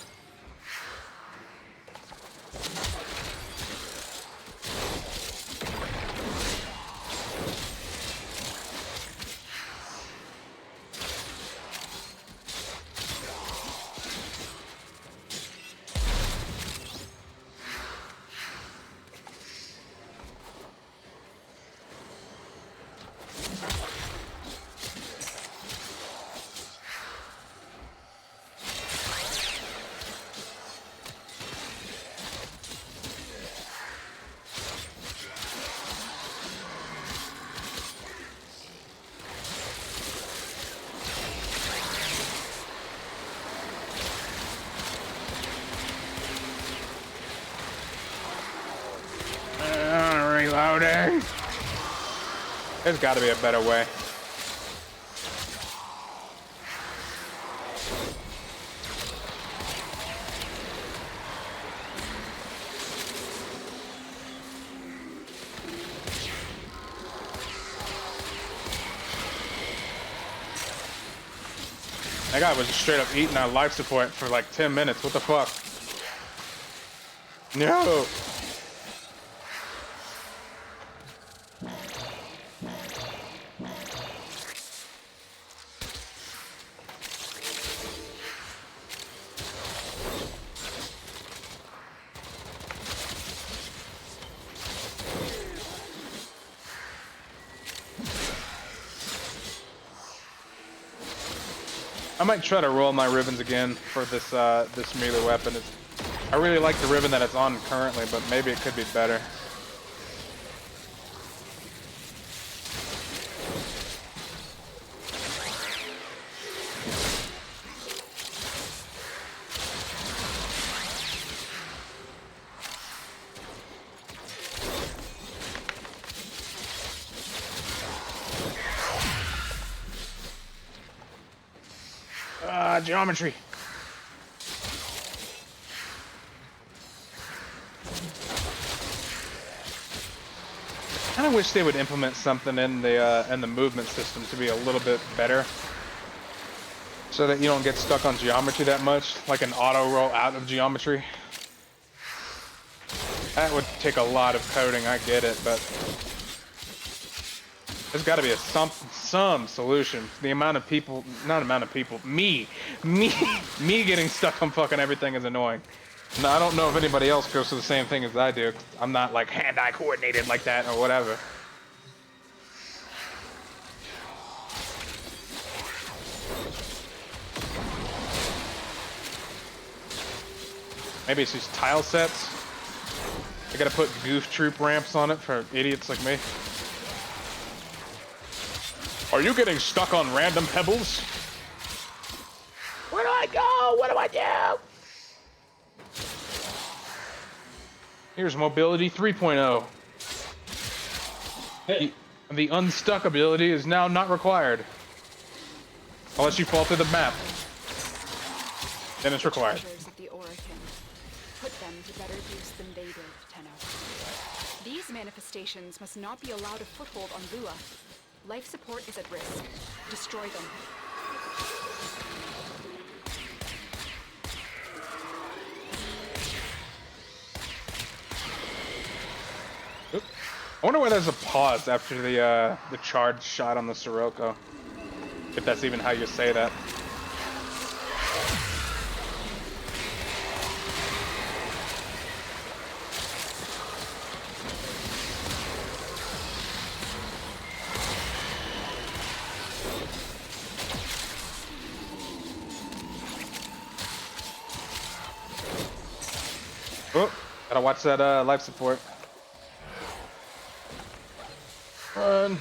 Reloading. There's got to be a better way. That guy was just straight up eating our life support for like 10 minutes. What the fuck? No. I might try to roll my ribbons again for this this melee weapon. I really like the ribbon that it's on currently, but maybe it could be better. Geometry. kind of wish they would implement something in the movement system to be a little bit better, so that you don't get stuck on geometry that much, like an auto roll out of geometry. That would take a lot of coding, I get it, but there's got to be some solution. The amount of people, not amount of people, me getting stuck on fucking everything is annoying. Now, I don't know if anybody else goes through the same thing as I do. I'm not like hand-eye coordinated like that or whatever. Maybe it's these tile sets. I gotta put goof troop ramps on it for idiots like me. Are you getting stuck on random pebbles? Where do I go? What do I do? Here's mobility 3.0. The unstuck ability is now not required. Unless you fall through the map. Then it's required. Put them to better use than they did, Tenno. These manifestations must not be allowed a foothold on Lua. Life support is at risk. Destroy them. Oop. I wonder why there's a pause after the charge shot on the Sirocco. If that's even how you say that. Oh, gotta watch that life support. Run.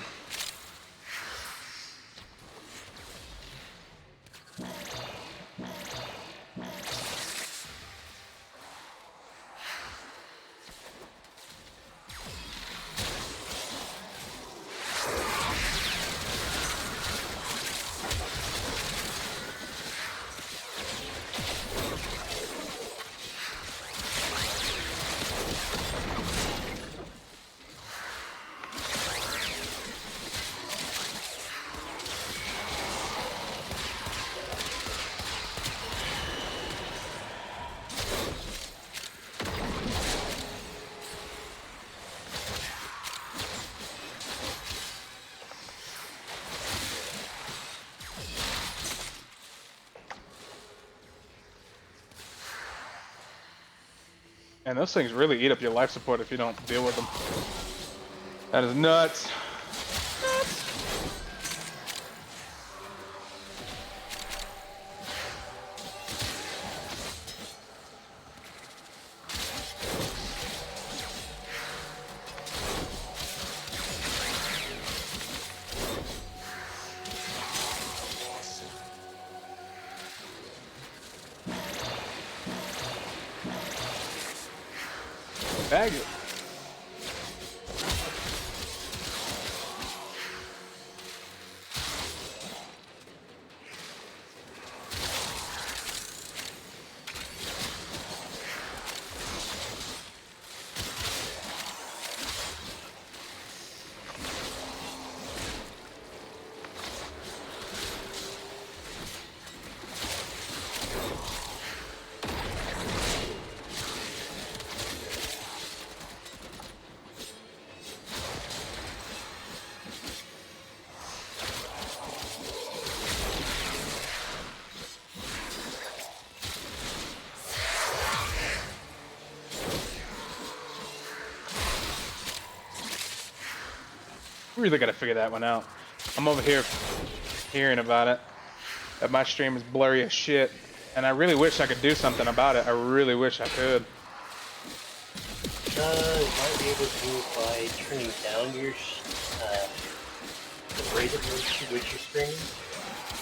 And those things really eat up your life support if you don't deal with them. That is nuts. Bag it. Really gotta figure that one out. I'm over here hearing about it. That my stream is blurry as shit. And I really wish I could do something about it. I really wish I could. You might be able to do it by turning down your the rate at which you're streaming.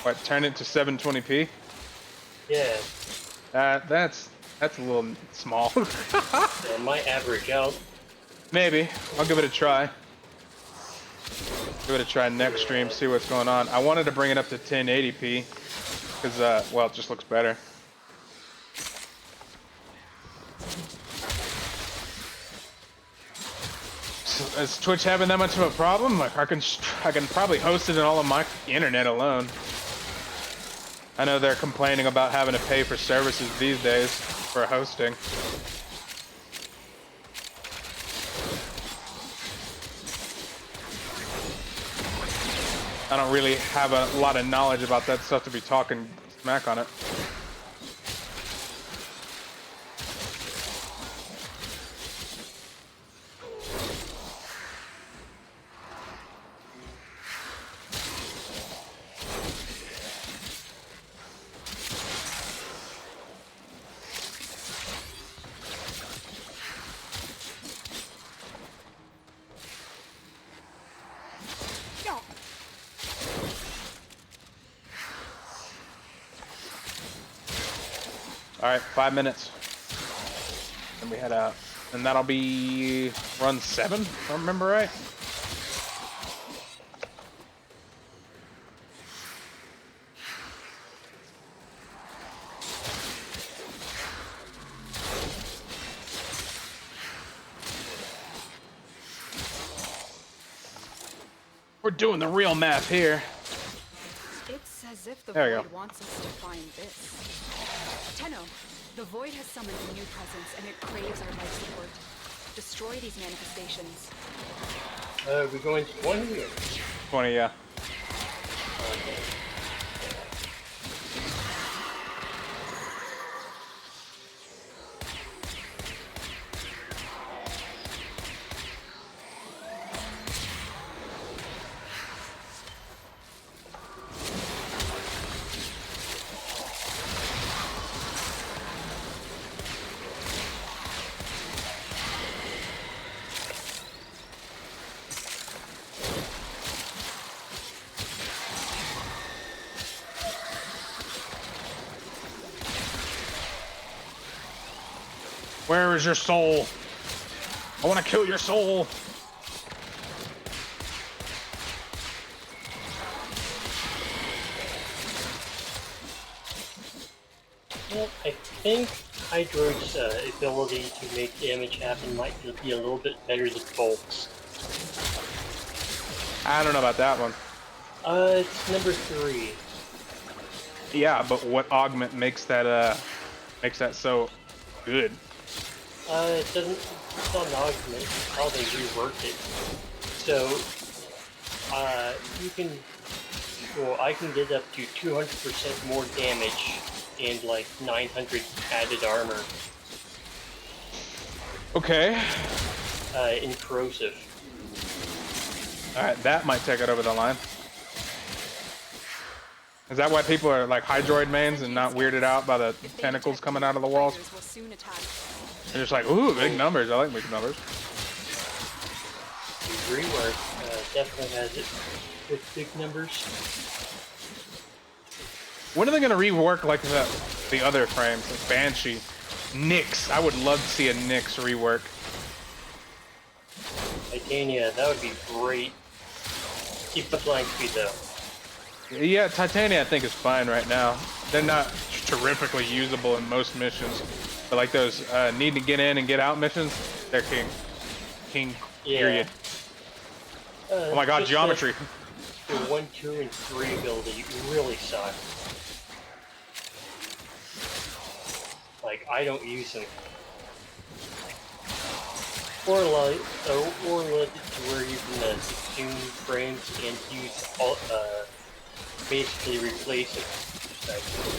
What, turn it to 720p? Yeah. That's a little small. It might average out. Maybe. I'll give it a try. Give it a try next stream, see what's going on. I wanted to bring it up to 1080p because, well, it just looks better. Is Twitch having that much of a problem? Like I can probably host it in all of my internet alone. I know they're complaining about having to pay for services these days for hosting. I don't really have a lot of knowledge about that stuff to be talking smack on it. Alright, 5 minutes. And we head out. And that'll be run 7, if I remember right. We're doing the real math here. It's as if the There we Void go. wants us to find this. Tenno, the Void has summoned a new presence and it craves our life support. Destroy these manifestations. We going to 20 or? 20, yeah. Okay. Where is your soul? I want to kill your soul. Well, I think Hydroid's ability to make damage happen might be a little bit better than Bolt's. I don't know about that one. It's number 3. Yeah, but what augment makes that so good? It doesn't, it's not an augment, it's how they reworked it. So, you can, well, I can get up to 200% more damage and like 900 added armor. Okay. In corrosive. Alright, that might take it over the line. Is that why people are like Hydroid mains and not weirded out by the tentacles coming out of the walls? They're just like, ooh, big numbers. I like big numbers. The rework definitely has it with big numbers. When are they going to rework like the other frames, like Banshee? Nyx. I would love to see a Nyx rework. Titania, that would be great. Keep the flying speed though. Yeah, Titania I think is fine right now. They're not terrifically usable in most missions. But like those need to get in and get out missions, they're king. King, period. Oh my god, geometry. The 1, 2, and 3 ability really suck. Like, I don't use them. Or let it to where you can tune frames and use all, basically replace it.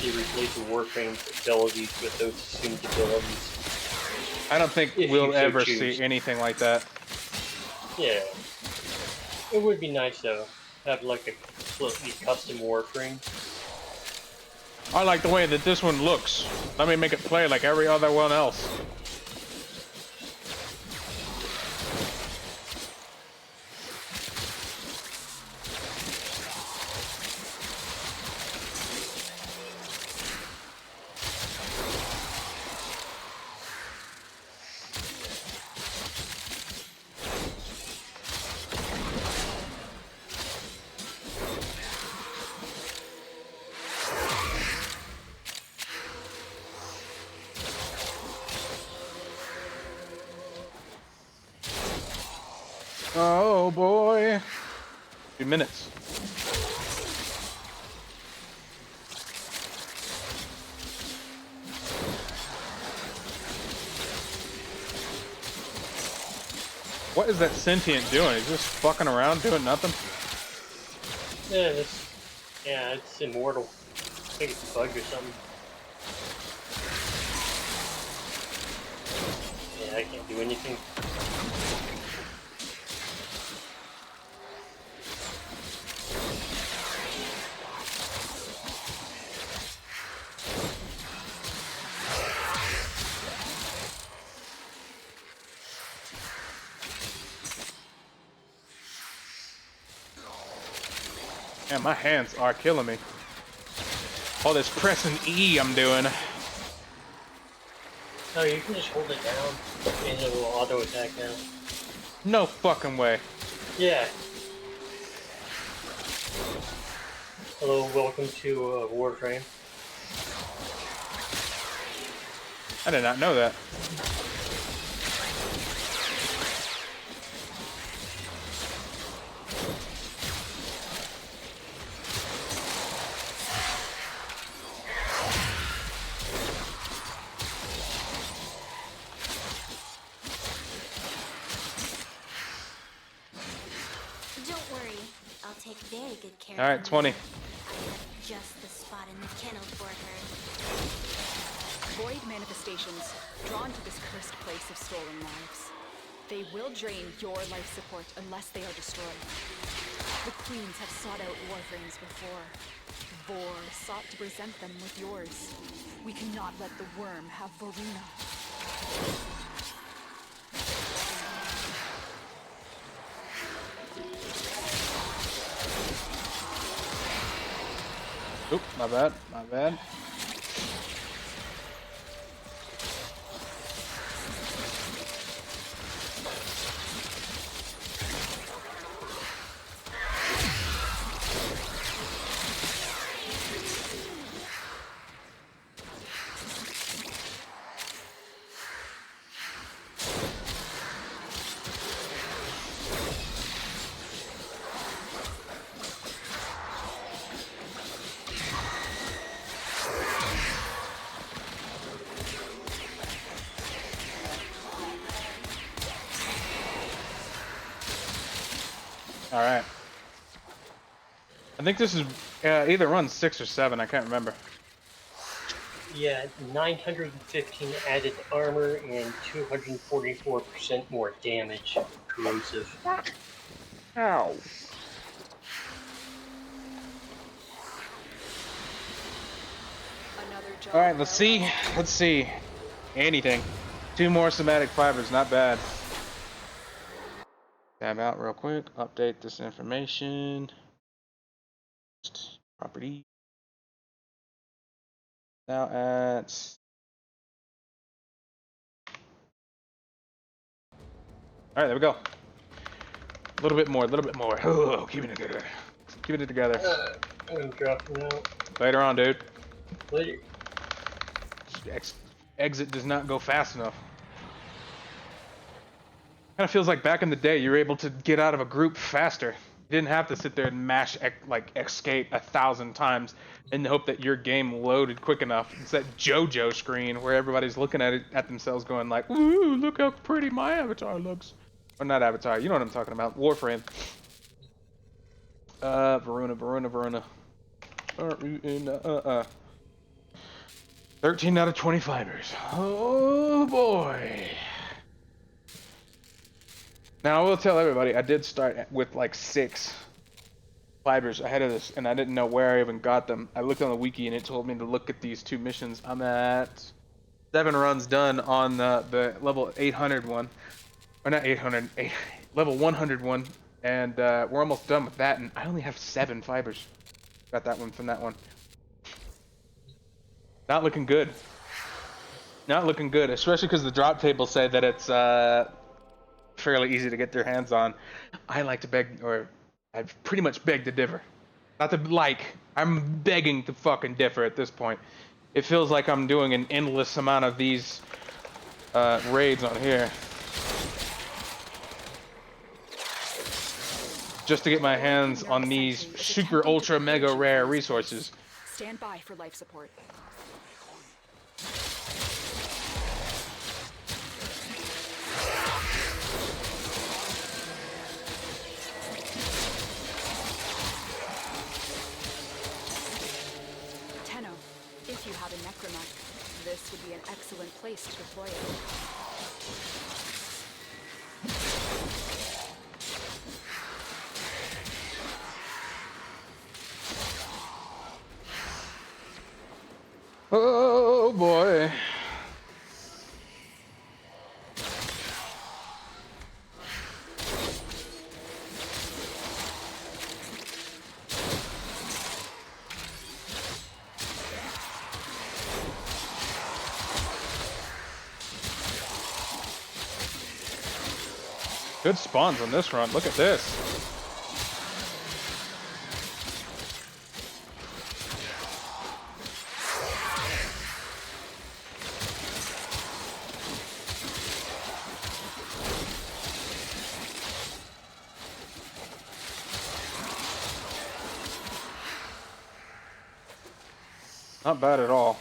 You replace the Warframe abilities with those assumed abilities. I don't think we'll ever see anything like that. Yeah. It would be nice though. Have like a completely custom Warframe. I like the way that this one looks. Let me make it play like every other one else. Oh boy. 2 minutes. What is that sentient doing? Is just fucking around doing nothing? Yeah, it's immortal. I think it's a bug or something. Yeah, I can't do anything. Man, my hands are killing me. All this pressing E I'm doing. No, you can just hold it down and it will auto attack now. No fucking way. Yeah. Hello, welcome to Warframe. I did not know that. Don't worry, I'll take very good care All right, of her. 20. I have just the spot in the kennel for her. Void manifestations, drawn to this cursed place of stolen lives. They will drain your life support unless they are destroyed. The queens have sought out Warframes before. Vor sought to present them with yours. We cannot let the worm have Voruna. Oop, my bad, my bad. All right. I think this is either run 6 or 7. I can't remember. Yeah, 915 added armor and 244% more damage. Corrosive. Ow. All right, let's see. Let's see. Anything. 2 more somatic fibers, not bad. Tab out real quick. Update this information. Property. Now at. All right, there we go. A little bit more, a little bit more. Oh, keeping it together. Keeping it together. I'm dropping out. Later on, dude. Later. Exit does not go fast enough. Kind of feels like back in the day, you were able to get out of a group faster. You didn't have to sit there and mash like escape 1,000 times in the hope that your game loaded quick enough. It's that JoJo screen where everybody's looking at themselves, going like, "Ooh, look how pretty my avatar looks." Or not avatar, you know what I'm talking about. Warframe. Varuna. 13 out of 20 fibers. Oh boy. Now I will tell everybody, I did start with like 6 fibers ahead of this, and I didn't know where I even got them. I looked on the wiki and it told me to look at these 2 missions. I'm at 7 runs done on the level 800 one. Or not 800, level 100 one. And we're almost done with that, and I only have 7 fibers. Got that one from that one. Not looking good. Not looking good, especially because the drop tables say that it's fairly easy to get their hands on. I like to beg, or I've pretty much begged to differ. Not to like, I'm begging to fucking differ at this point. It feels like I'm doing an endless amount of these raids on here. just to get my hands on these super ultra mega rare resources. Stand by for life support. Tenno, if you had a necromech, this would be an excellent place to deploy it. Oh boy. Good spawns on this run. Look at this. Not bad at all.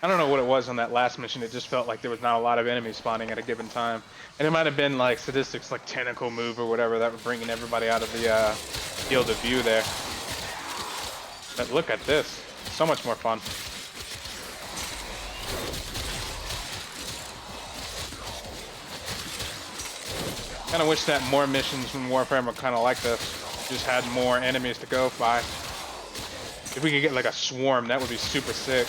I don't know what it was on that last mission. It just felt like there was not a lot of enemies spawning at a given time. And it might have been like statistics like tentacle move or whatever that were bringing everybody out of the field of view there. But look at this. So much more fun. Kind of wish that more missions from Warframe were kind of like this. Just had more enemies to go by. If we could get like a swarm, that would be super sick.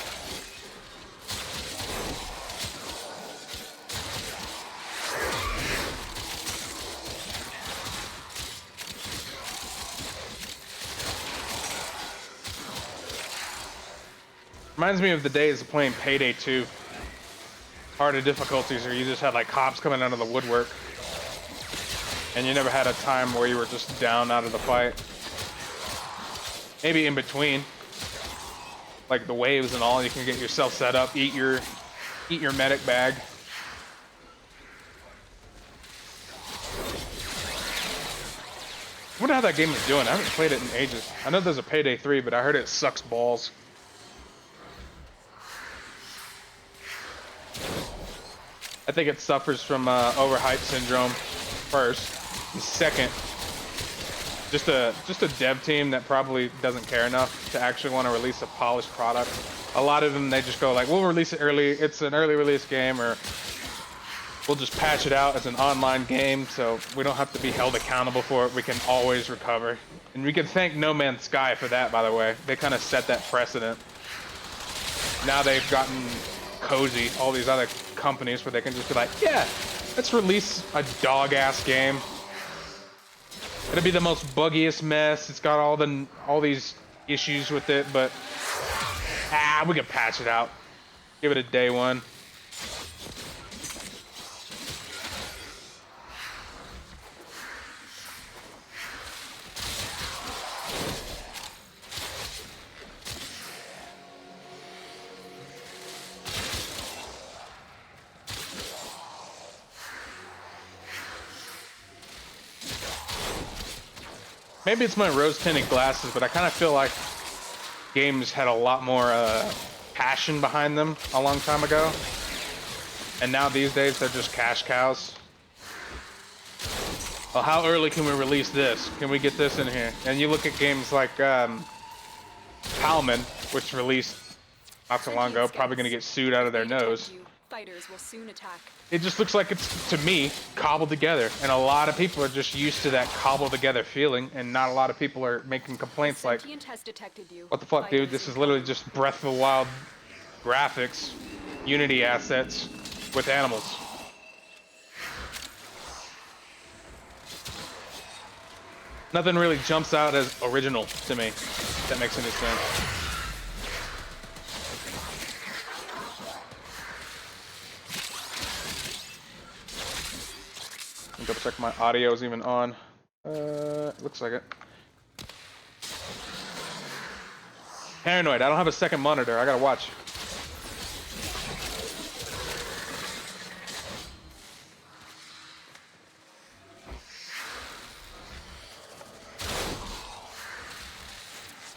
Reminds me of the days of playing Payday 2. Harder difficulties where you just had like cops coming out of the woodwork. And you never had a time where you were just down out of the fight. Maybe in between. Like the waves and all, you can get yourself set up, eat your medic bag. I wonder how that game is doing. I haven't played it in ages. I know there's a Payday 3, but I heard it sucks balls. I think it suffers from overhype syndrome first. And second, just a dev team that probably doesn't care enough to actually want to release a polished product. A lot of them, they just go like, we'll release it early. It's an early release game, or we'll just patch it out as an online game so we don't have to be held accountable for it. We can always recover. And we can thank No Man's Sky for that, by the way. They kind of set that precedent. Now they've gotten cozy, all these other companies, where they can just be like, yeah, let's release a dog-ass game. It'll be the most buggiest mess. It's got all these issues with it, but we can patch it out. Give it a day one. Maybe it's my rose-tinted glasses, but I kind of feel like games had a lot more passion behind them a long time ago. And now these days, they're just cash cows. Well, how early can we release this? Can we get this in here? And you look at games like Palman, which released not so long ago, probably going to get sued out of their nose. Fighters will soon attack. It just looks like it's, to me, cobbled together. And a lot of people are just used to that cobbled together feeling, and not a lot of people are making complaints like, what the fuck, dude? This is literally just Breath of the Wild graphics, Unity assets with animals. Nothing really jumps out as original to me, if that makes any sense. Double check my audio is even on. Looks like it. Paranoid. I don't have a second monitor. I gotta watch.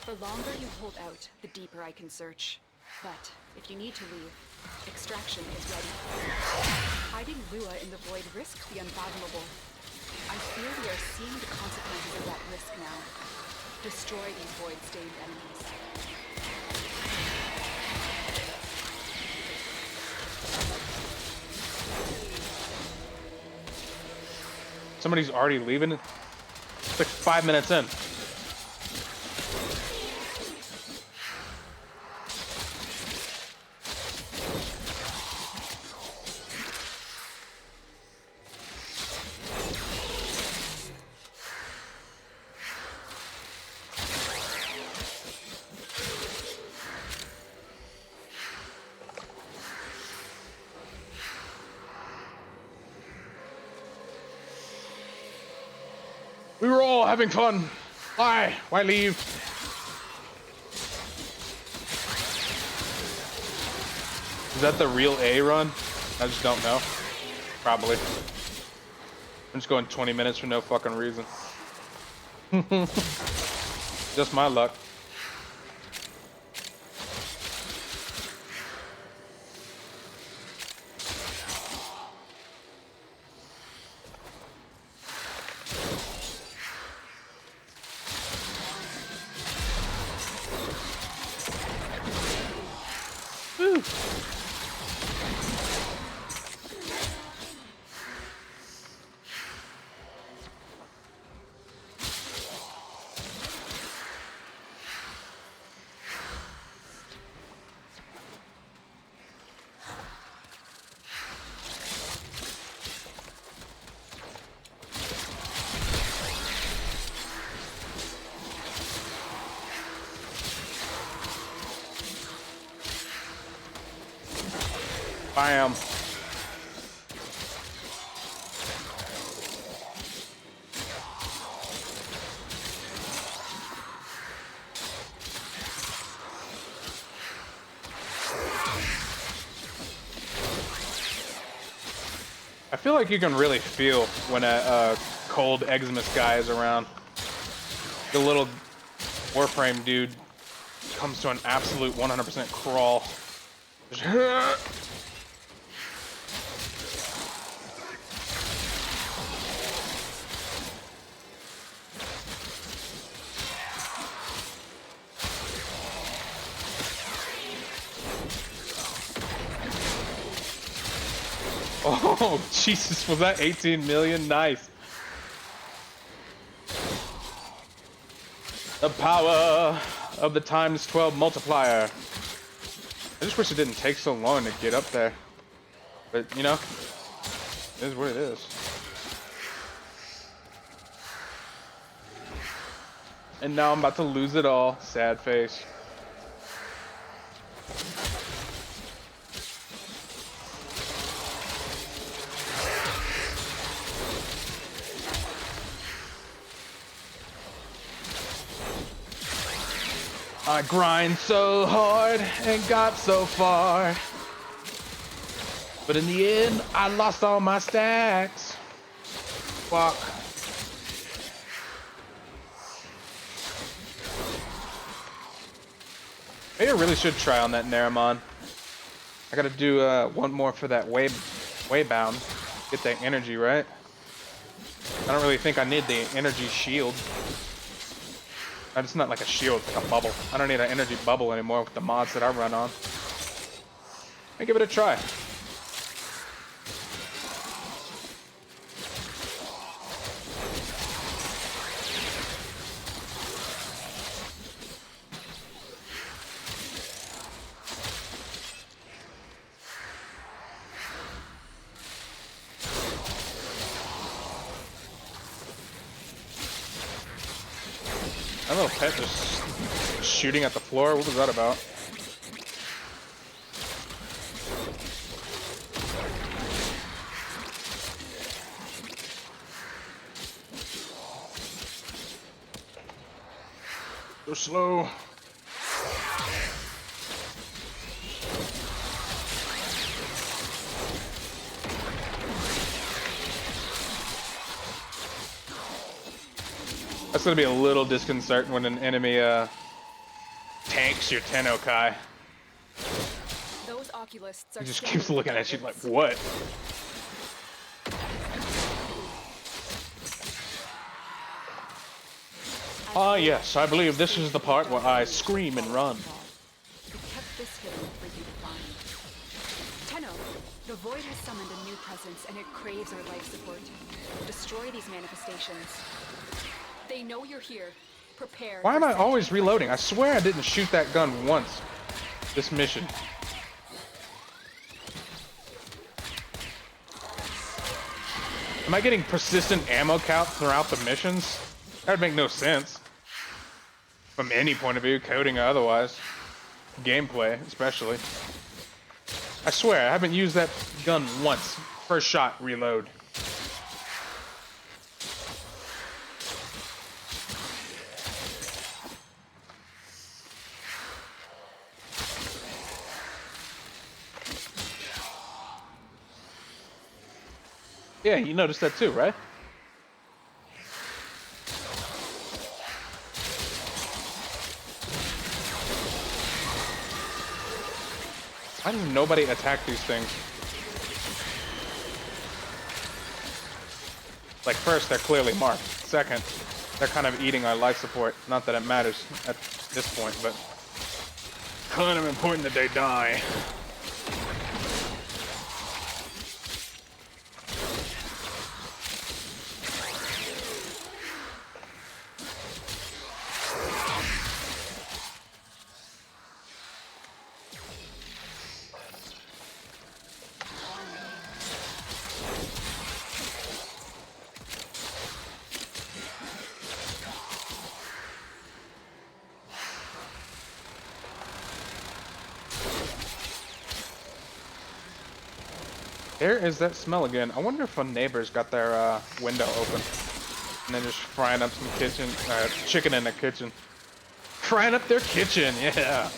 The longer you hold out, the deeper I can search. But if you need to leave, extraction is ready. Hiding Lua in the void risks the unfathomable. I fear we are seeing the consequences of that risk now. Destroy these void-stained enemies. Somebody's already leaving. It's like 5 minutes in. We were all having fun. Why? Why leave? Is that the real A run? I just don't know. Probably. I'm just going 20 minutes for no fucking reason. Just my luck. Bam. I feel like you can really feel when a cold Eximus guy is around. The little Warframe dude comes to an absolute 100% crawl. Oh, Jesus, was that 18 million? Nice. The power of the times 12 multiplier. I just wish it didn't take so long to get up there. But, you know, it is what it is. And now I'm about to lose it all. Sad face. I grind so hard and got so far, but in the end, I lost all my stacks. Fuck. Maybe I really should try on that Naramon. I gotta do one more for that Waybound. Get that energy, right? I don't really think I need the energy shield. It's not like a shield, it's like a bubble. I don't need an energy bubble anymore with the mods that I run on. Let me give it a try. That little pet just shooting at the floor. What was that about? So slow. That's gonna be a little disconcerting when an enemy tanks your Tennokai. Those oculists are He just keeps looking at you like, what? Ah, yes, I believe this is the part where I scream and run. We kept this hidden for you to find. Tenno, the Void has summoned a new presence and it craves our life support. Destroy these manifestations. They know you're here. Prepare. Why am I always reloading? I swear I didn't shoot that gun once. This mission. Am I getting persistent ammo count throughout the missions? That would make no sense. From any point of view, coding or otherwise. Gameplay, especially. I swear, I haven't used that gun once. First shot, reload. Yeah, you noticed that too, right? Why does nobody attack these things? Like, first, they're clearly marked. Second, they're kind of eating our life support. Not that it matters at this point, but kind of important that they die. There is that smell again. I wonder if our neighbors got their window open and they're just frying up some chicken in their kitchen. Frying up their kitchen, yeah.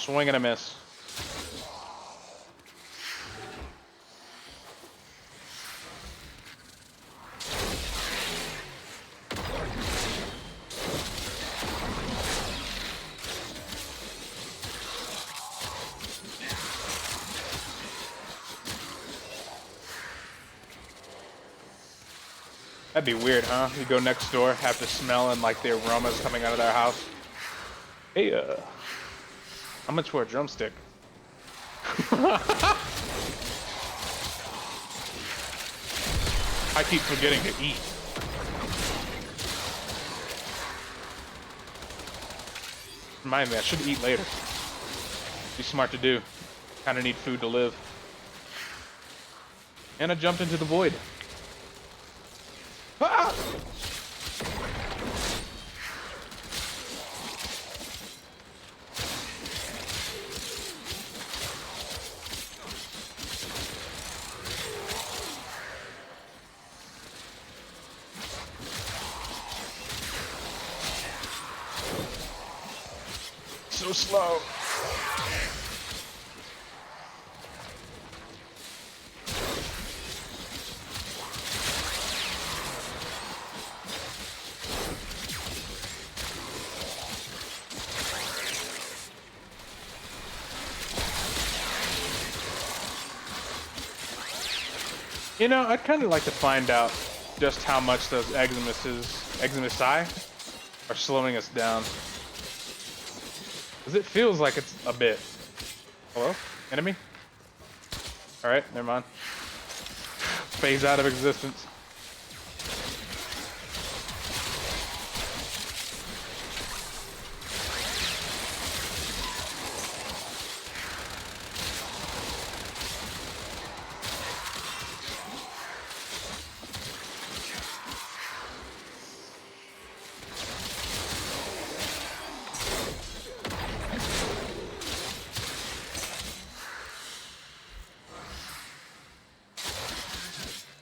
Swing and a miss. That'd be weird, huh? You go next door, have the smell and like the aromas coming out of their house. Hey, how much for a drumstick? I keep forgetting to eat. Remind me, I should eat later. Be smart to do. Kinda need food to live. And I jumped into the void. Ah! So slow. You know, I'd kind of like to find out just how much those Eximusi are slowing us down. Because it feels like it's a bit. Hello? Enemy? Alright, never mind. Phase out of existence.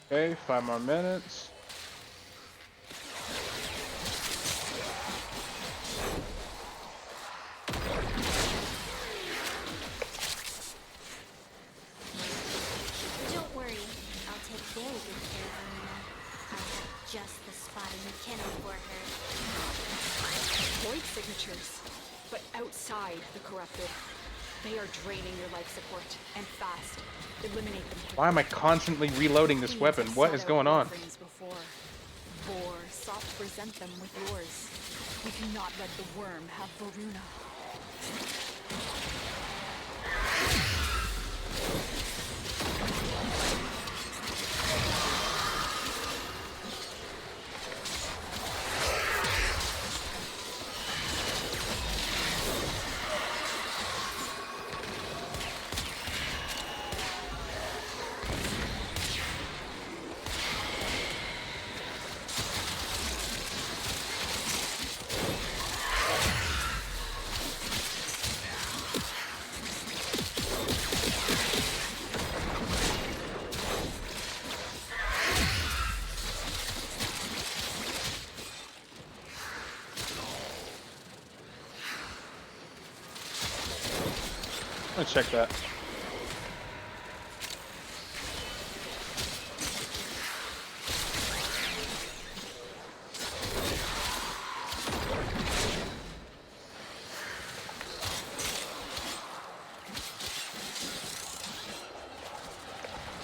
Okay, 5 more minutes. Don't worry, I'll take very good care of Amina. I have just the spot in the kennel for her. Void signatures, but outside the corrupted. They are draining your life support, and fast. Eliminate them. Why am I constantly reloading this weapon? What is going on? Before. Vor sought to present them with yours. We cannot let the worm have Varuna. Let's check that.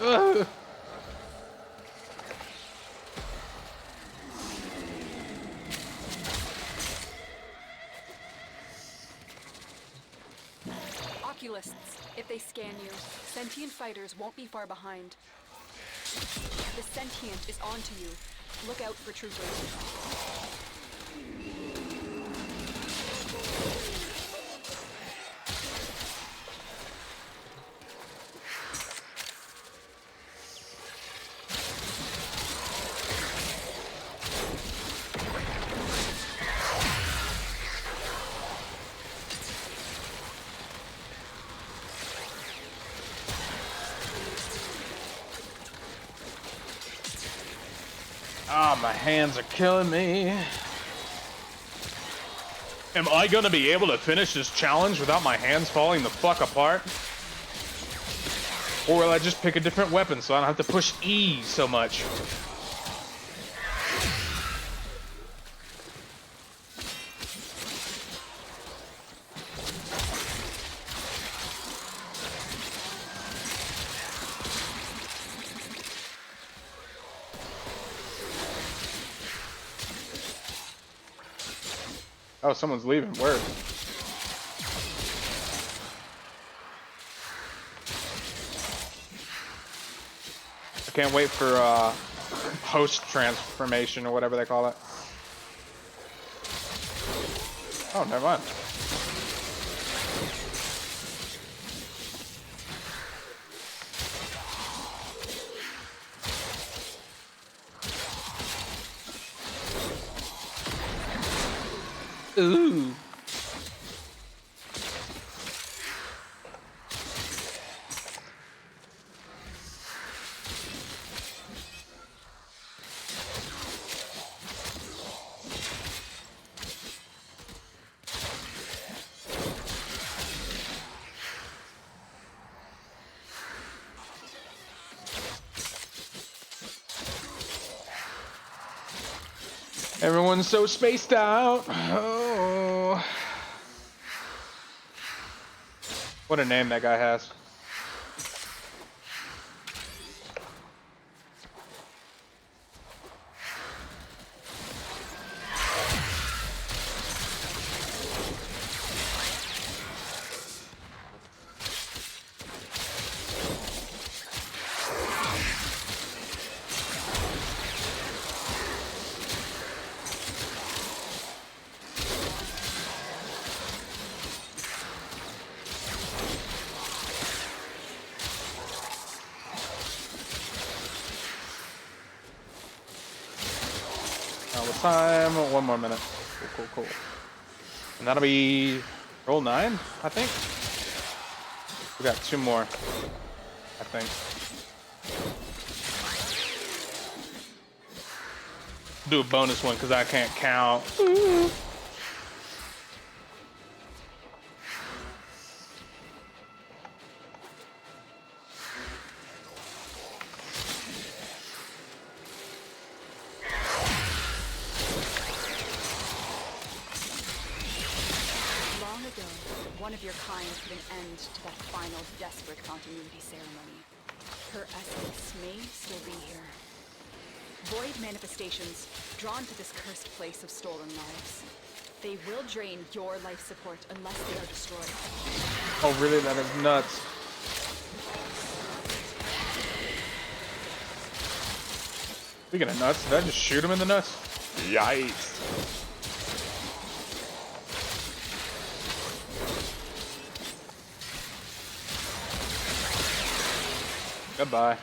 Ugh. Oculists, if they scan you, sentient fighters won't be far behind. The sentient is onto you. Look out for troopers. Ah, my hands are killing me. Am I gonna be able to finish this challenge without my hands falling the fuck apart? Or will I just pick a different weapon so I don't have to push E so much? Oh, someone's leaving. Where? I can't wait for host transformation or whatever they call it. Oh, never mind. Ooh. Everyone's so spaced out. Oh. What a name that guy has. Time, 1 more minute. Cool. And that'll be roll 9, I think. We got 2 more, I think. Do a bonus one because I can't count. Long ago, one of your kind put an end to that final desperate continuity ceremony. Her essence may still be here. Void manifestations, drawn to this cursed place of stolen lives. They will drain your life support unless they are destroyed. Oh, really? That is nuts. Speaking of nuts, did I just shoot him in the nuts? Yikes. Goodbye.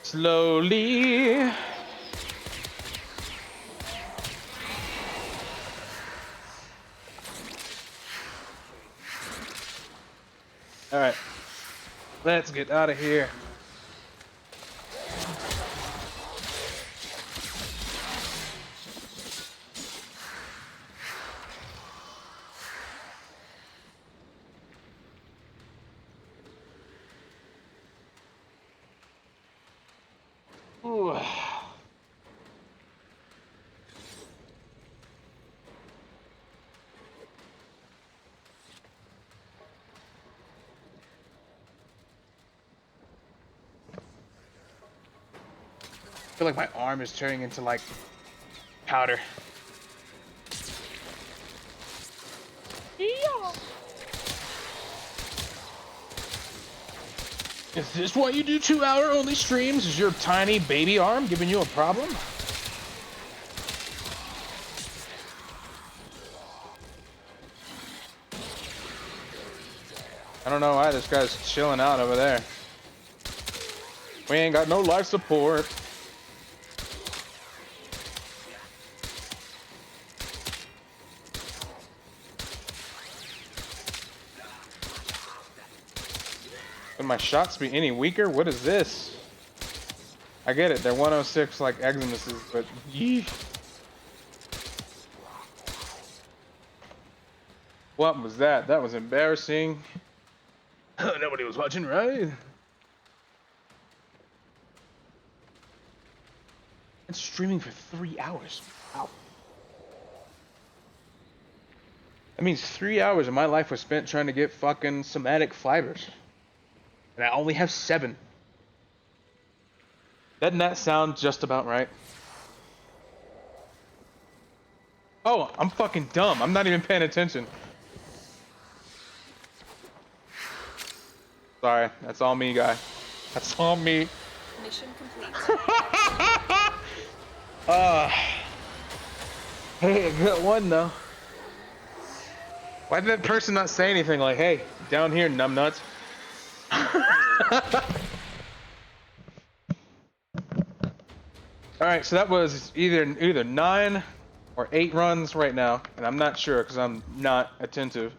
Slowly. All right, let's get out of here. Ooh. I feel like my arm is turning into like powder. Is this why you do 2-hour only streams? Is your tiny baby arm giving you a problem? I don't know why this guy's chilling out over there. We ain't got no life support. Would my shots be any weaker? What is this? I get it, they're 106 like Eximuses, but yee. What was that? That was embarrassing. Nobody was watching, right? It's streaming for 3 hours. Wow. That means 3 hours of my life was spent trying to get fucking somatic fibers. And I only have 7. Doesn't that sound just about right? Oh, I'm fucking dumb. I'm not even paying attention. Sorry, that's all me, guy. That's all me. Mission complete. Hey, I got one though. Why did that person not say anything like, hey, down here, numbnuts? Alright, so that was either 9 or 8 runs right now, and I'm not sure because I'm not attentive.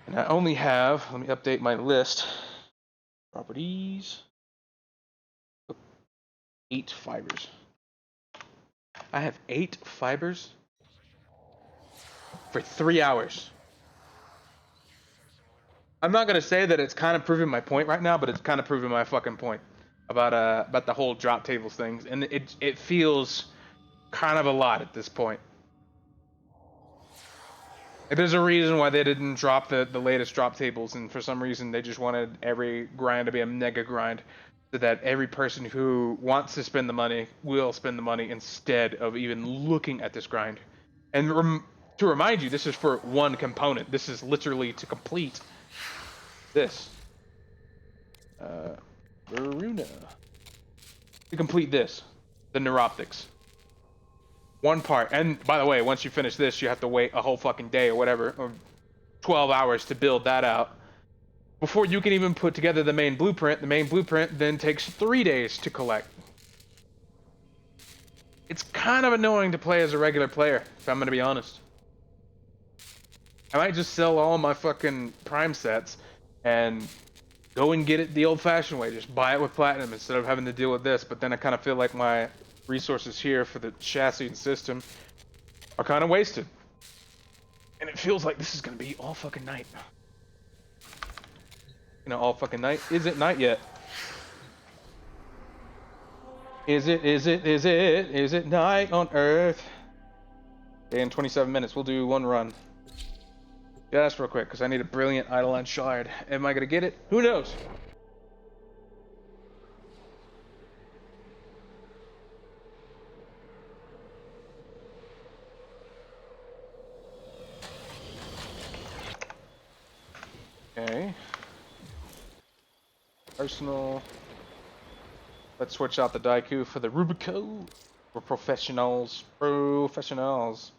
And I only have, let me update my list. Properties. 8 fibers. I have 8 fibers for 3 hours. I'm not gonna say that it's kind of proving my point right now, but it's kind of proving my fucking point about the whole drop tables things, and it feels kind of a lot at this point. There's a reason why they didn't drop the latest drop tables, and for some reason they just wanted every grind to be a mega grind, so that every person who wants to spend the money will spend the money instead of even looking at this grind. And to remind you, this is for one component. This is literally to complete this. Varuna. To complete this, the neuroptics. One part. And by the way, once you finish this, you have to wait a whole fucking day or whatever, or 12 hours to build that out. Before you can even put together the main blueprint then takes 3 days to collect. It's kind of annoying to play as a regular player, if I'm gonna be honest. I might just sell all my fucking Prime sets and go and get it the old-fashioned way. Just buy it with Platinum instead of having to deal with this. But then I kind of feel like my resources here for the chassis and system are kind of wasted. And it feels like this is going to be all fucking night. You know, all fucking night? Is it night yet? Is it night on Earth? Okay, in 27 minutes, we'll do one run. Yeah, that's real quick, because I need a brilliant Eidolon Shard. Am I going to get it? Who knows? Okay. Arsenal. Let's switch out the Daiku for the Rubico. We're professionals. Professionals.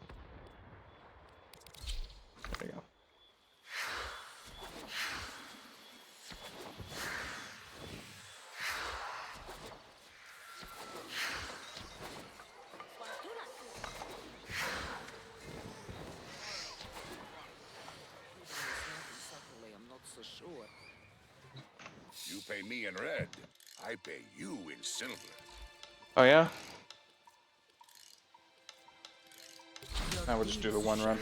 There we go. You pay me in red, I pay you in silver. Oh yeah? Now we'll just do the one run.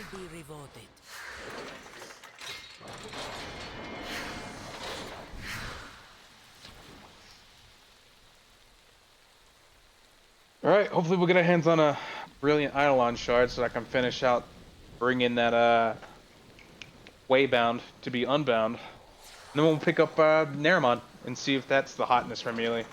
Alright, hopefully we'll get our hands on a brilliant Eidolon Shard so I can finish out bringing that Waybound to be Unbound. And then we'll pick up Nerimon and see if that's the hotness for Melee.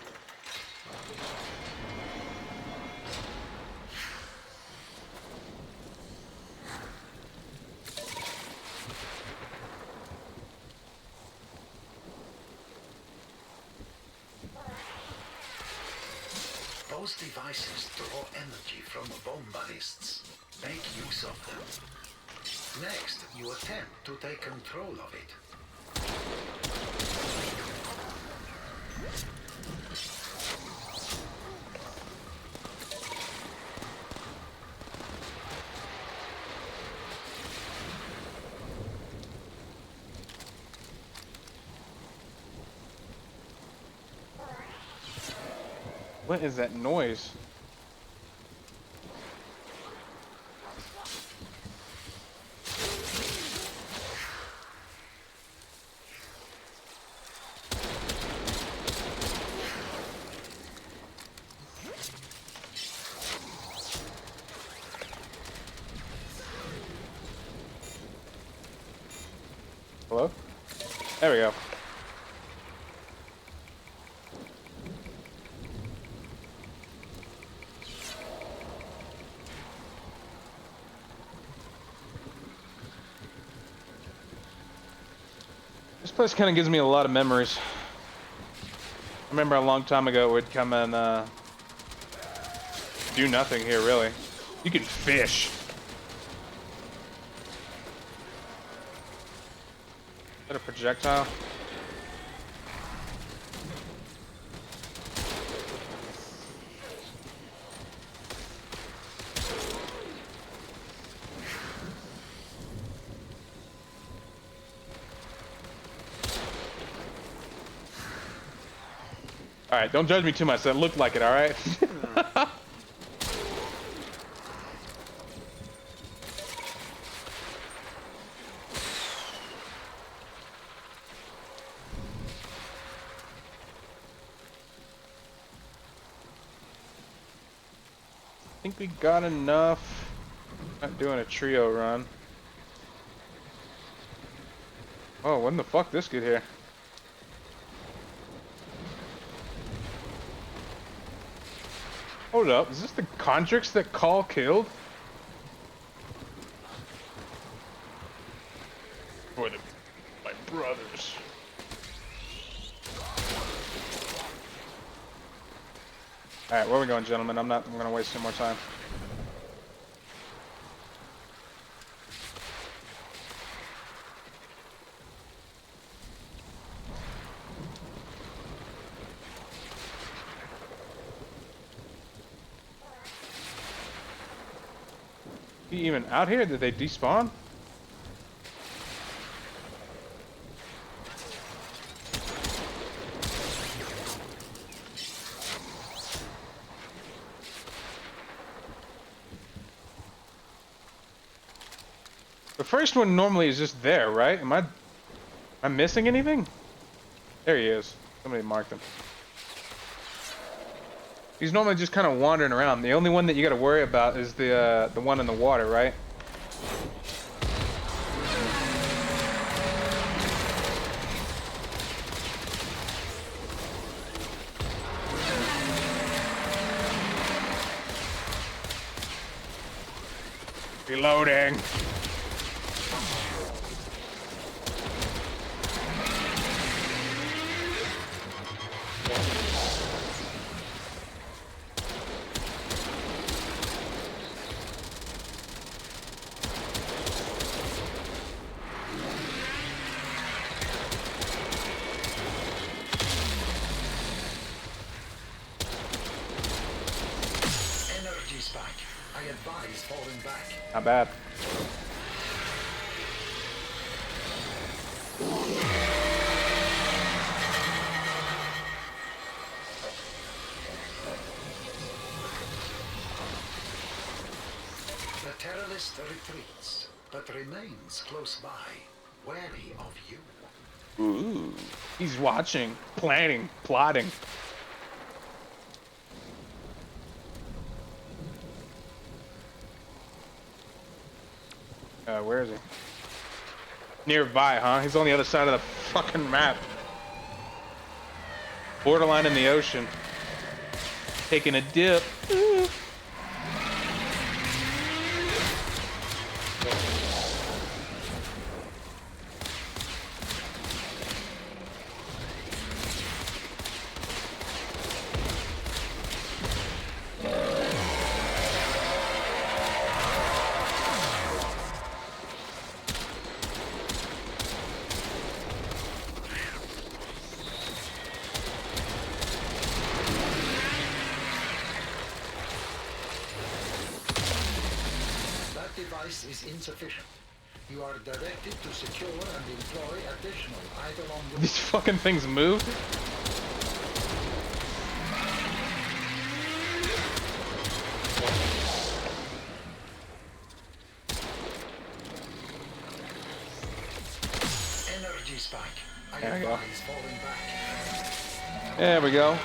Those devices draw energy from bomb ballists. Make use of them. Next, you attempt to take control of it. What is that noise? Hello? There we go. This place kind of gives me a lot of memories. I remember a long time ago we'd come and do nothing here, really. You can fish. Is that a projectile? Alright, don't judge me too much. That looked like it, alright? I think we got enough. Not doing a trio run. Oh, when the fuck this get here? Hold up, is this the Contrix that Call killed? For my brothers. Alright, where are we going, gentlemen? I'm gonna waste any more time. He even out here? Did they despawn? The first one normally is just there, right? Am I missing anything? There he is. Somebody marked him. He's normally just kind of wandering around. The only one that you got to worry about is the one in the water, right? Reloading. Energy spike. I advise falling back. Not bad. The terrorist retreats, but remains close by, wary of you. Ooh. He's watching, planning, plotting. Where is he? Nearby, huh? He's on the other side of the fucking map. Borderline in the ocean. Taking a dip. Ooh. Device is insufficient. You are directed to secure and employ additional either on your... These fucking things move? Energy spike. I There we go. advise falling back. There we go.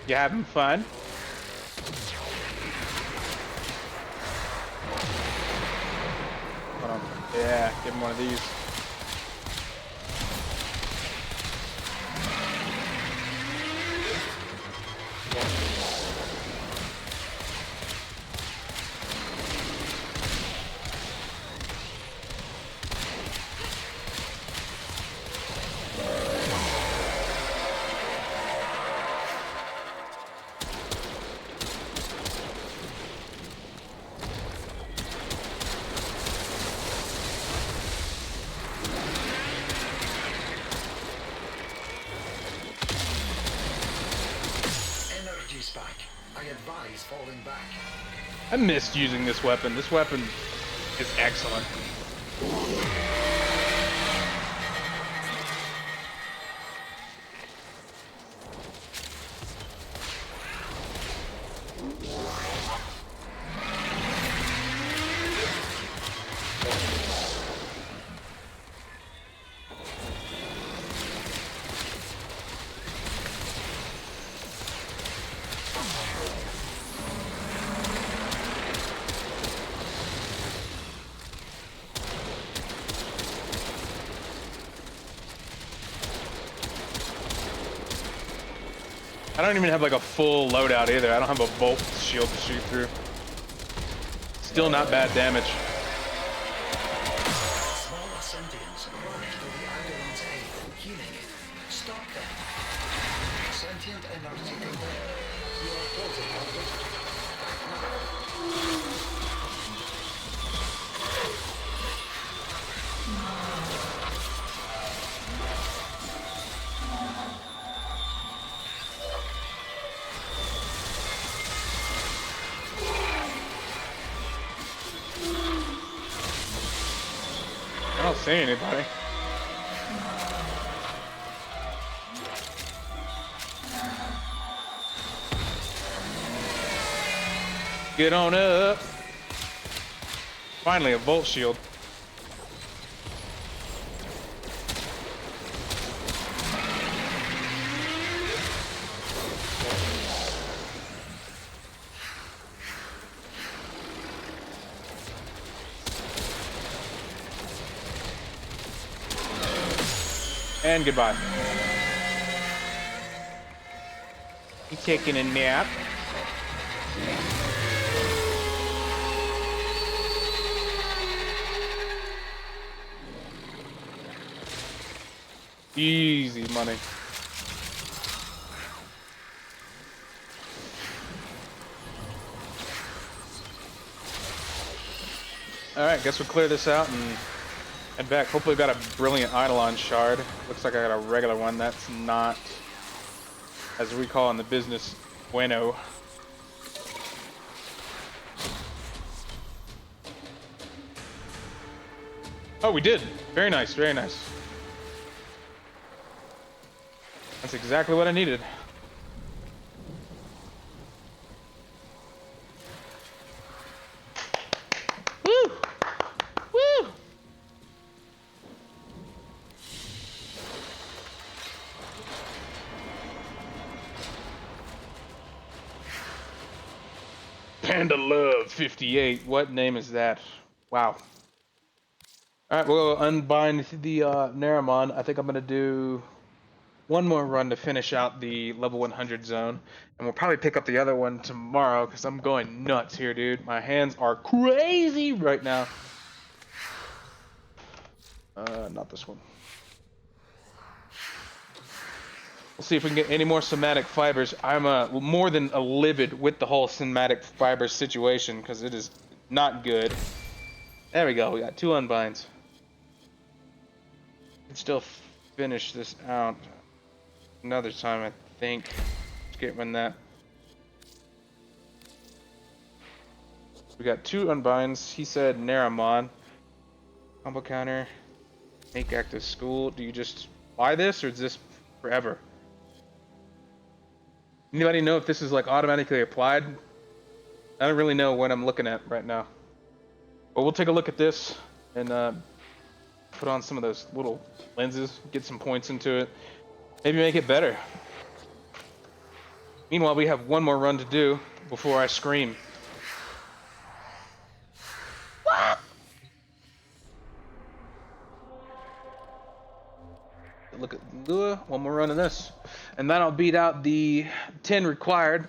You having fun? Hold on. Yeah, give him one of these. Falling back. I missed using this weapon. This weapon is excellent. I don't even have like a full loadout either. I don't have a bolt shield to shoot through. Still not bad damage. Smaller sentients rush to the Eidolon's aid, healing it. Stop them. Sentient energy contained. You are closing our don't see anybody. Get on up. Finally, a Volt Shield. And goodbye. You taking a nap? Easy money. Alright, guess we'll clear this out and head back. Hopefully we got a brilliant Eidolon shard. Looks like I got a regular one. That's not, as we call in the business, bueno. Oh, we did. Very nice, very nice. That's exactly what I needed. Woo! Woo! Panda Love 58. What name is that? Wow. Alright, we'll unbind the Naramon. I think I'm going to do one more run to finish out the level 100 zone. And we'll probably pick up the other one tomorrow because I'm going nuts here, dude. My hands are crazy right now. Not this one. We'll see if we can get any more somatic fibers. I'm more than livid with the whole somatic fiber situation because it is not good. There we go. We got 2 unbinds. We can still finish this out another time, I think. Let's get when that. We got 2 unbinds. He said Naramon. Combo counter. Make active school. Do you just buy this or is this forever? Anybody know if this is like automatically applied? I don't really know what I'm looking at right now. But we'll take a look at this and put on some of those little lenses, get some points into it, maybe make it better. Meanwhile, we have one more run to do before I scream. Look at Lua, one more run of this. And that'll beat out the 10 required,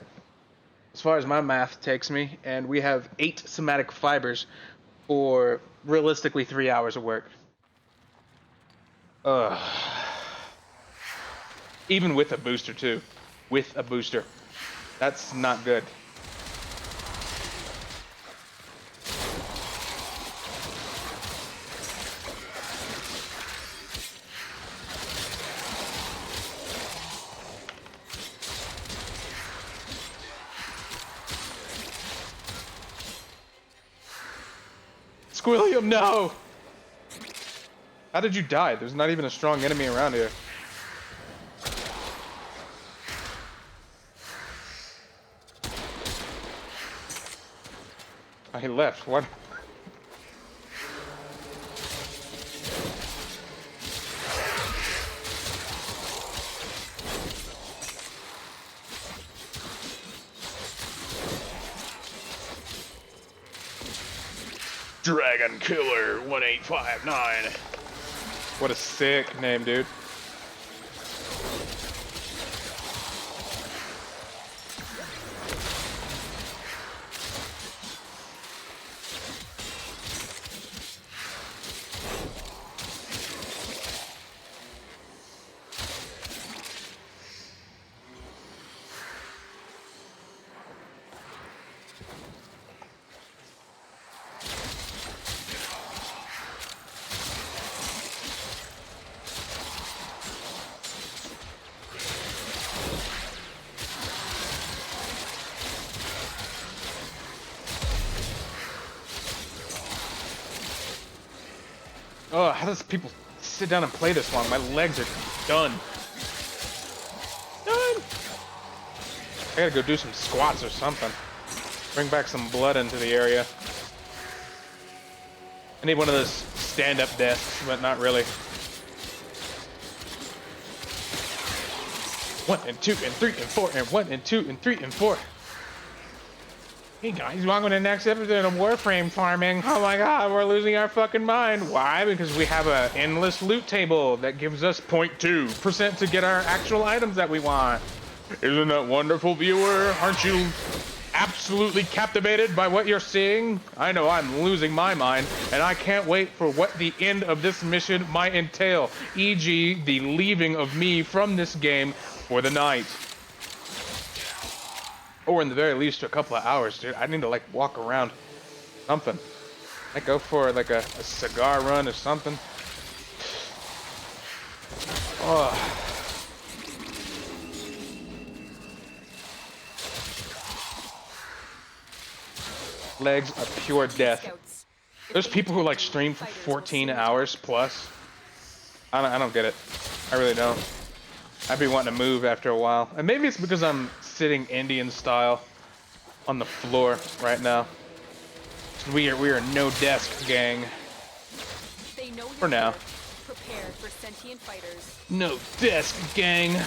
as far as my math takes me. And we have 8 somatic fibers for realistically 3 hours of work. Even with a booster too. With a booster. That's not good. Squilliam, no! How did you die? There's not even a strong enemy around here. Oh, he left. What? Dragon Killer 1859. What a sick name, dude. Oh, how does people sit down and play this long? My legs are done. Done. I gotta go do some squats or something. Bring back some blood into the area. I need one of those stand-up desks, but not really. 1 and 2 and 3 and 4 and 1 and 2 and 3 and 4. Hey guys, welcome to the next episode of Warframe farming. Oh my god, we're losing our fucking mind. Why? Because we have an endless loot table that gives us 0.2% to get our actual items that we want. Isn't that wonderful, viewer? Aren't you absolutely captivated by what you're seeing? I know I'm losing my mind, and I can't wait for what the end of this mission might entail, e.g. the leaving of me from this game for the night. Or in the very least a couple of hours, dude. I need to like walk around something. I go for like a cigar run or something. Oh. Legs of pure death. There's people who like stream for 14 hours plus. I don't get it. I really don't. I'd be wanting to move after a while. And maybe it's because I'm sitting Indian style on the floor right now. We are no desk gang. For now. Prepare for sentient fighters. No desk gang.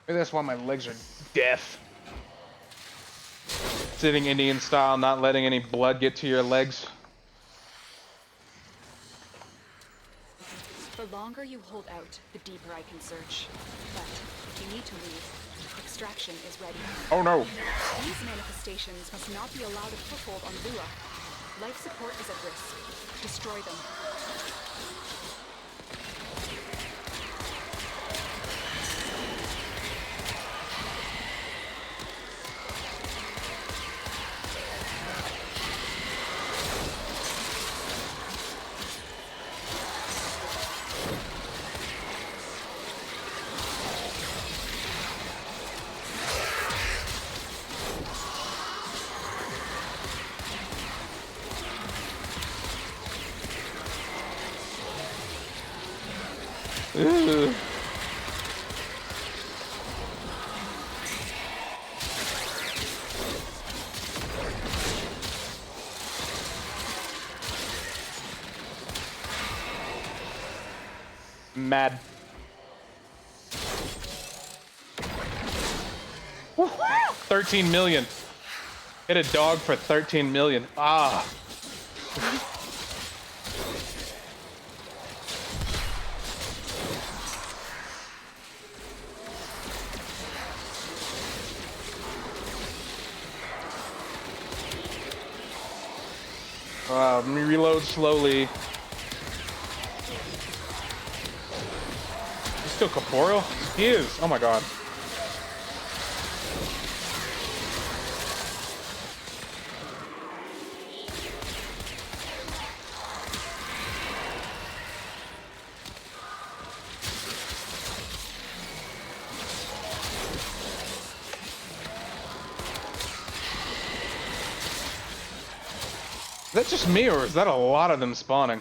Maybe that's why my legs are deaf. Sitting Indian style, not letting any blood get to your legs. The longer you hold out, the deeper I can search. But if you need to leave, extraction is ready. Oh no. These manifestations must not be allowed a foothold on Lua. Life support is at risk. Destroy them. Ooh. Mad. 13 million. Hit a dog for 13 million. Ah. Let me reload slowly. He's still corporeal? He is. Oh my god. Is that just me, or is that a lot of them spawning?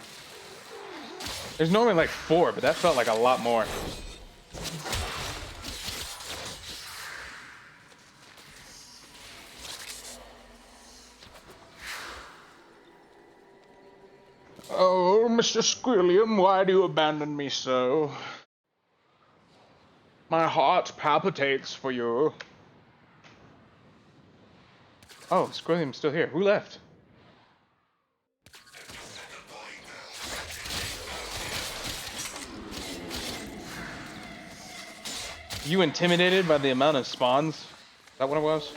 There's normally like 4, but that felt like a lot more. Oh, Mr. Squilliam, why do you abandon me so? My heart palpitates for you. Oh, Squilliam's still here. Who left? You intimidated by the amount of spawns? Is that what it was?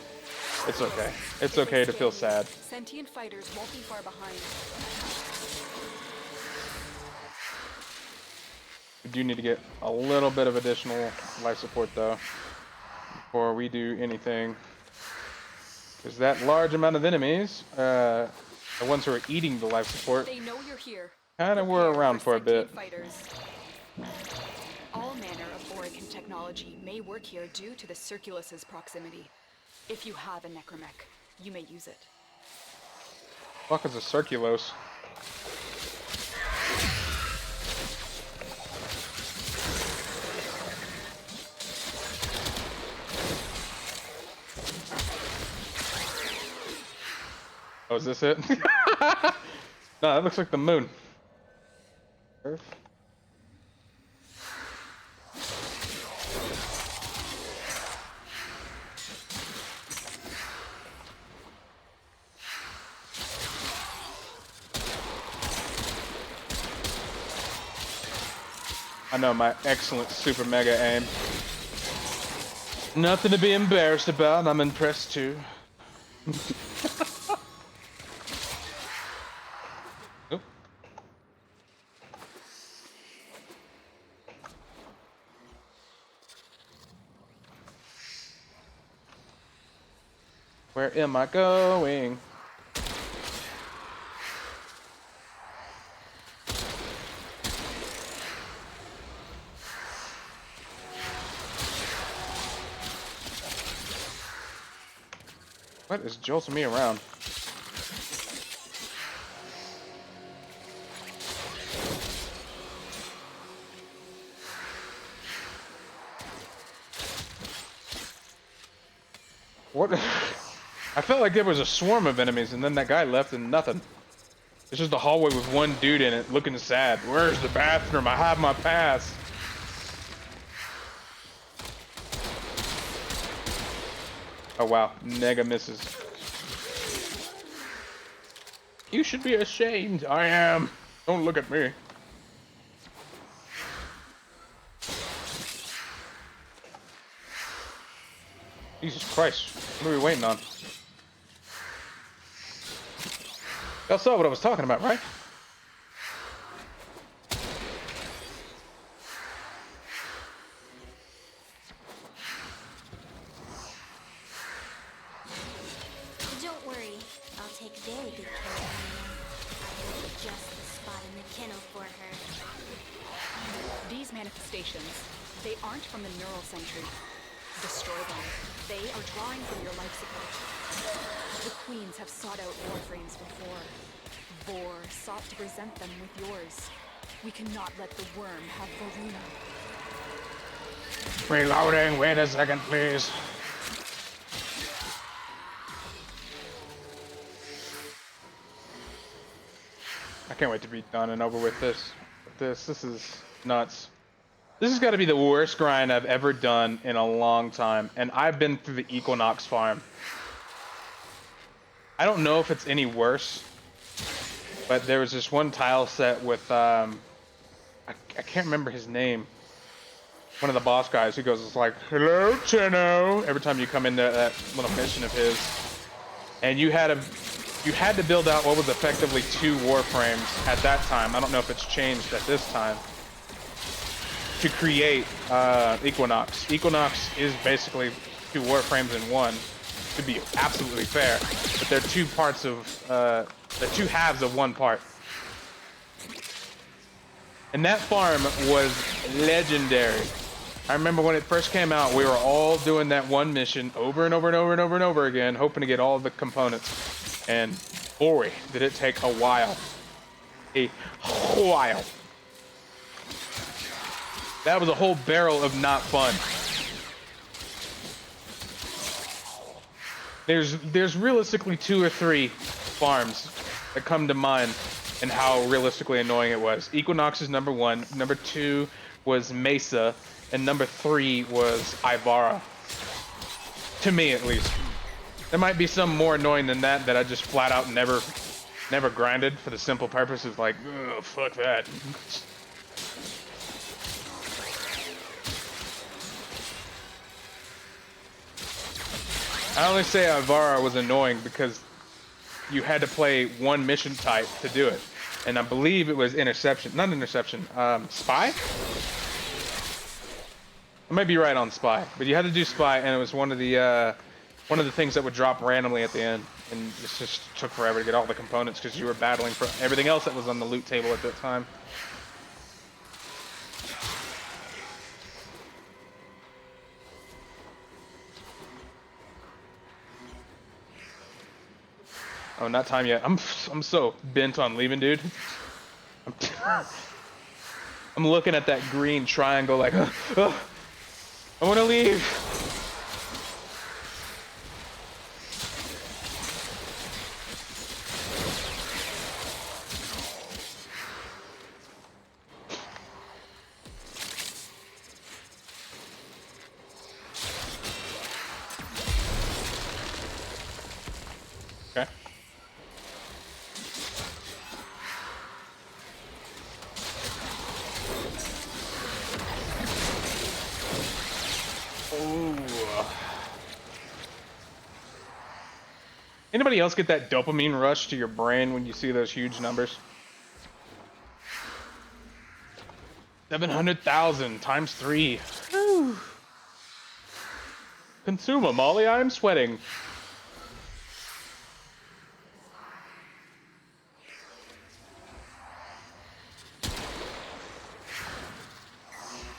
It's okay. It's okay to feel sad. Sentient fighters won't be far behind. We do need to get a little bit of additional life support though before we do anything. There's that large amount of enemies. The ones who are eating the life support. They know you're here. Kind of were around for a bit. Fighters. All manner of Oregon technology may work here due to the Circulus's proximity. If you have a necromech, you may use it. Fuck is a Circulus? Oh, is this it? No, that looks like the moon. Earth. I know my excellent super mega aim. Nothing to be embarrassed about. I'm impressed too. Oop. Where am I going? What is jolting me around? What? I felt like there was a swarm of enemies and then that guy left and nothing. It's just a hallway with one dude in it looking sad. Where's the bathroom? I have my pass. Oh wow, mega misses. You should be ashamed. I am. Don't look at me. Jesus Christ, what are we waiting on? Y'all saw what I was talking about, right? Don't worry, I'll take very good care of Nina. I have just the spot in the kennel for her. These manifestations, they aren't from the neural sentry. Destroy them. They are drawing from your life support. The queens have sought out Warframes before. Vor sought to present them with yours. We cannot let the worm have Voruna. Reloading, wait a second, please. I can't wait to be done and over with this. This is nuts. This has got to be the worst grind I've ever done in a long time, and I've been through the Equinox farm. I don't know if it's any worse, but there was this one tile set with, I can't remember his name. One of the boss guys who goes, it's like, hello, Chino, every time you come into that little mission of his. And you had to build out what was effectively 2 Warframes at that time. I don't know if it's changed at this time. To create Equinox. Equinox is basically 2 Warframes in one, to be absolutely fair. But they're 2 parts of, they're 2 halves of one part. And that farm was legendary. I remember when it first came out, we were all doing that one mission over and over and over and over and over again, hoping to get all of the components. And boy, did it take a while. A while. That was a whole barrel of not fun. There's realistically 2 or 3 farms that come to mind and how realistically annoying it was. Equinox is number 1, number 2 was Mesa, and number 3 was Ivara. To me, at least. There might be some more annoying than that I just flat out never grinded for the simple purpose of like, ugh, fuck that. I only say Ivara was annoying because you had to play one mission type to do it. And I believe it was Interception. Not Interception. Spy? I might be right on Spy. But you had to do Spy, and it was one of the one of the things that would drop randomly at the end, and it just took forever to get all the components because you were battling for everything else that was on the loot table at that time. Oh, not time yet. I'm so bent on leaving, dude. I'm looking at that green triangle like, I want to leave. Okay. Anybody else get that dopamine rush to your brain when you see those huge numbers? 700,000 times 3. Whew. Consume 'em, Molly. I'm sweating.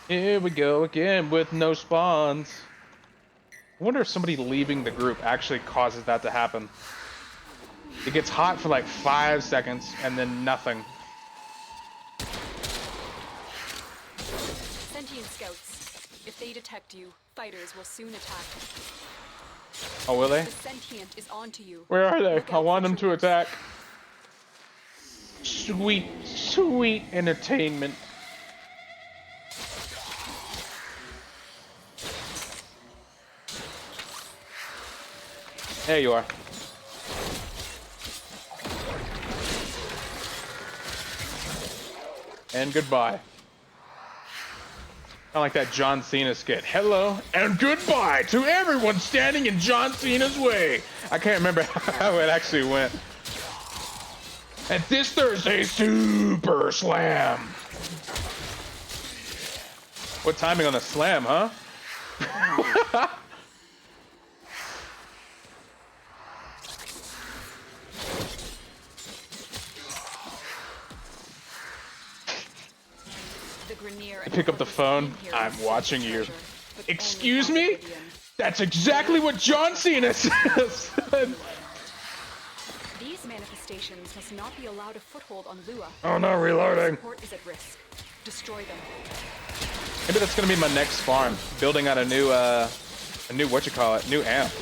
Here we go again with no spawns. I wonder if somebody leaving the group actually causes that to happen. It gets hot for like 5 seconds and then nothing. Sentient scouts. If they detect you, fighters will soon attack. Oh, will they? The sentient is onto you. Where are they? I want them to attack. Sweet, sweet entertainment. There you are. And goodbye. Kind of like that John Cena skit. Hello and goodbye to everyone standing in John Cena's way. I can't remember how it actually went. At this Thursday Super Slam. What timing on the slam, huh? Pick up the phone. I'm watching you. Excuse me? That's exactly what John Cena says. These manifestations must not be allowed a foothold on Lua. Oh no, reloading. Support is at risk. Destroy them. Maybe that's gonna be my next farm. Building out a new new amp.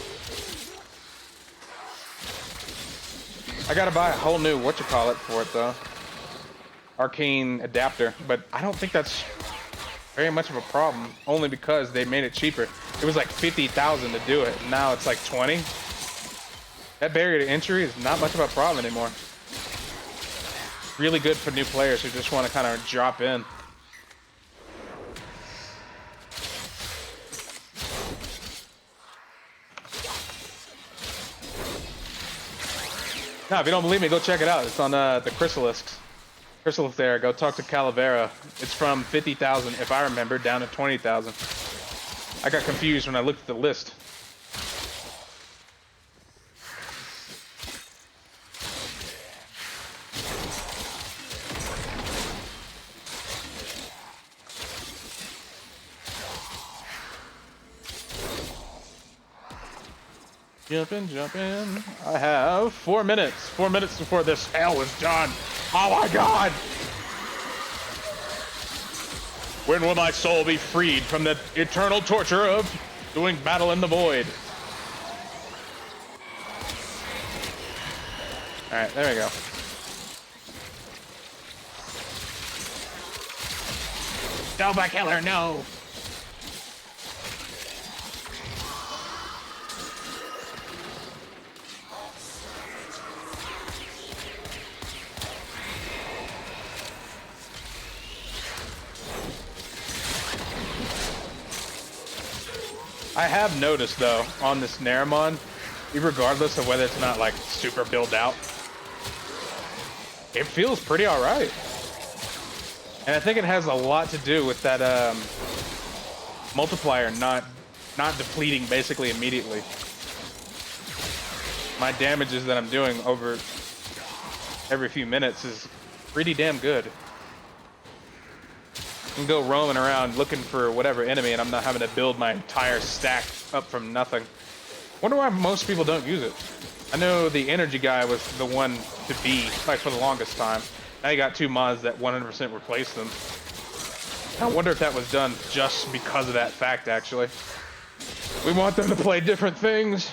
I gotta buy a whole new for it though. Arcane adapter, but I don't think that's very much of a problem, only because they made it cheaper. It was like 50,000 to do it, and now it's like 20. That barrier to entry is not much of a problem anymore. Really good for new players who just want to kind of drop in. Now, if you don't believe me, go check it out. It's on the Chrysalisks. Chrysalis there, go talk to Calavera. It's from 50,000, if I remember, down to 20,000. I got confused when I looked at the list. Jump in. I have 4 minutes. 4 minutes before this hell is done. Oh my god! When will my soul be freed from the eternal torture of doing battle in the void? Alright, there we go. Nova Killer, no! I have noticed though on this Naramon, regardless of whether it's not like super built out, it feels pretty alright. And I think it has a lot to do with that multiplier not depleting basically immediately. my damages that I'm doing over every few minutes is pretty damn good. I can go roaming around looking for whatever enemy and I'm not having to build my entire stack up from nothing. Wonder why most people don't use it. I know the energy guy was the one to be, like, for the longest time. Now you got 2 mods that 100% replace them. I wonder if that was done just because of that fact, actually. We want them to play different things.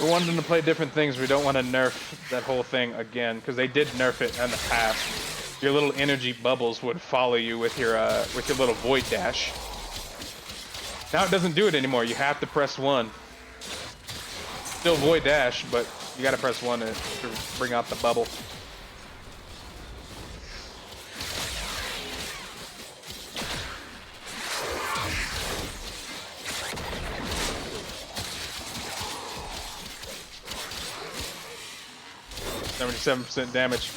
We want them to play different things. We don't want to nerf that whole thing again, because they did nerf it in the past. Your little energy bubbles would follow you with your little void dash. Now it doesn't do it anymore. You have to press 1. Still void dash, but you gotta press 1 to bring out the bubble. %, damage.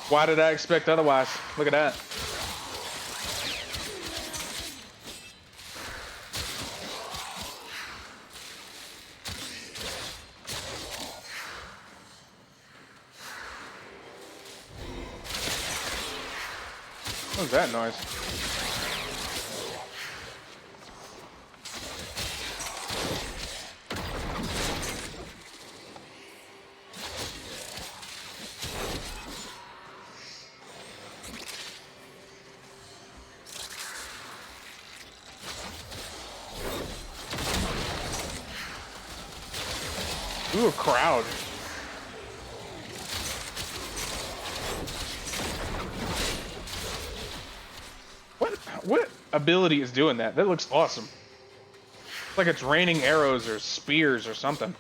Why did I expect otherwise? Look at that. What was that noise? Ooh, a crowd. What ability is doing that? That looks awesome. It's like it's raining arrows or spears or something.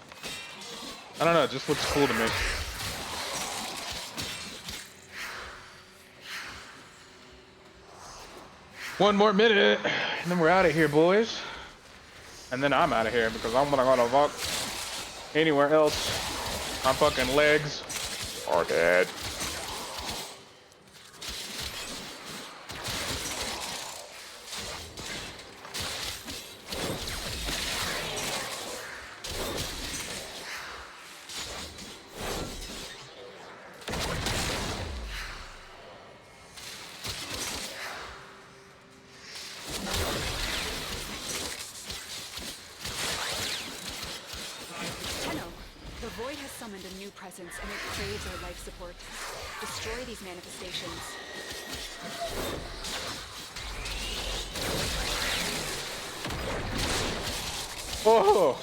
I don't know, it just looks cool to me. One more minute, and then we're out of here, boys. And then I'm out of here because I'm gonna walk anywhere else. My fucking legs are dead. Presence and it craves our life support. Destroy these manifestations. Oh!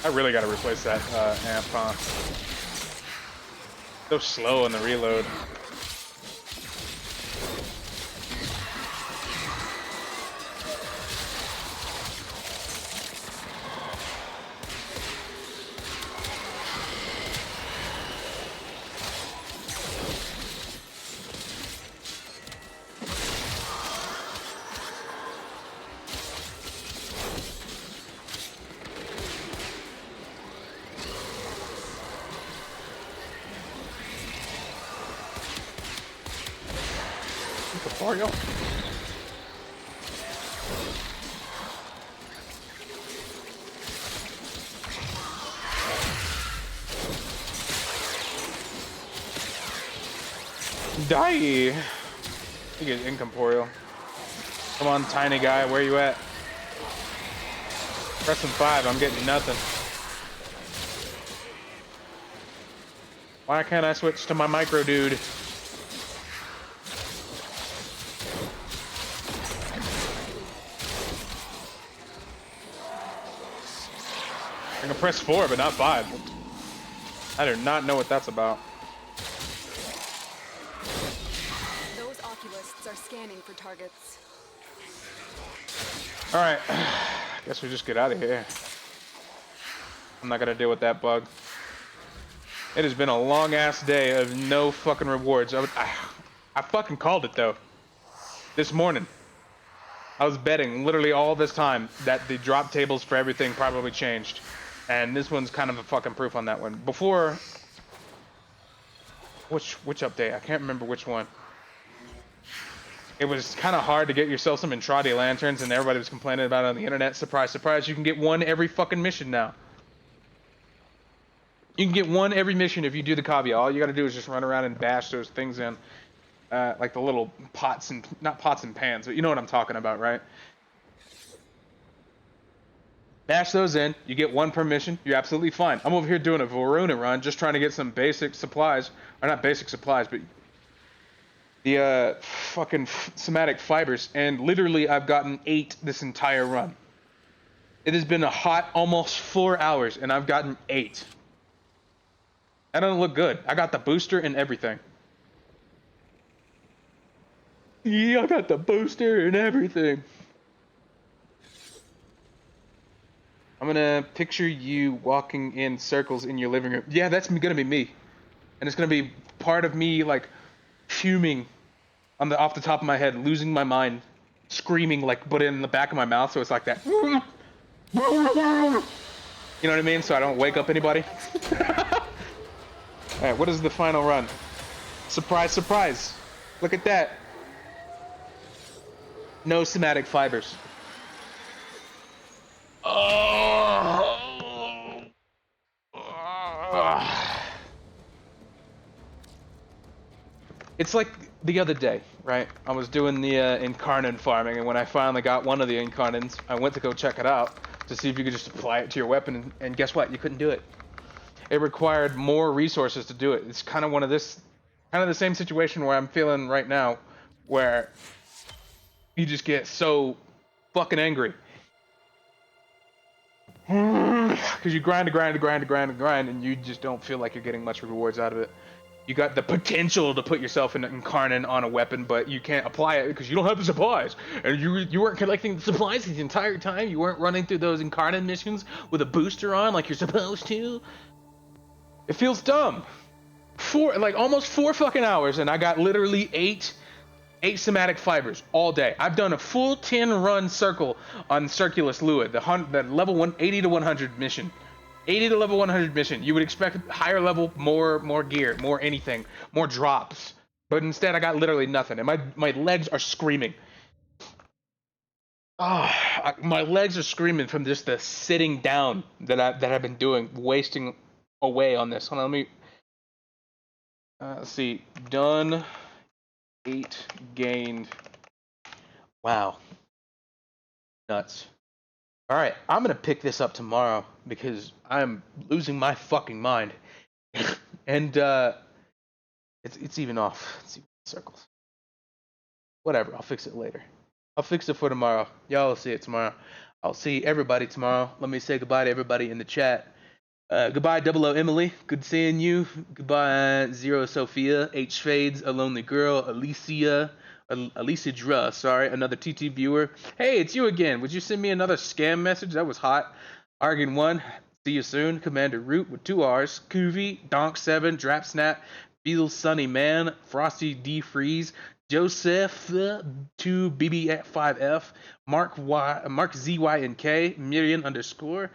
I really gotta replace that amp, huh? So slow in the reload. Mario. Die! You get incorporeal. Come on, tiny guy, where you at? Pressing 5, I'm getting nothing. Why can't I switch to my micro dude? I can press 4, but not 5. I do not know what that's about. Those oculists are scanning for targets. Alright, guess we just get out of here. I'm not gonna deal with that bug. It has been a long ass day of no fucking rewards. I fucking called it though. This morning. I was betting literally all this time that the drop tables for everything probably changed. And this one's kind of a fucking proof on that one. Before, which update? I can't remember which one. It was kind of hard to get yourself some Entrati lanterns, and everybody was complaining about it on the internet. Surprise, surprise! You can get one every fucking mission now. You can get one every mission if you do the caveat. All you got to do is just run around and bash those things in, like the little pots and not pots and pans, but you know what I'm talking about, right? Bash those in. You get one per mission. You're absolutely fine. I'm over here doing a Varuna run, just trying to get some basic supplies, or not basic supplies, but the fucking somatic fibers, and literally I've gotten 8 this entire run. It has been a hot almost 4 hours, and I've gotten 8. That doesn't look good. I got the booster and everything. Yeah, I got the booster and everything. I'm gonna picture you walking in circles in your living room. Yeah, that's gonna be me. And it's gonna be part of me, like, fuming off the top of my head, losing my mind, screaming, like, but in the back of my mouth, so it's like that. You know what I mean? So I don't wake up anybody. Alright, what is the final run? Surprise, surprise. Look at that. No somatic fibers. It's like the other day, right? I was doing the incarnate farming, and when I finally got one of the incarnates, I went to go check it out to see if you could just apply it to your weapon, and guess what? You couldn't do it. It required more resources to do it. It's kind of the same situation where I'm feeling right now, where you just get so fucking angry. Because you grind, and you just don't feel like you're getting much rewards out of it. You got the potential to put yourself in incarnate on a weapon, but you can't apply it because you don't have the supplies. And you weren't collecting the supplies the entire time. You weren't running through those incarnate missions with a booster on like you're supposed to. It feels dumb. Almost 4 fucking hours, and I got literally 8 somatic fibers all day. I've done a full 10 run circle on Circulus Lua, the level 180 to 100 mission. 80 to level 100 mission. You would expect higher level, more gear, more anything, more drops. But instead, I got literally nothing, and my legs are screaming. My legs are screaming from just the sitting down that I've been doing, wasting away on this. Hold on, let me. Let's see. Done. 8 gained. Wow. Nuts. Alright, I'm gonna pick this up tomorrow because I'm losing my fucking mind. And it's even off. It's even circles. Whatever, I'll fix it later. I'll fix it for tomorrow. Y'all will see it tomorrow. I'll see everybody tomorrow. Let me say goodbye to everybody in the chat. Goodbye, 00 Emily. Good seeing you. Goodbye, Zero Sophia. H Fades, A Lonely Girl. Alicia Dra, sorry, another TT viewer. Hey, it's you again. Would you send me another scam message? That was hot. Argon 1. See you soon. Commander Root with 2 R's. Kuvi, Donk 7, Drap Snap, Feel Sunny Man, Frosty D Freeze, Joseph 2 BB5F, Mark ZYNK, Miriam _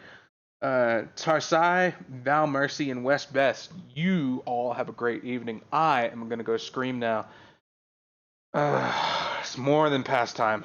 Tarsai, Val Mercy, and West Best. You all have a great evening. I am gonna go scream now. It's more than past time.